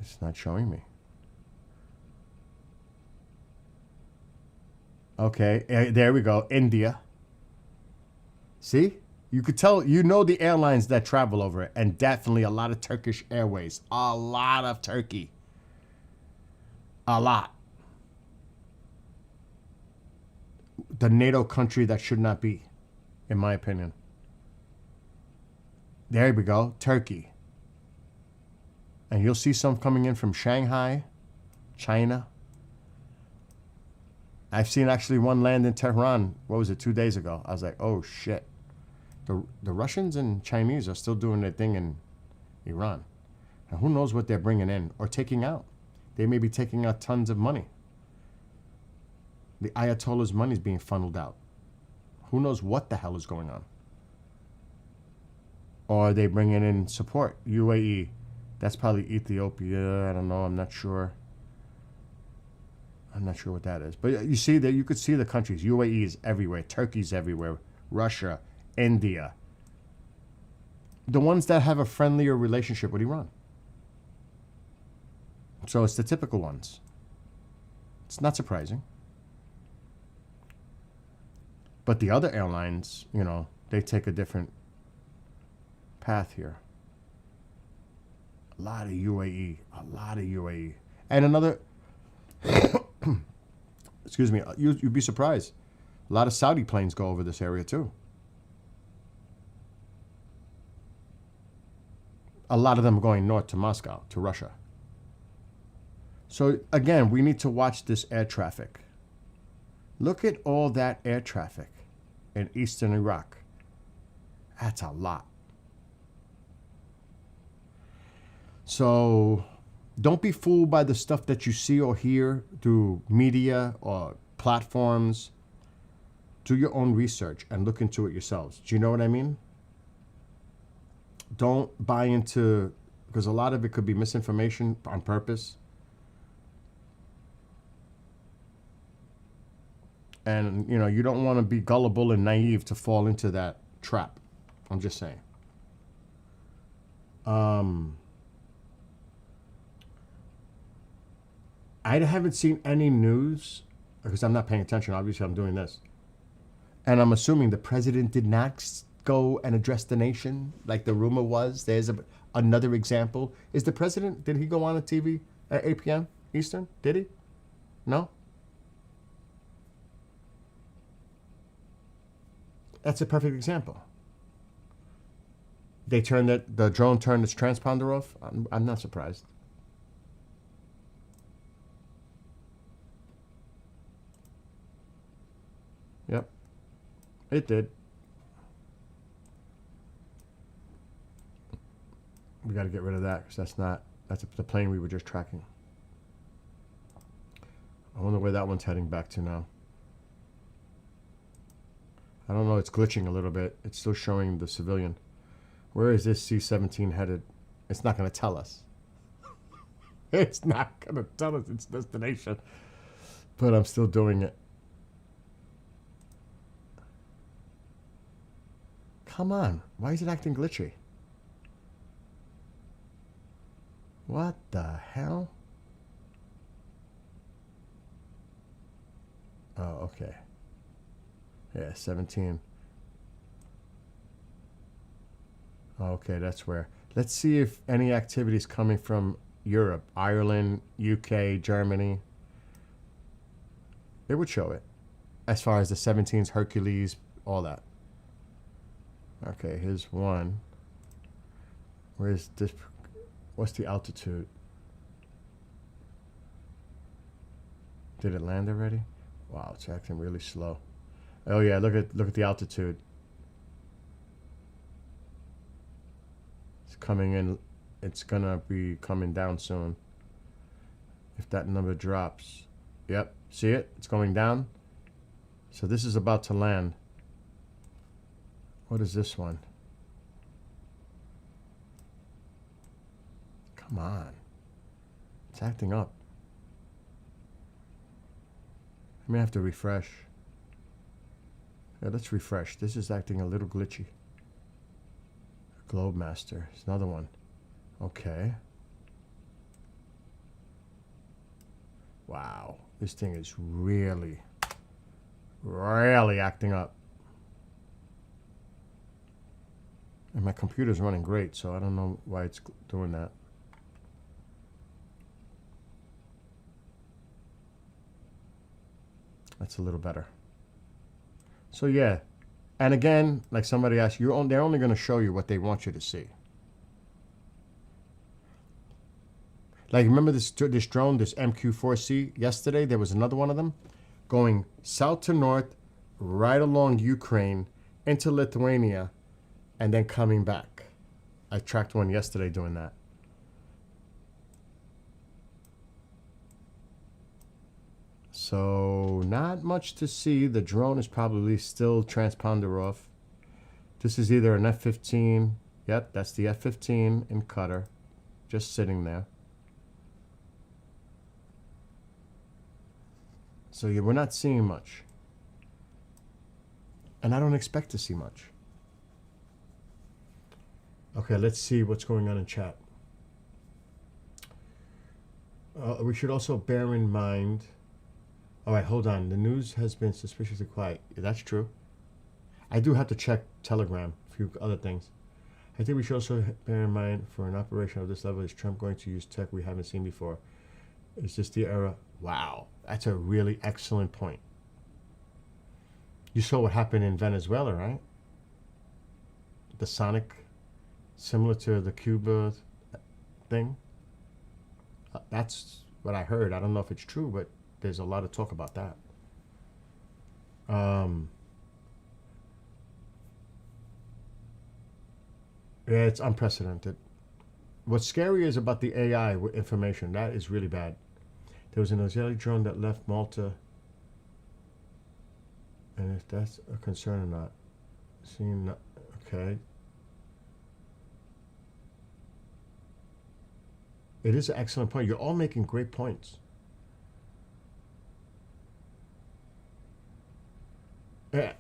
It's not showing me. Okay, there we go. India. See? You could tell, the airlines that travel over it, and definitely a lot of Turkish Airways. A lot of Turkey. A lot. The NATO country that should not be, in my opinion. There we go. Turkey. And you'll see some coming in from Shanghai, China. I've seen actually one land in Tehran. What was it, 2 days ago? I was like, oh shit. The Russians and Chinese are still doing their thing in Iran. And who knows what they're bringing in or taking out. They may be taking out tons of money. The Ayatollah's money is being funneled out. Who knows what the hell is going on. Or are they bringing in support? UAE. That's probably Ethiopia. I don't know. I'm not sure. I'm not sure what that is. But you see that you could see the countries. UAE is everywhere. Turkey's everywhere. Russia, India. The ones that have a friendlier relationship with Iran. So it's the typical ones. It's not surprising. But the other airlines, they take a different path here. A lot of UAE. A lot of UAE. And another... excuse me. You'd be surprised. A lot of Saudi planes go over this area too. A lot of them going north to Moscow, to Russia. So again, we need to watch this air traffic. Look at all that air traffic in eastern Iraq. That's a lot. So don't be fooled by the stuff that you see or hear through media or platforms. Do your own research and look into it yourselves. Do you know what I mean? Don't buy into, because a lot of it could be misinformation on purpose. And, you know, you don't want to be gullible and naive to fall into that trap. I'm just saying. I haven't seen any news, because I'm not paying attention. Obviously, I'm doing this. And I'm assuming the president did not go and address the nation like the rumor was. There's another example. Is the president, did he go on a TV at 8 p.m. Eastern? Did he? No? That's a perfect example. They turned the drone turned its transponder off. I'm not surprised. Yep, it did. We got to get rid of that because that's the plane we were just tracking. I wonder where that one's heading back to now. I don't know, it's glitching a little bit. It's still showing the civilian. Where is this C-17 headed? It's not going to tell us. It's not going to tell us its destination. But I'm still doing it. Come on. Why is it acting glitchy? What the hell? Oh, okay. Yeah, 17. Okay, that's where. Let's see if any activity is coming from Europe, Ireland, UK, Germany. It would show it. As far as the 17s, Hercules, all that. Okay, here's one. Where's this? What's the altitude? Did it land already? Wow, it's acting really slow. Oh yeah, look at the altitude. It's coming in. It's gonna be coming down soon. If that number drops. Yep, see it? It's going down. So this is about to land. What is this one? Come on. It's acting up. I may have to refresh. Yeah, let's refresh. This is acting a little glitchy. Globe Master. It's another one. Okay. Wow. This thing is really acting up. And my computer's running great, so I don't know why it's doing that. That's a little better. So yeah, and again, like somebody asked, they're only going to show you what they want you to see. Like remember this drone, this MQ-4C yesterday? There was another one of them going south to north, right along Ukraine into Lithuania, and then coming back. I tracked one yesterday doing that. So not much to see. The drone is probably still transponder off. This is either an F-15. Yep, that's the F-15 in Qatar, just sitting there. So yeah, we're not seeing much. And I don't expect to see much. Okay, let's see what's going on in chat. We should also bear in mind... All right, hold on. The news has been suspiciously quiet. Yeah, that's true. I do have to check Telegram, a few other things. I think we should also bear in mind for an operation of this level, is Trump going to use tech we haven't seen before? Is this the era? Wow, that's a really excellent point. You saw what happened in Venezuela, right? The sonic, similar to the Cuba thing. That's what I heard. I don't know if it's true, but there's a lot of talk about that. Yeah, it's unprecedented. What's scary is about the AI with information. That is really bad. There was an Israeli drone that left Malta, and if that's a concern or not, seeing okay. It is an excellent point. You're all making great points.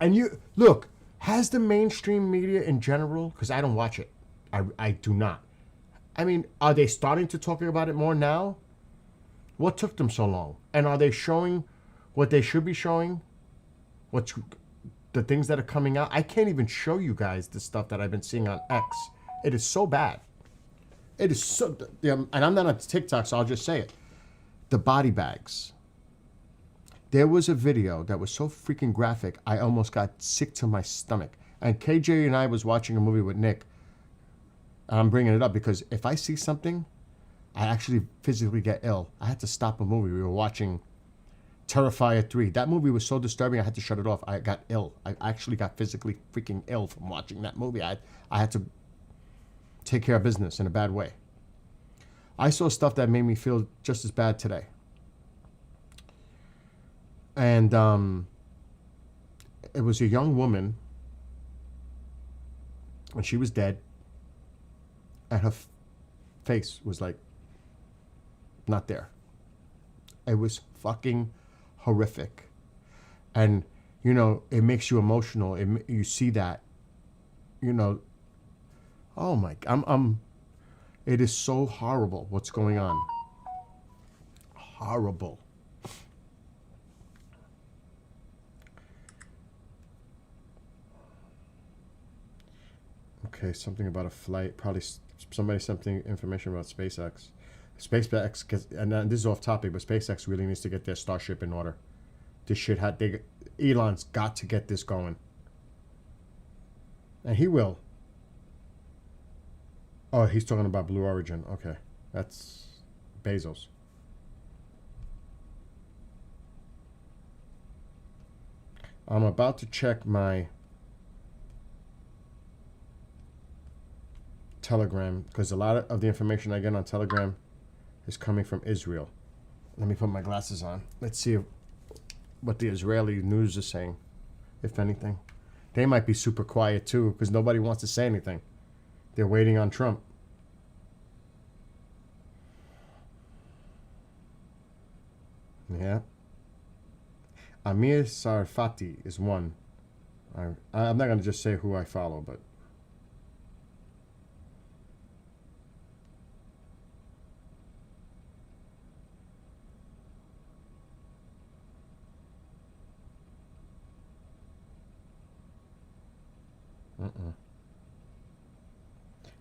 And you look, has the mainstream media in general, because I don't watch it, I do not. I mean, are they starting to talk about it more now? What took them so long? And are they showing what they should be showing? What's the things that are coming out? I can't even show you guys the stuff that I've been seeing on X. It is so bad. It is so, and I'm not on TikTok, so I'll just say it. The body bags. There was a video that was so freaking graphic, I almost got sick to my stomach. And KJ and I was watching a movie with Nick. And I'm bringing it up because if I see something, I actually physically get ill. I had to stop a movie. We were watching Terrifier 3. That movie was so disturbing, I had to shut it off. I got ill. I actually got physically freaking ill from watching that movie. I had to take care of business in a bad way. I saw stuff that made me feel just as bad today. And it was a young woman, and she was dead, and her face was like not there. It was fucking horrific. And you know, it makes you emotional. You see that, you know, oh my, it is so horrible what's going on. Horrible. Okay, something about a flight. Probably somebody something information about SpaceX. SpaceX, and this is off topic, but SpaceX really needs to get their Starship in order. This shit Elon's got to get this going, and he will. Oh, he's talking about Blue Origin. Okay, that's Bezos. I'm about to check my Telegram because a lot of the information I get on Telegram is coming from Israel. Let me put my glasses on. Let's see what the Israeli news is saying, if anything. They might be super quiet too because nobody wants to say anything. They're waiting on Trump. Yeah. Amir Sarfati is one. I'm not going to just say who I follow, but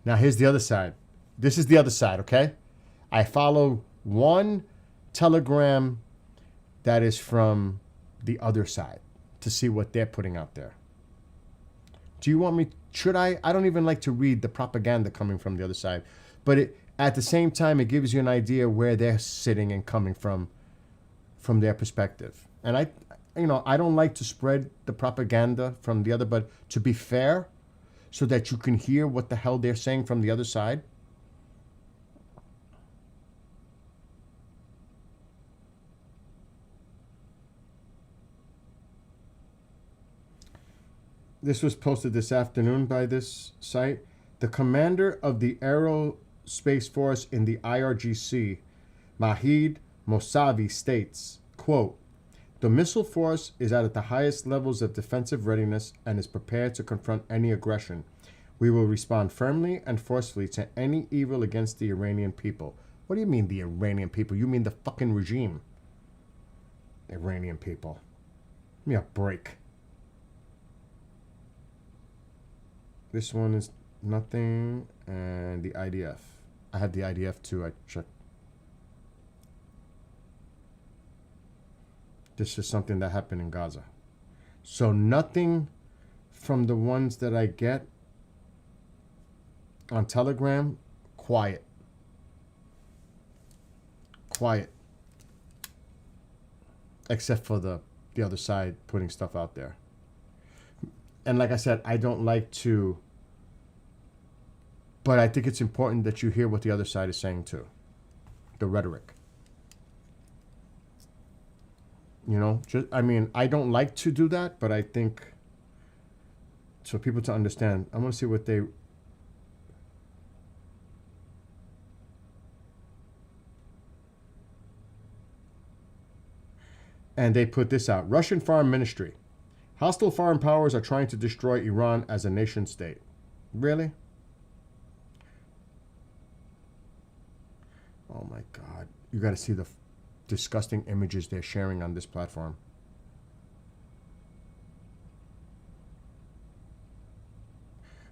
now here's the other side. This is the other side, okay? I follow one Telegram that is from the other side to see what they're putting out there. Do you want me? Should I? I don't even like to read the propaganda coming from the other side, but at the same time, it gives you an idea where they're sitting and coming from their perspective. And I don't like to spread the propaganda from the other, but to be fair, so that you can hear what the hell they're saying from the other side. This was posted this afternoon by this site. The commander of the Aerospace Force in the IRGC, Mahid Mousavi, states, quote, "The missile force is at the highest levels of defensive readiness and is prepared to confront any aggression. We will respond firmly and forcefully to any evil against the Iranian people." What do you mean the Iranian people? You mean the fucking regime. Iranian people. Give me a break. This one is nothing, and the IDF. I had the IDF too. I checked. This is something that happened in Gaza. So nothing from the ones that I get on Telegram, quiet. Quiet. Except for the other side putting stuff out there. And like I said, I don't like to, but I think it's important that you hear what the other side is saying too. The rhetoric. You know, I don't like to do that, but I think for people to understand, I'm going to see what they. And they put this out. Russian Foreign Ministry. Hostile foreign powers are trying to destroy Iran as a nation state. Really? Oh my God. You got to see the disgusting images they're sharing on this platform.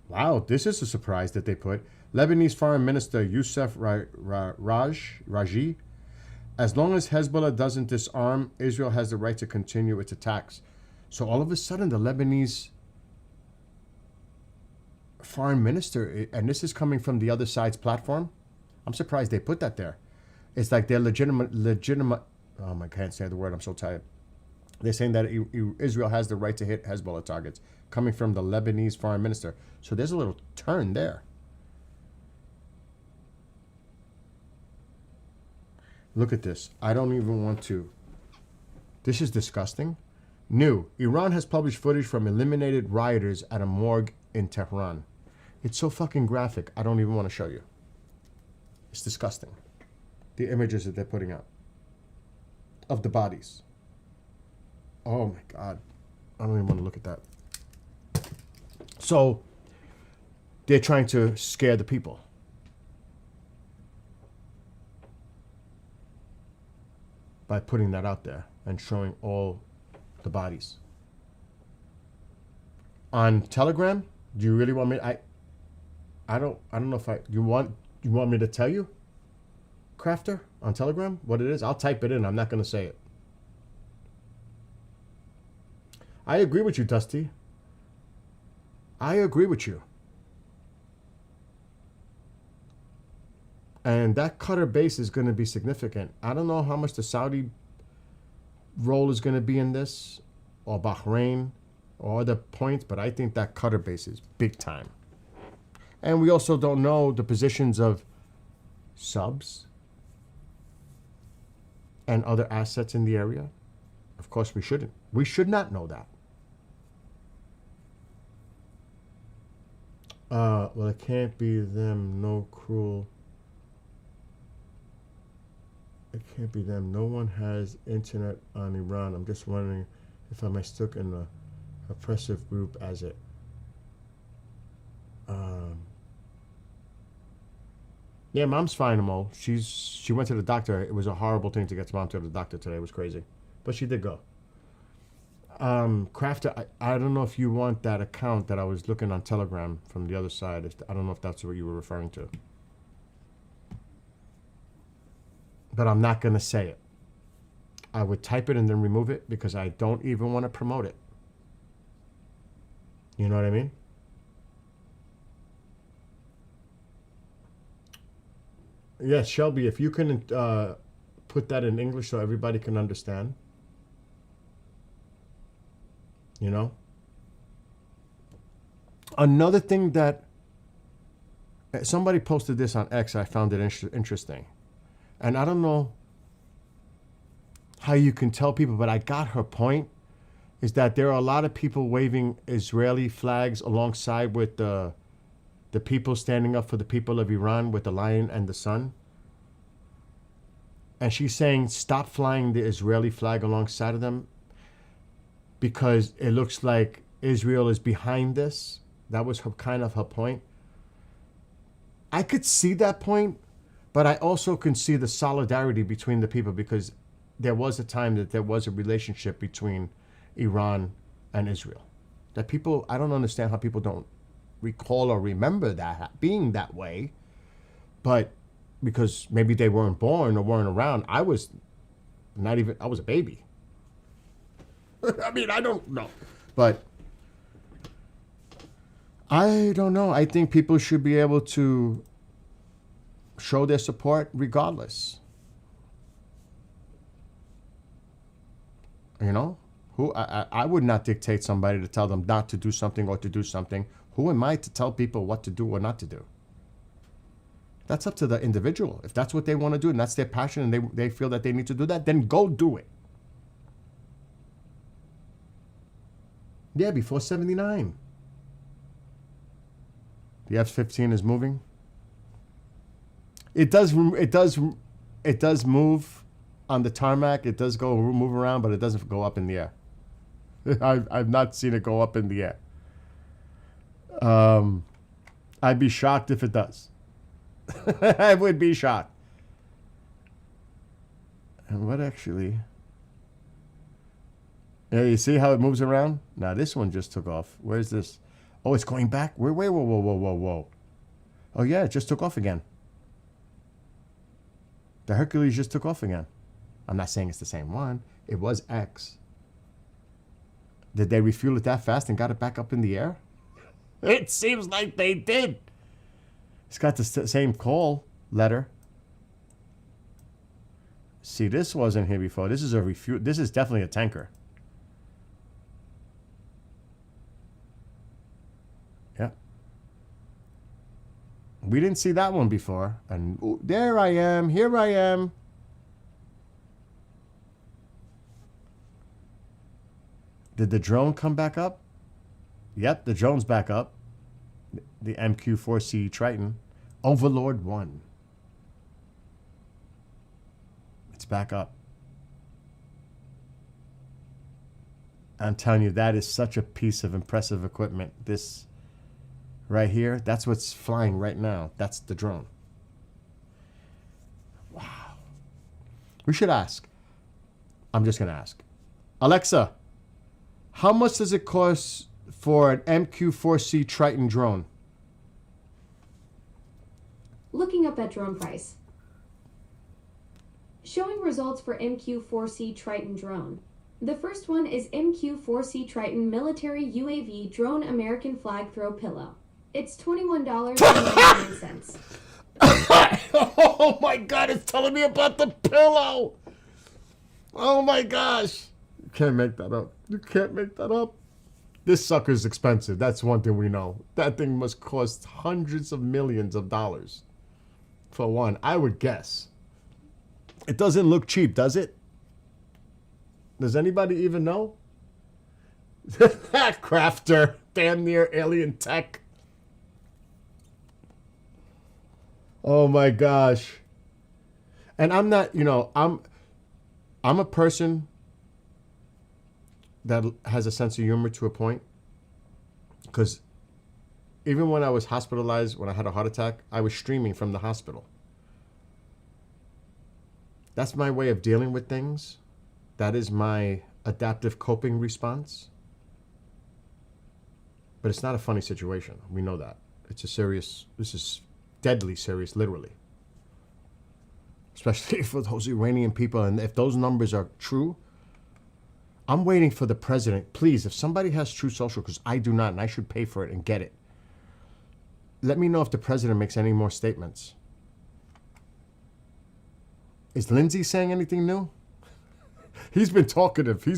Wow, this is a surprise that they put. Lebanese Foreign Minister Youssef Raji. As long as Hezbollah doesn't disarm, Israel has the right to continue its attacks. So all of a sudden, the Lebanese foreign minister, and this is coming from the other side's platform, I'm surprised they put that there. It's like they're legitimate, oh my, I can't say the word, I'm so tired. They're saying that Israel has the right to hit Hezbollah targets, coming from the Lebanese foreign minister. So there's a little turn there. Look at this. I don't even want to. This is disgusting. New. Iran has published footage from eliminated rioters at a morgue in Tehran. It's so fucking graphic. I don't even want to show you. It's disgusting. The images that they're putting out of the bodies. Oh my God. I don't even want to look at that. So they're trying to scare the people. By putting that out there and showing all the bodies. On Telegram, do you really want me? I don't know if you want me to tell you, Crafter, on Telegram what it is? I'll type it in. I'm not going to say it. I agree with you, Dusty. I agree with you. And that Qatar base is going to be significant. I don't know how much the Saudi role is going to be in this, or Bahrain, or other points, but I think that Qatar base is big time. And we also don't know the positions of subs and other assets in the area. Of course, we shouldn't. We should not know that. Well, it can't be them. No cruel. It can't be them. No one has internet on Iran. I'm just wondering if I mistook in the oppressive group as it. Yeah, mom's fine, Mo. She went to the doctor. It was a horrible thing to get mom to the doctor today. It was crazy, but she did go. Crafter, I don't know if you want that account that I was looking on Telegram from the other side. I don't know if that's what you were referring to. But I'm not going to say it. I would type it and then remove it because I don't even want to promote it. You know what I mean? Yes, Shelby, if you can put that in English so everybody can understand. You know? Another thing that somebody posted this on X, I found it interesting. And I don't know how you can tell people, but I got her point, is that there are a lot of people waving Israeli flags alongside with the people standing up for the people of Iran with the lion and the sun. And she's saying, stop flying the Israeli flag alongside of them because it looks like Israel is behind this. That was kind of her point. I could see that point. But I also can see the solidarity between the people because there was a time that there was a relationship between Iran and Israel. That people, I don't understand how people don't recall or remember that being that way. But because maybe they weren't born or weren't around, I was a baby. I mean, I don't know. But I don't know. I think people should be able to show their support regardless. You know? I would not dictate somebody to tell them not to do something or to do something. Who am I to tell people what to do or not to do? That's up to the individual. If that's what they want to do and that's their passion and they feel that they need to do that, then go do it. Yeah, before 79. The F-15 is moving. It does move on the tarmac. It does move around, but it doesn't go up in the air. I've not seen it go up in the air. I'd be shocked if it does. I would be shocked. And what actually? Yeah, you see how it moves around? Now this one just took off. Where's this? Oh, it's going back. Wait, whoa. Oh yeah, it just took off again. The Hercules just took off again. I'm not saying it's the same one. It was X. Did they refuel it that fast and got it back up in the air? It seems like they did. It's got the same call letter. See, this wasn't here before. This is a refuel. This is definitely a tanker. Yeah. We didn't see that one before. And there I am. Here I am. Did the drone come back up? Yep, the drone's back up. The MQ-4C Triton. Overlord 1. It's back up. I'm telling you, that is such a piece of impressive equipment. This right here, that's what's flying right now. That's the drone. Wow. We should ask. I'm just going to ask. Alexa, how much does it cost for an MQ-4C Triton drone? Looking up at drone price. Showing results for MQ-4C Triton drone. The first one is MQ-4C Triton Military UAV Drone American Flag Throw Pillow. It's $21.99. Oh my God, it's telling me about the pillow. Oh my gosh. You can't make that up. You can't make that up. This sucker's expensive. That's one thing we know. That thing must cost hundreds of millions of dollars. For one, I would guess. It doesn't look cheap, does it? Does anybody even know? That crafter. Damn near alien tech. Oh my gosh. And I'm not, I'm a person that has a sense of humor to a point. Because even when I was hospitalized, when I had a heart attack, I was streaming from the hospital. That's my way of dealing with things. That is my adaptive coping response. But it's not a funny situation. We know that. This is deadly serious, literally. Especially for those Iranian people. And if those numbers are true, I'm waiting for the president. Please, if somebody has True Social, because I do not, and I should pay for it and get it, let me know if the president makes any more statements. Is Lindsay saying anything new? He's been talkative. He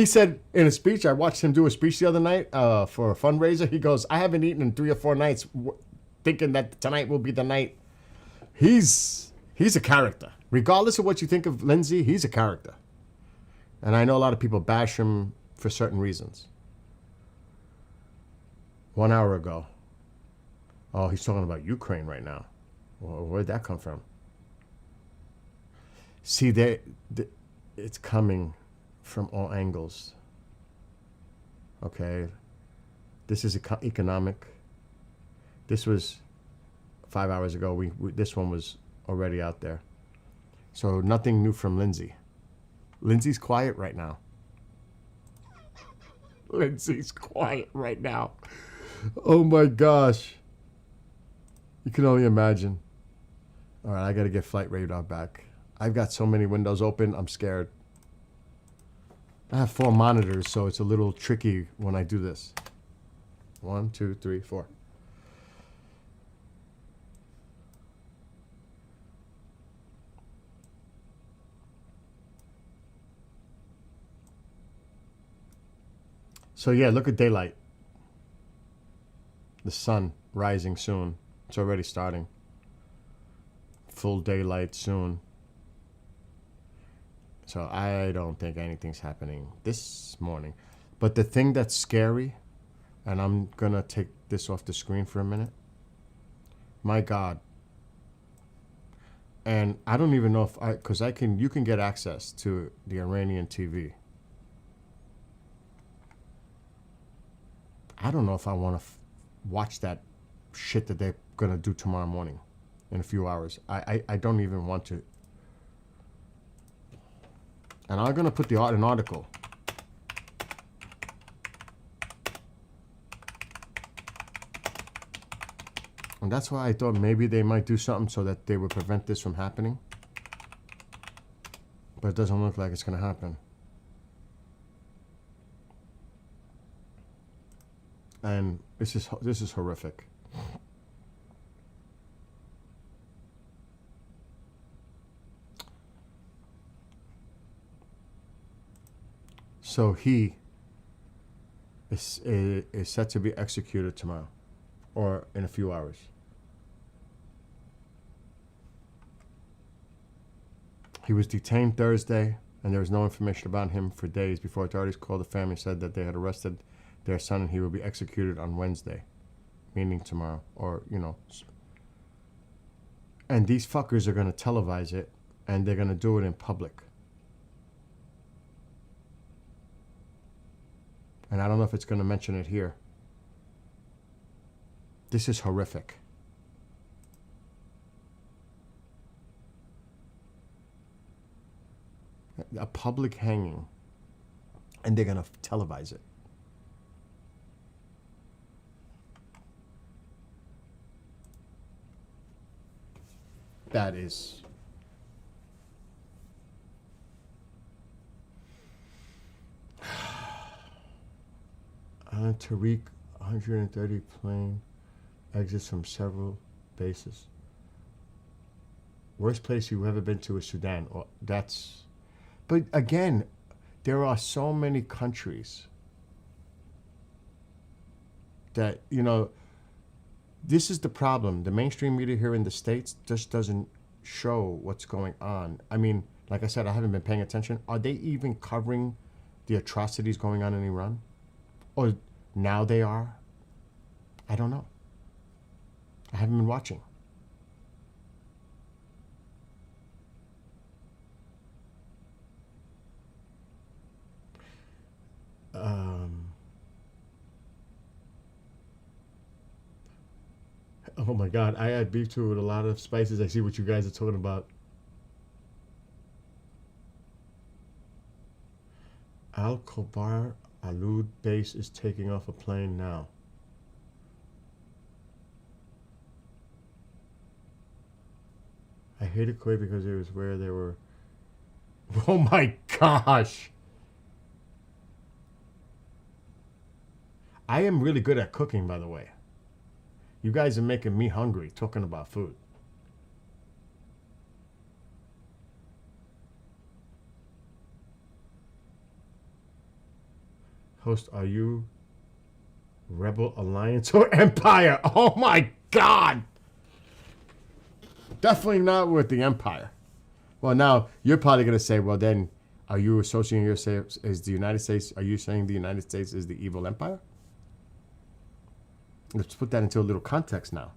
said in a speech, I watched him do a speech the other night for a fundraiser. He goes, I haven't eaten in 3 or 4 nights thinking that tonight will be the night. He's a character. Regardless of what you think of Lindsay, he's a character. And I know a lot of people bash him for certain reasons. 1 hour ago. Oh, he's talking about Ukraine right now. Well, where'd that come from? See, it's coming from all angles. Okay? This is economic. This was 5 hours ago. This one was already out there. So nothing new from Lindsay. Lindsay's quiet right now. Lindsay's quiet right now. Oh my gosh. You can only imagine. All right, I got to get flight radar back. I've got so many windows open, I'm scared. I have 4 monitors, so it's a little tricky when I do this. 1, 2, 3, 4. So yeah, look at daylight. The sun rising soon. It's already starting. Full daylight soon. So I don't think anything's happening this morning. But the thing that's scary, and I'm going to take this off the screen for a minute. My God. And I don't even know if because you can get access to the Iranian TV. I don't know if I want to watch that shit that they're going to do tomorrow morning in a few hours. I don't even want to. And I'm going to put an article. And that's why I thought maybe they might do something so that they would prevent this from happening. But it doesn't look like it's going to happen. And this is horrific. So he is set to be executed tomorrow, or in a few hours. He was detained Thursday, and there was no information about him for days before authorities called the family and said that they had arrested their son and he will be executed on Wednesday, meaning tomorrow, or, you know. And these fuckers are going to televise it, and they're going to do it in public. And I don't know if it's going to mention it here. This is horrific. A public hanging, and they're going to televise it. That is Tariq 130 plane exits from several bases. Worst place you've ever been to is Sudan. Oh, but again, there are so many countries that, you know, this is the problem. The mainstream media here in the States just doesn't show what's going on. I mean, like I said, I haven't been paying attention. Are they even covering the atrocities going on in Iran? Or now they are? I don't know. I haven't been watching. Oh my God, I add beef to it with a lot of spices. I see what you guys are talking about. Al Khobar Alud base is taking off a plane now. I hated Kuwait because it was where they were. Oh my gosh. I am really good at cooking, by the way. You guys are making me hungry talking about food. Host, are you Rebel Alliance or Empire? Oh my God! Definitely not with the Empire. Well, now you're probably going to say, well, then, are you associating yourself as the United States? Are you saying the United States is the evil empire? Let's put that into a little context now.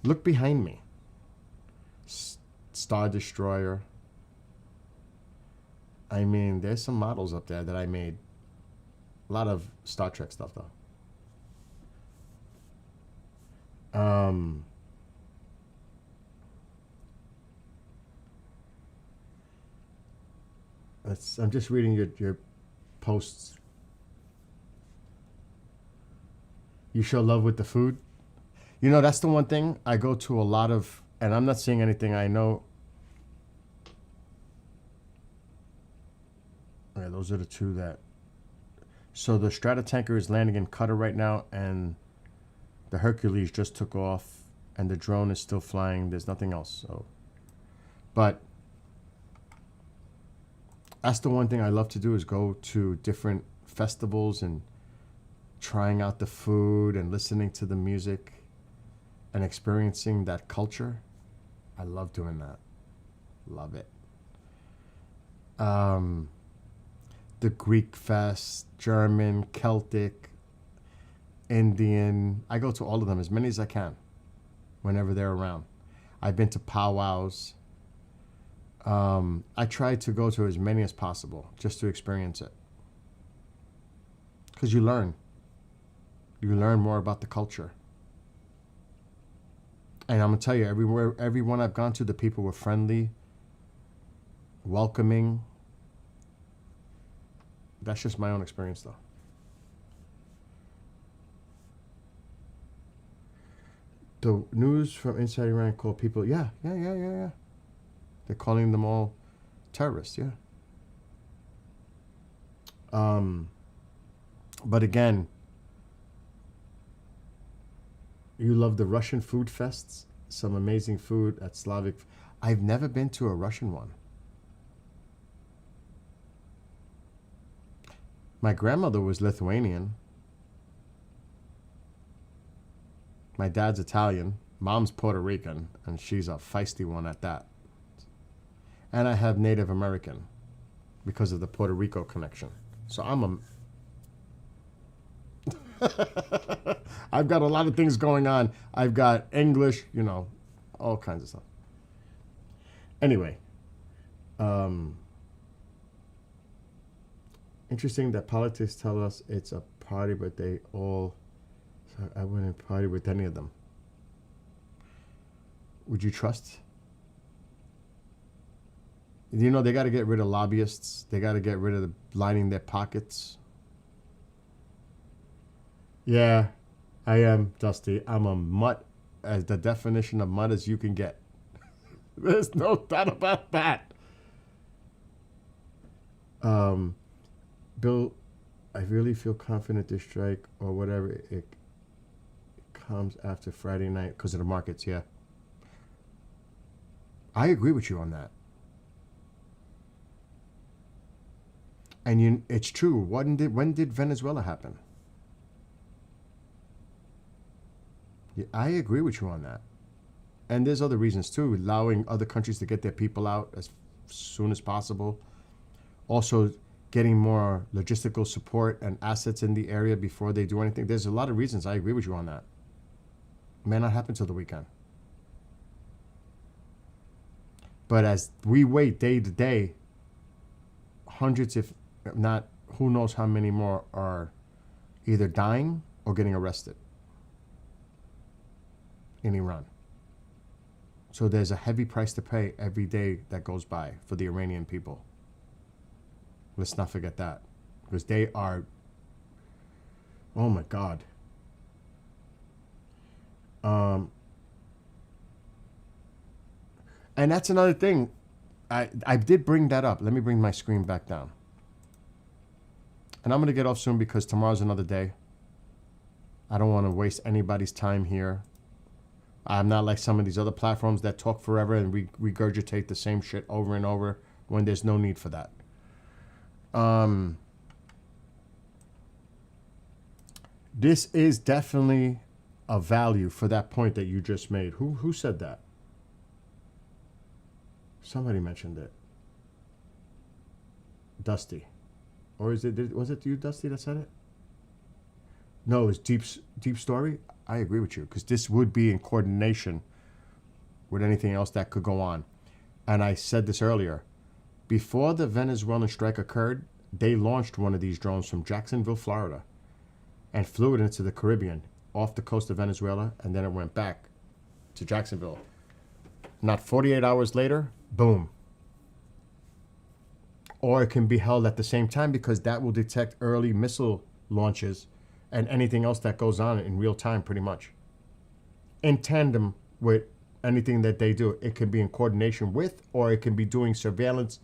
Look behind me. Star Destroyer. I mean, there's some models up there that I made. A lot of Star Trek stuff, though. I'm just reading your posts. You show love with the food. You know, that's the one thing I go to a lot of, and I'm not seeing anything I know. Yeah, those are the two that. So the Stratotanker is landing in Qatar right now, and the Hercules just took off, and the drone is still flying. There's nothing else. So, but that's the one thing I love to do is go to different festivals and trying out the food and listening to the music and experiencing that culture. I love doing that. Love it. The Greek fest, German, Celtic, Indian. I go to all of them, as many as I can, whenever they're around. I've been to powwows. I try to go to as many as possible just to experience it. Because you learn. You learn more about the culture. And I'm going to tell you, everyone I've gone to, the people were friendly, welcoming. That's just my own experience, though. The news from inside Iran called people, yeah. They're calling them all terrorists, yeah. But again, you love the Russian food fests, some amazing food at Slavic. I've never been to a Russian one. My grandmother was Lithuanian. My dad's Italian. Mom's Puerto Rican, and she's a feisty one at that. And I have Native American because of the Puerto Rico connection. So I'm a... I've got a lot of things going on. I've got English, all kinds of stuff. Anyway, interesting that politics tell us it's a party, but they all... So I wouldn't party with any of them. Would you trust? They got to get rid of lobbyists. They got to get rid of lining their pockets. Yeah, I am, Dusty. I'm a mutt, as the definition of mutt as you can get. There's no doubt about that. Bill, I really feel confident this strike or whatever it comes after Friday night because of the markets, yeah. I agree with you on that. And it's true. When did Venezuela happen? Yeah, I agree with you on that. And there's other reasons too, allowing other countries to get their people out as soon as possible. Also, getting more logistical support and assets in the area before they do anything. There's a lot of reasons. I agree with you on that. May not happen till the weekend. But as we wait day to day, hundreds, if not, who knows how many more are either dying or getting arrested in Iran. So there's a heavy price to pay every day that goes by for the Iranian people. Let's not forget that. Because they are, oh my God. And that's another thing. I did bring that up. Let me bring my screen back down. And I'm going to get off soon because tomorrow's another day. I don't want to waste anybody's time here. I'm not like some of these other platforms that talk forever and regurgitate the same shit over and over when there's no need for that. This is definitely a value for that point that you just made. Who said that? Somebody mentioned it. Dusty. Or was it you, Dusty, that said it? No, it's Deep Story. I agree with you because this would be in coordination with anything else that could go on. And I said this earlier. Before the Venezuelan strike occurred, they launched one of these drones from Jacksonville, Florida, and flew it into the Caribbean, off the coast of Venezuela, and then it went back to Jacksonville. Not 48 hours later, boom. Or it can be held at the same time because that will detect early missile launches and anything else that goes on in real time, pretty much. In tandem with anything that they do. It can be in coordination with, or it can be doing surveillance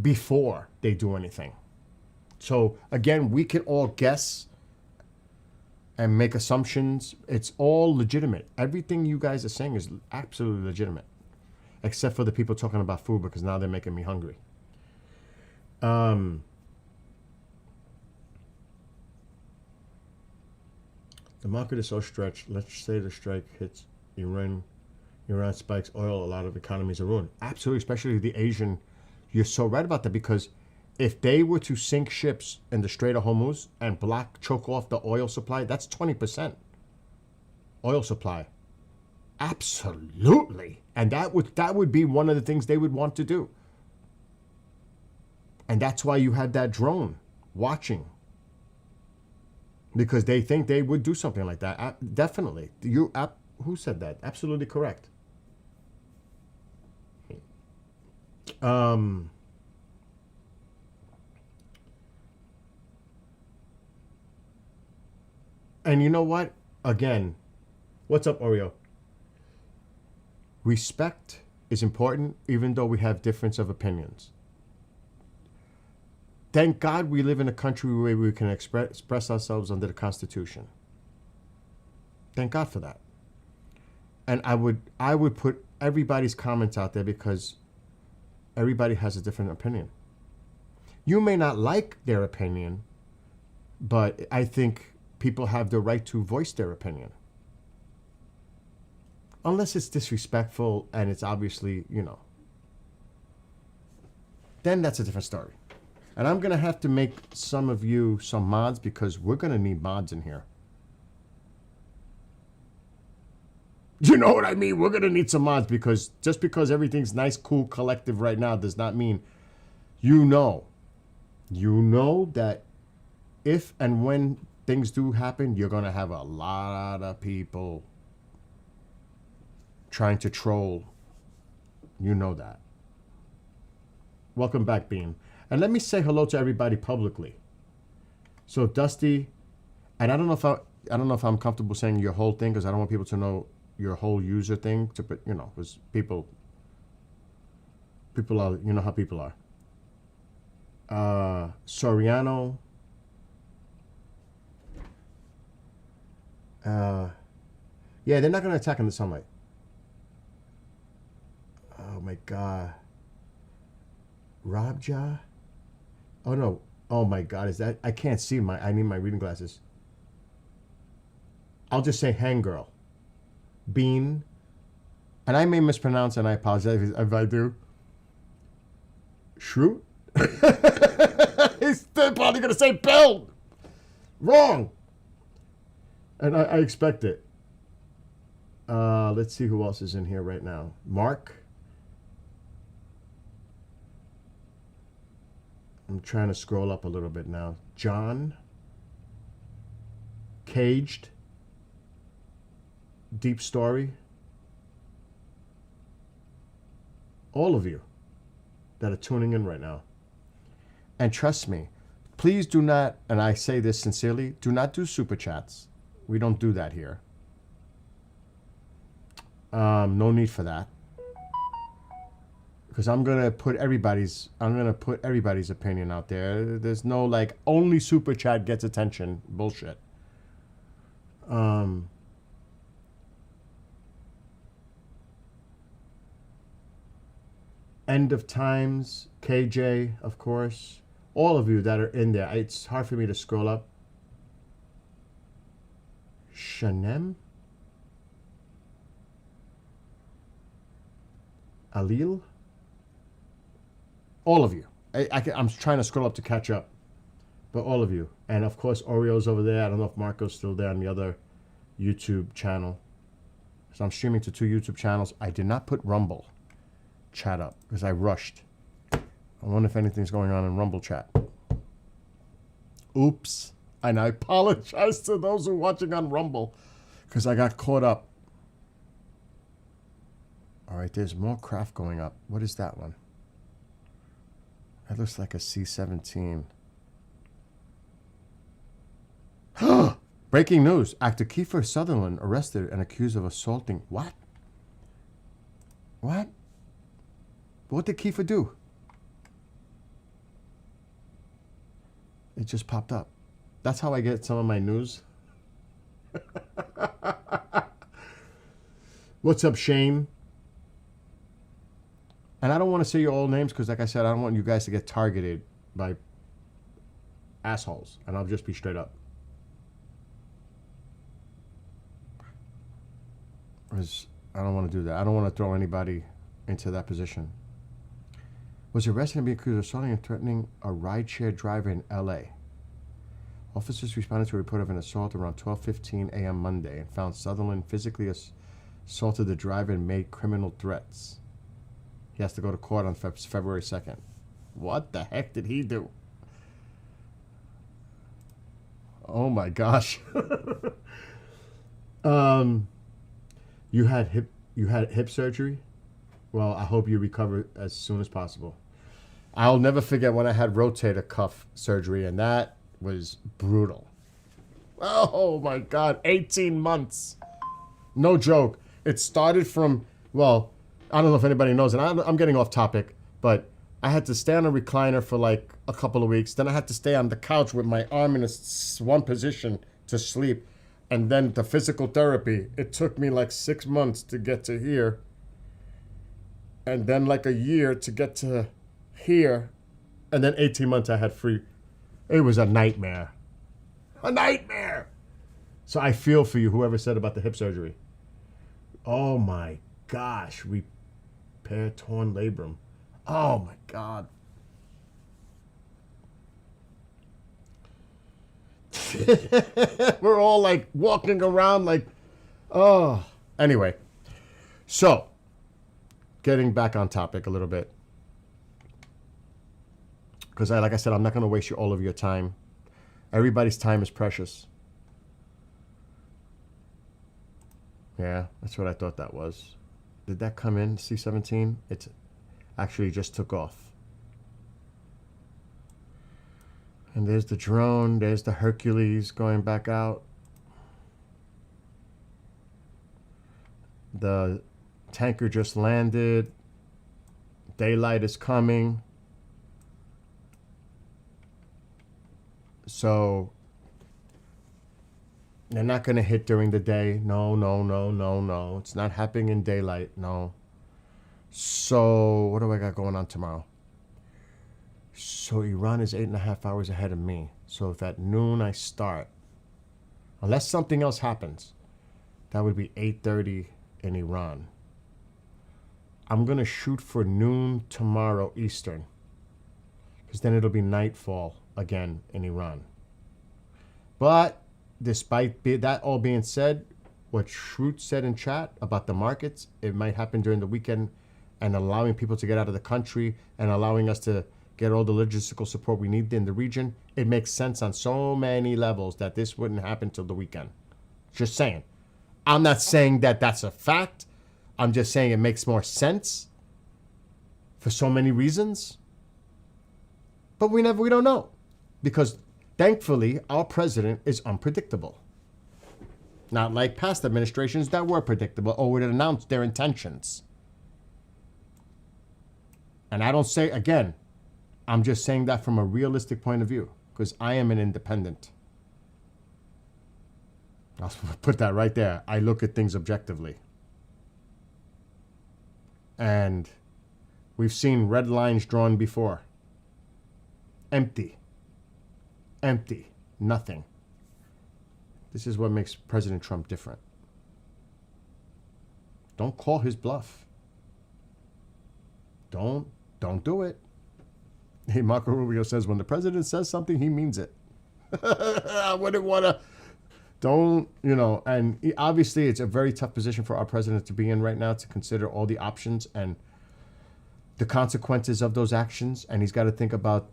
before they do anything. So again, we can all guess and make assumptions. It's all legitimate. Everything you guys are saying is absolutely legitimate, except for the people talking about food, because now they're making me hungry. The market is so stretched. Let's say the strike hits Iran spikes oil. A lot of economies are ruined. Absolutely, especially the Asian. You're so right about that, because if they were to sink ships in the Strait of Hormuz and choke off the oil supply, that's 20% oil supply. Absolutely. And that would be one of the things they would want to do. And that's why you had that drone watching, because they think they would do something like that. Definitely. Who said that? Absolutely correct. And you know what? Again, what's up, Oreo? Respect is important, even though we have difference of opinions. Thank God we live in a country where we can express ourselves under the Constitution. Thank God for that. And I would put everybody's comments out there, because everybody has a different opinion. You may not like their opinion, but I think people have the right to voice their opinion. Unless it's disrespectful and it's obviously, then that's a different story. And I'm going to have to make some of you some mods, because we're going to need mods in here. You know what I mean? We're going to need some mods, because just because everything's nice, cool, collective right now does not mean you know that if and when things do happen, you're going to have a lot of people trying to troll. You know that. Welcome back, Bean. And let me say hello to everybody publicly. So Dusty, and I don't know if I'm comfortable saying your whole thing, because I don't want people to know your whole user thing, because people are, you know how people are. Soriano. Yeah, they're not going to attack in the sunlight. Oh my God. Robja? Oh no. Oh my God, is that? I can't see I need my reading glasses. I'll just say hang girl. Bean. And I may mispronounce, and I apologize if I do. Shroot? He's still probably going to say Bill. Wrong. And I expect it. Let's see who else is in here right now. Mark. I'm trying to scroll up a little bit now. John. Caged. Deep Story. All of you that are tuning in right now. And trust me, please do not, and I say this sincerely, do not do super chats. We don't do that here. No need for that. Because I'm gonna put everybody's opinion out there. There's no only super chat gets attention bullshit. End of Times, KJ, of course. All of you that are in there. It's hard for me to scroll up. Shanem? Alil? All of you. I'm trying to scroll up to catch up. But all of you. And of course, Oreo's over there. I don't know if Marco's still there on the other YouTube channel. So I'm streaming to 2 YouTube channels. I did not put Rumble chat up because I rushed. I wonder if anything's going on in Rumble chat. Oops. And I apologize to those who are watching on Rumble because I got caught up. All right, there's more craft going up. What is that one? That looks like a C-17. Breaking news. Actor Kiefer Sutherland arrested and accused of assaulting. What? What? What did Kiefer do? It just popped up. That's how I get some of my news. What's up, Shane? And I don't want to say your old names because, like I said, I don't want you guys to get targeted by assholes. And I'll just be straight up. Because I don't want to do that. I don't want to throw anybody into that position. Was arrested and being accused of assaulting and threatening a rideshare driver in L.A. Officers responded to a report of an assault around 12:15 a.m. Monday and found Sutherland physically assaulted the driver and made criminal threats. He has to go to court on February 2nd. What the heck did he do? Oh my gosh. You had hip surgery? Well, I hope you recover as soon as possible. I'll never forget when I had rotator cuff surgery, and that was brutal. Oh my God, 18 months. No joke. It started from, well, I don't know if anybody knows, and I'm getting off topic, but I had to stay on a recliner for like a couple of weeks. Then I had to stay on the couch with my arm in one position to sleep. And then the physical therapy, it took me like 6 months to get to here. And then like a year to get to here. And then 18 months I had free. It was a nightmare. A nightmare. So I feel for you, whoever said about the hip surgery. Oh my gosh. Repair torn labrum. Oh my God. We're all like walking around like, oh. Anyway, so getting back on topic a little bit. Because like I said, I'm not going to waste all of your time. Everybody's time is precious. Yeah, that's what I thought that was. Did that come in, C-17? It actually just took off. And there's the drone. There's the Hercules going back out. The tanker just landed. Daylight is coming. So they're not going to hit during the day. No, no, no, no, no. It's not happening in daylight. No. So what do I got going on tomorrow? So Iran is 8.5 hours ahead of me. So if at noon I start, unless something else happens, that would be 8:30 in Iran. I'm going to shoot for noon tomorrow Eastern, because then it'll be nightfall again in Iran. But despite that all being said, what Shroot said in chat about the markets, it might happen during the weekend and allowing people to get out of the country and allowing us to get all the logistical support we need in the region. It makes sense on so many levels that this wouldn't happen till the weekend. Just saying. I'm not saying that that's a fact. I'm just saying it makes more sense for so many reasons. But we don't know. Because thankfully, our president is unpredictable. Not like past administrations that were predictable or would announce their intentions. And I don't say, again, I'm just saying that from a realistic point of view, because I am an independent. I'll put that right there. I look at things objectively. And we've seen red lines drawn before. Empty. Empty. Nothing. This is what makes President Trump different. Don't call his bluff. Don't do it. Hey, Marco Rubio says, when the president says something, he means it. I wouldn't want to. Don't, and obviously it's a very tough position for our president to be in right now, to consider all the options and the consequences of those actions. And he's got to think about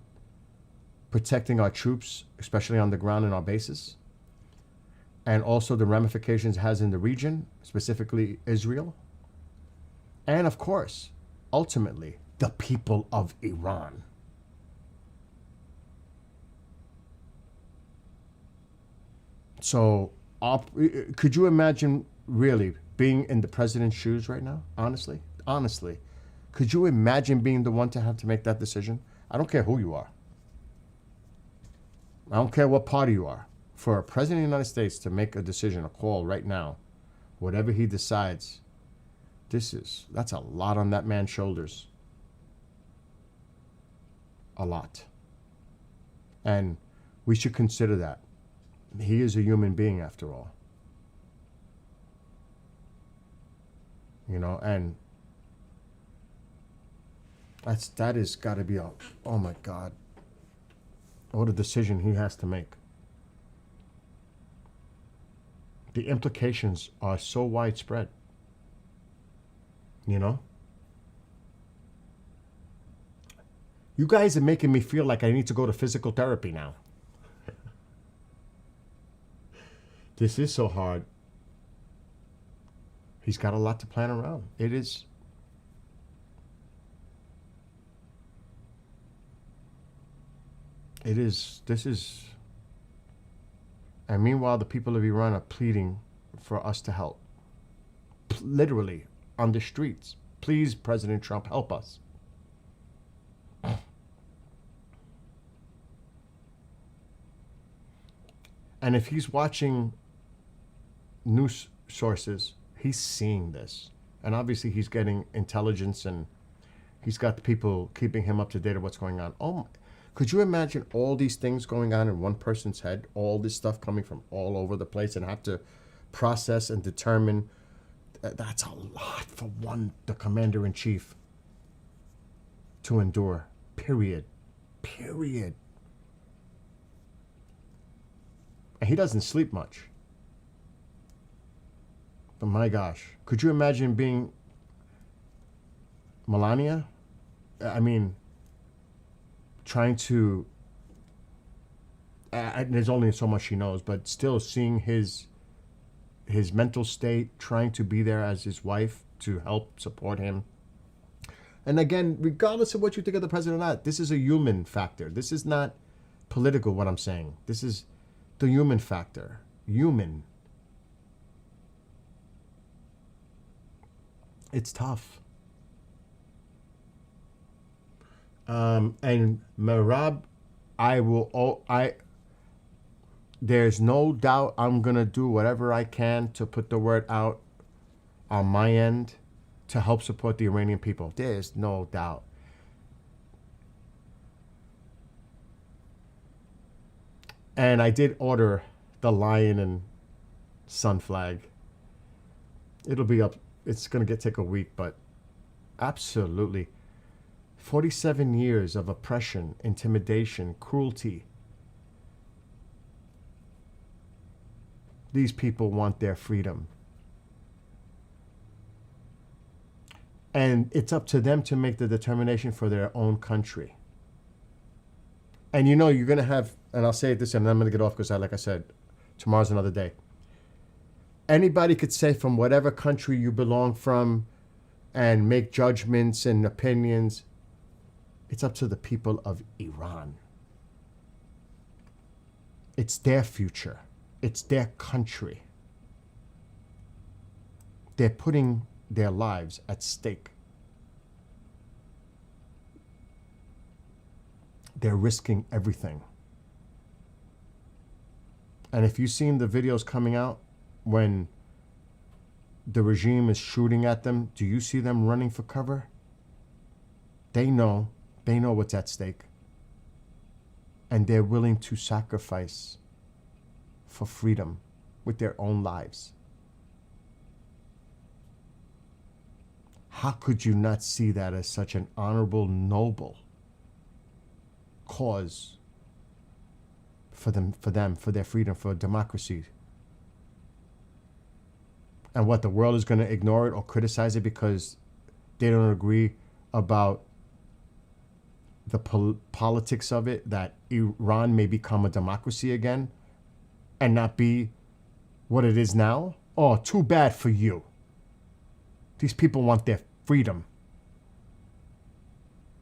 protecting our troops, especially on the ground in our bases, and also the ramifications it has in the region, specifically Israel. And of course, ultimately, the people of Iran. So, could you imagine really being in the president's shoes right now? Honestly, could you imagine being the one to have to make that decision? I don't care who you are. I don't care what party you are. For a president of the United States to make a decision, a call right now, whatever he decides, that's a lot on that man's shoulders. A lot. And we should consider that. He is a human being after all. And that is got to be oh my God, what a decision he has to make. The implications are so widespread. You guys are making me feel like I need to go to physical therapy now. This is so hard. He's got a lot to plan around. It is. This is. And meanwhile, the people of Iran are pleading for us to help. Literally, on the streets. Please, President Trump, help us. And if he's watching news sources, he's seeing this. And obviously he's getting intelligence, and he's got the people keeping him up to date of what's going on. Could you imagine all these things going on in one person's head? All this stuff coming from all over the place, and have to process and determine. That's a lot for the commander-in-chief to endure. Period. And he doesn't sleep much. But my gosh, could you imagine being Melania? I mean, trying to, there's only so much she knows, but still seeing his mental state, trying to be there as his wife to help support him. And again, regardless of what you think of the president or not, this is a human factor. This is not political, what I'm saying. This is the human factor. Human. It's tough. And Marab, there's no doubt I'm going to do whatever I can to put the word out on my end to help support the Iranian people. There's no doubt. And I did order the lion and sun flag. It'll be up. It's going to take a week, but absolutely. 47 years of oppression, intimidation, cruelty. These people want their freedom. And it's up to them to make the determination for their own country. And you're going to have, and I'll say this and then I'm going to get off because like I said, tomorrow's another day. Anybody could say from whatever country you belong from and make judgments and opinions. It's up to the people of Iran. It's their future. It's their country. They're putting their lives at stake. They're risking everything. And if you've seen the videos coming out when the regime is shooting at them, do you see them running for cover? They know what's at stake. And they're willing to sacrifice for freedom with their own lives. How could you not see that as such an honorable, noble cause for them, for their freedom, for democracy? And what, the world is going to ignore it or criticize it because they don't agree about the politics of it, that Iran may become a democracy again and not be what it is now? Oh, too bad for you. These people want their freedom.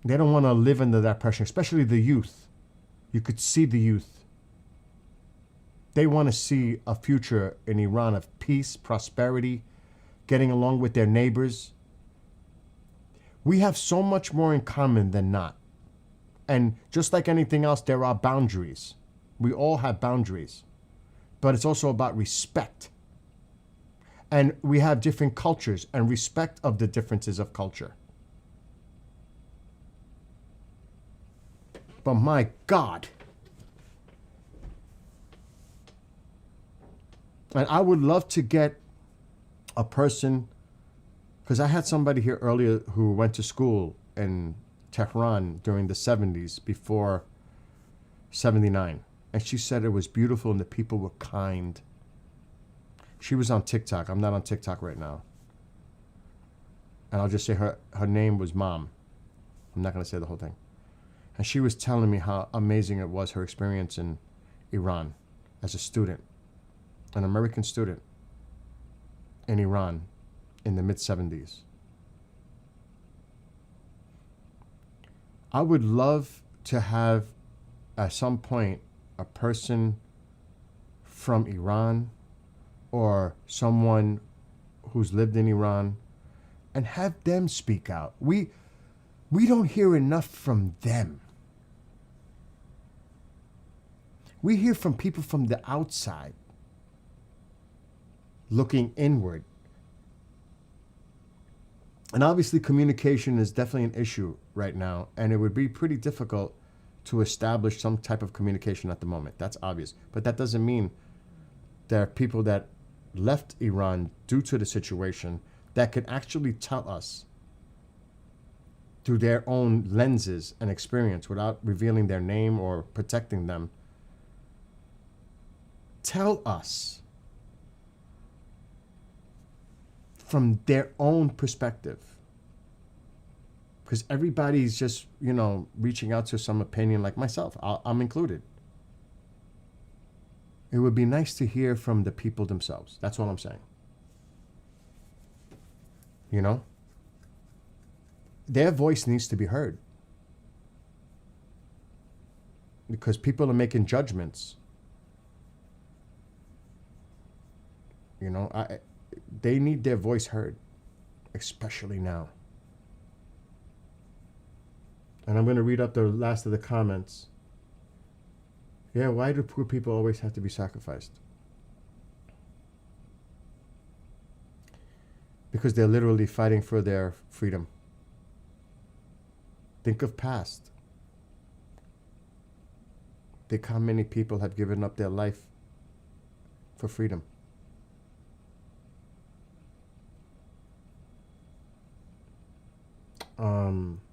They don't want to live under that pressure, especially the youth. You could see the youth. They want to see a future in Iran of peace, prosperity, getting along with their neighbors. We have so much more in common than not. And just like anything else, there are boundaries. We all have boundaries. But it's also about respect. And we have different cultures and respect of the differences of culture. But my God. And I would love to get a person, because I had somebody here earlier who went to school in Tehran during the 70s before 79. And she said it was beautiful and the people were kind. She was on TikTok. I'm not on TikTok right now. And I'll just say her name was Mom. I'm not going to say the whole thing. And she was telling me how amazing it was, her experience in Iran as a student, an American student in Iran in the mid-70s. I would love to have, at some point, a person from Iran or someone who's lived in Iran and have them speak out. We don't hear enough from them. We hear from people from the outside, looking inward. And obviously communication is definitely an issue right now, and it would be pretty difficult to establish some type of communication at the moment. That's obvious. But that doesn't mean there are people that left Iran due to the situation that could actually tell us through their own lenses and experience without revealing their name or protecting them. Tell us from their own perspective. Because everybody's just, reaching out to some opinion, like myself. I'm included. It would be nice to hear from the people themselves. That's all I'm saying. Their voice needs to be heard. Because people are making judgments. They need their voice heard, especially now. And I'm going to read up the last of the comments. Yeah, why do poor people always have to be sacrificed? Because they're literally fighting for their freedom. Think of past. Think how many people have given up their life for freedom.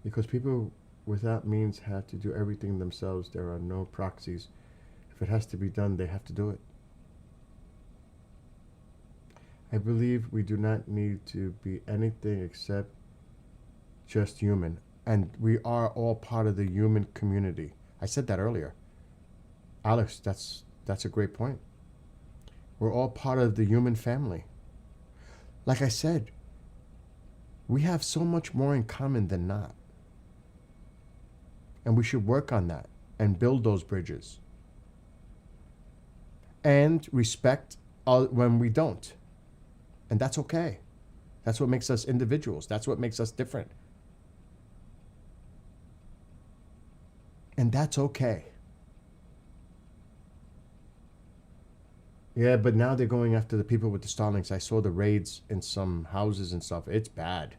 Because people without means have to do everything themselves. There are no proxies. If it has to be done, they have to do it. I believe we do not need to be anything except just human. And we are all part of the human community. I said that earlier. Alex, that's a great point. We're all part of the human family. Like I said, we have so much more in common than not. And we should work on that and build those bridges. And respect when we don't. And that's okay. That's what makes us individuals. That's what makes us different. And that's okay. Yeah, but now they're going after the people with the Starlinks. I saw the raids in some houses and stuff. It's bad.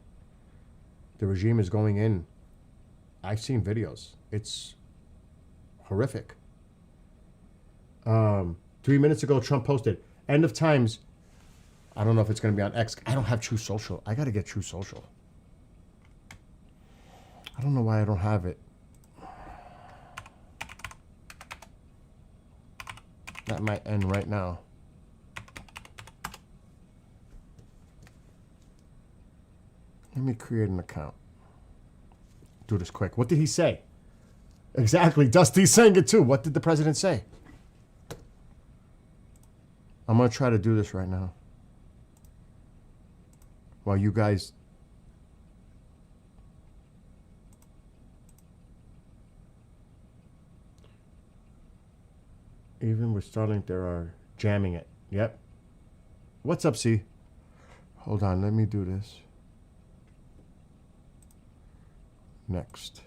The regime is going in. I've seen videos. It's horrific. 3 minutes ago, Trump posted, end of times. I don't know if it's going to be on X. I don't have True Social. I got to get True Social. I don't know why I don't have it. That might end right now. Let me create an account. Do this quick. What did he say? Exactly. Dusty's saying it too. What did the president say? I'm going to try to do this right now. While you guys... Even with Starlink, there are jamming it. Yep. What's up, C? Hold on. Let me do this. Next.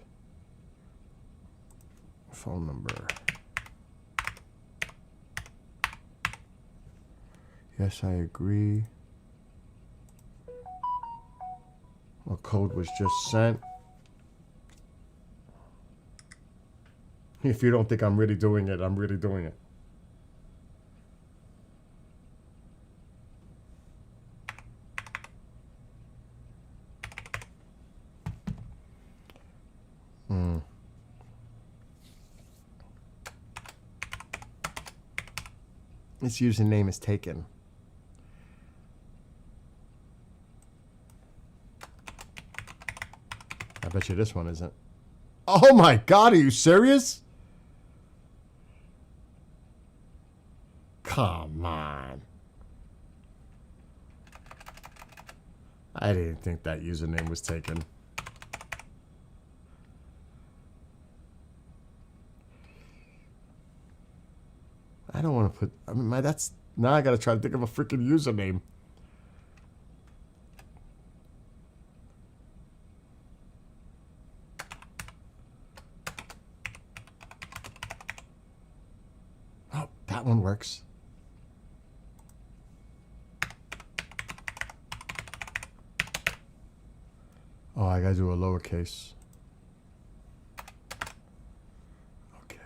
Phone number. Yes, I agree. A code was just sent. If you don't think I'm really doing it, I'm really doing it. This username is taken. I bet you this one isn't. Oh my God, are you serious? Come on. I didn't think that username was taken. I don't want to put, I mean, that's, now I got to try to think of a freaking username. Oh, that one works. Oh, I got to do a lowercase. Okay.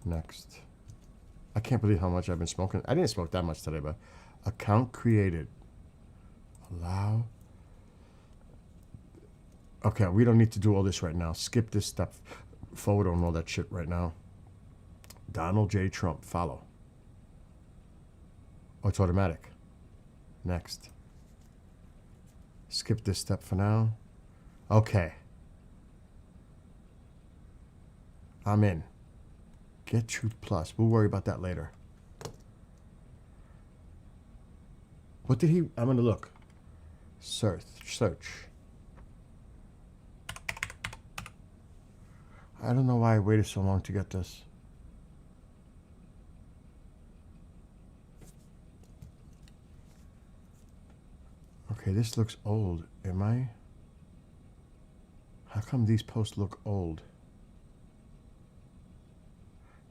Next. I can't believe how much I've been smoking. I didn't smoke that much today, but account created. Allow. Okay, we don't need to do all this right now. Skip this step photo and all that shit right now. Donald J. Trump, follow. Oh, it's automatic. Next. Skip this step for now. Okay. I'm in. Get Truth Plus. We'll worry about that later. What did he... I'm going to look. Search. I don't know why I waited so long to get this. Okay, this looks old. Am I? How come these posts look old?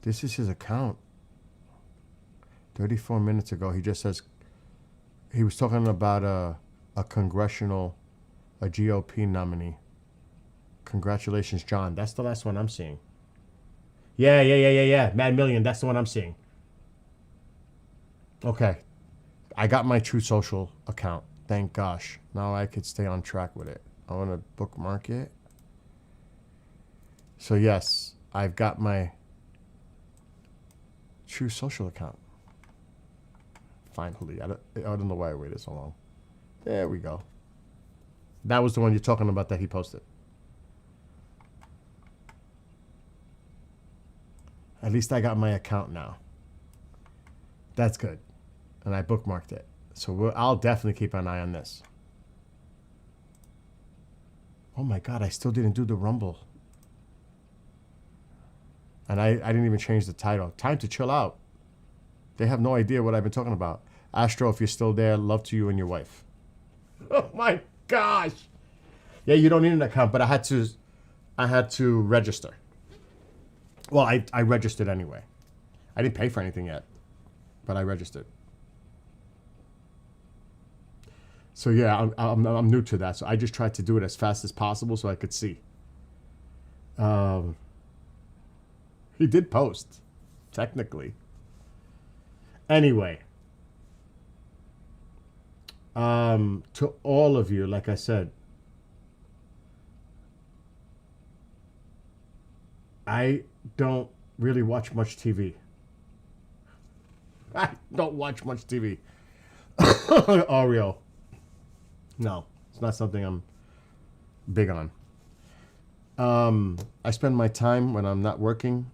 This is his account. 34 minutes ago, he just says he was talking about a congressional, a GOP nominee. Congratulations, John. That's the last one I'm seeing. Yeah. Mad Million. That's the one I'm seeing. Okay. I got my True Social account. Thank gosh. Now I could stay on track with it. I want to bookmark it. So yes, I've got my True Social account. Finally. I don't know why I waited so long. There we go. That was the one you're talking about that he posted. At least I got my account now. That's good. And I bookmarked it. So I'll definitely keep an eye on this. Oh my God, I still didn't do the Rumble. And I didn't even change the title. Time to chill out. They have no idea what I've been talking about. Astro, if you're still there, love to you and your wife. Oh my gosh. Yeah, you don't need an account, but I had to register. Well, I registered anyway. I didn't pay for anything yet, but I registered. So yeah, I'm new to that. So I just tried to do it as fast as possible so I could see. He did post, technically. Anyway, to all of you, like I said, I don't really watch much TV. I don't watch much TV. Oreo. No, it's not something I'm big on. I spend my time when I'm not working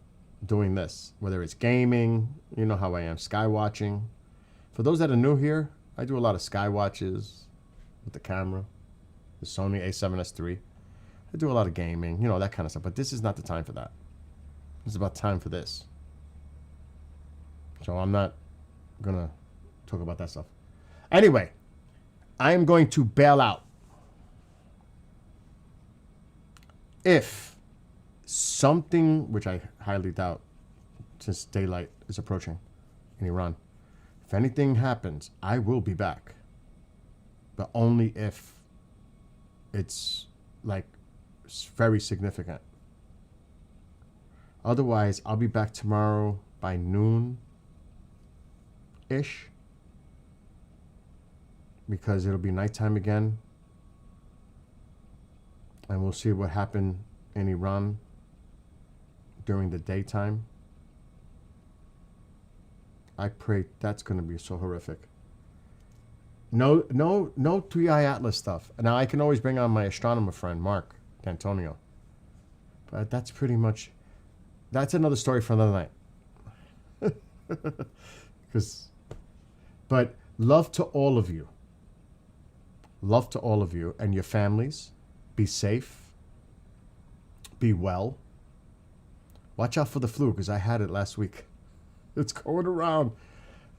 doing this, whether it's gaming, you know how I am, sky watching. For those that are new here, I do a lot of sky watches with the camera, the Sony A7S III. I do a lot of gaming, you know, that kind of stuff. But this is not the time for that. It's about time for this. So I'm not going to talk about that stuff. Anyway, I am going to bail out if something, which I highly doubt, since daylight is approaching in Iran. If anything happens, I will be back. But only if it's like very significant. Otherwise, I'll be back tomorrow by noon-ish. Because it'll be nighttime again. And we'll see what happened in Iran during the daytime. I pray that's going to be so horrific. No 3i Atlas stuff. Now, I can always bring on my astronomer friend, Mark D'Antonio. But that's pretty much... That's another story for another night. But love to all of you. Love to all of you and your families. Be safe. Be well. Watch out for the flu, because I had it last week. It's going around.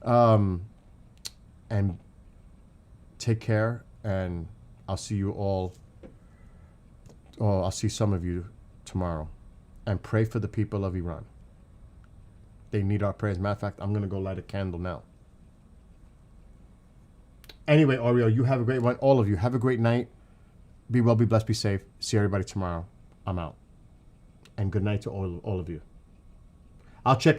And take care, and I'll see you all, or I'll see some of you tomorrow. And pray for the people of Iran. They need our prayers. Matter of fact, I'm going to go light a candle now. Anyway, Oreo, you have a great one. All of you, have a great night. Be well, be blessed, be safe. See everybody tomorrow. I'm out. And good night to all of you. I'll check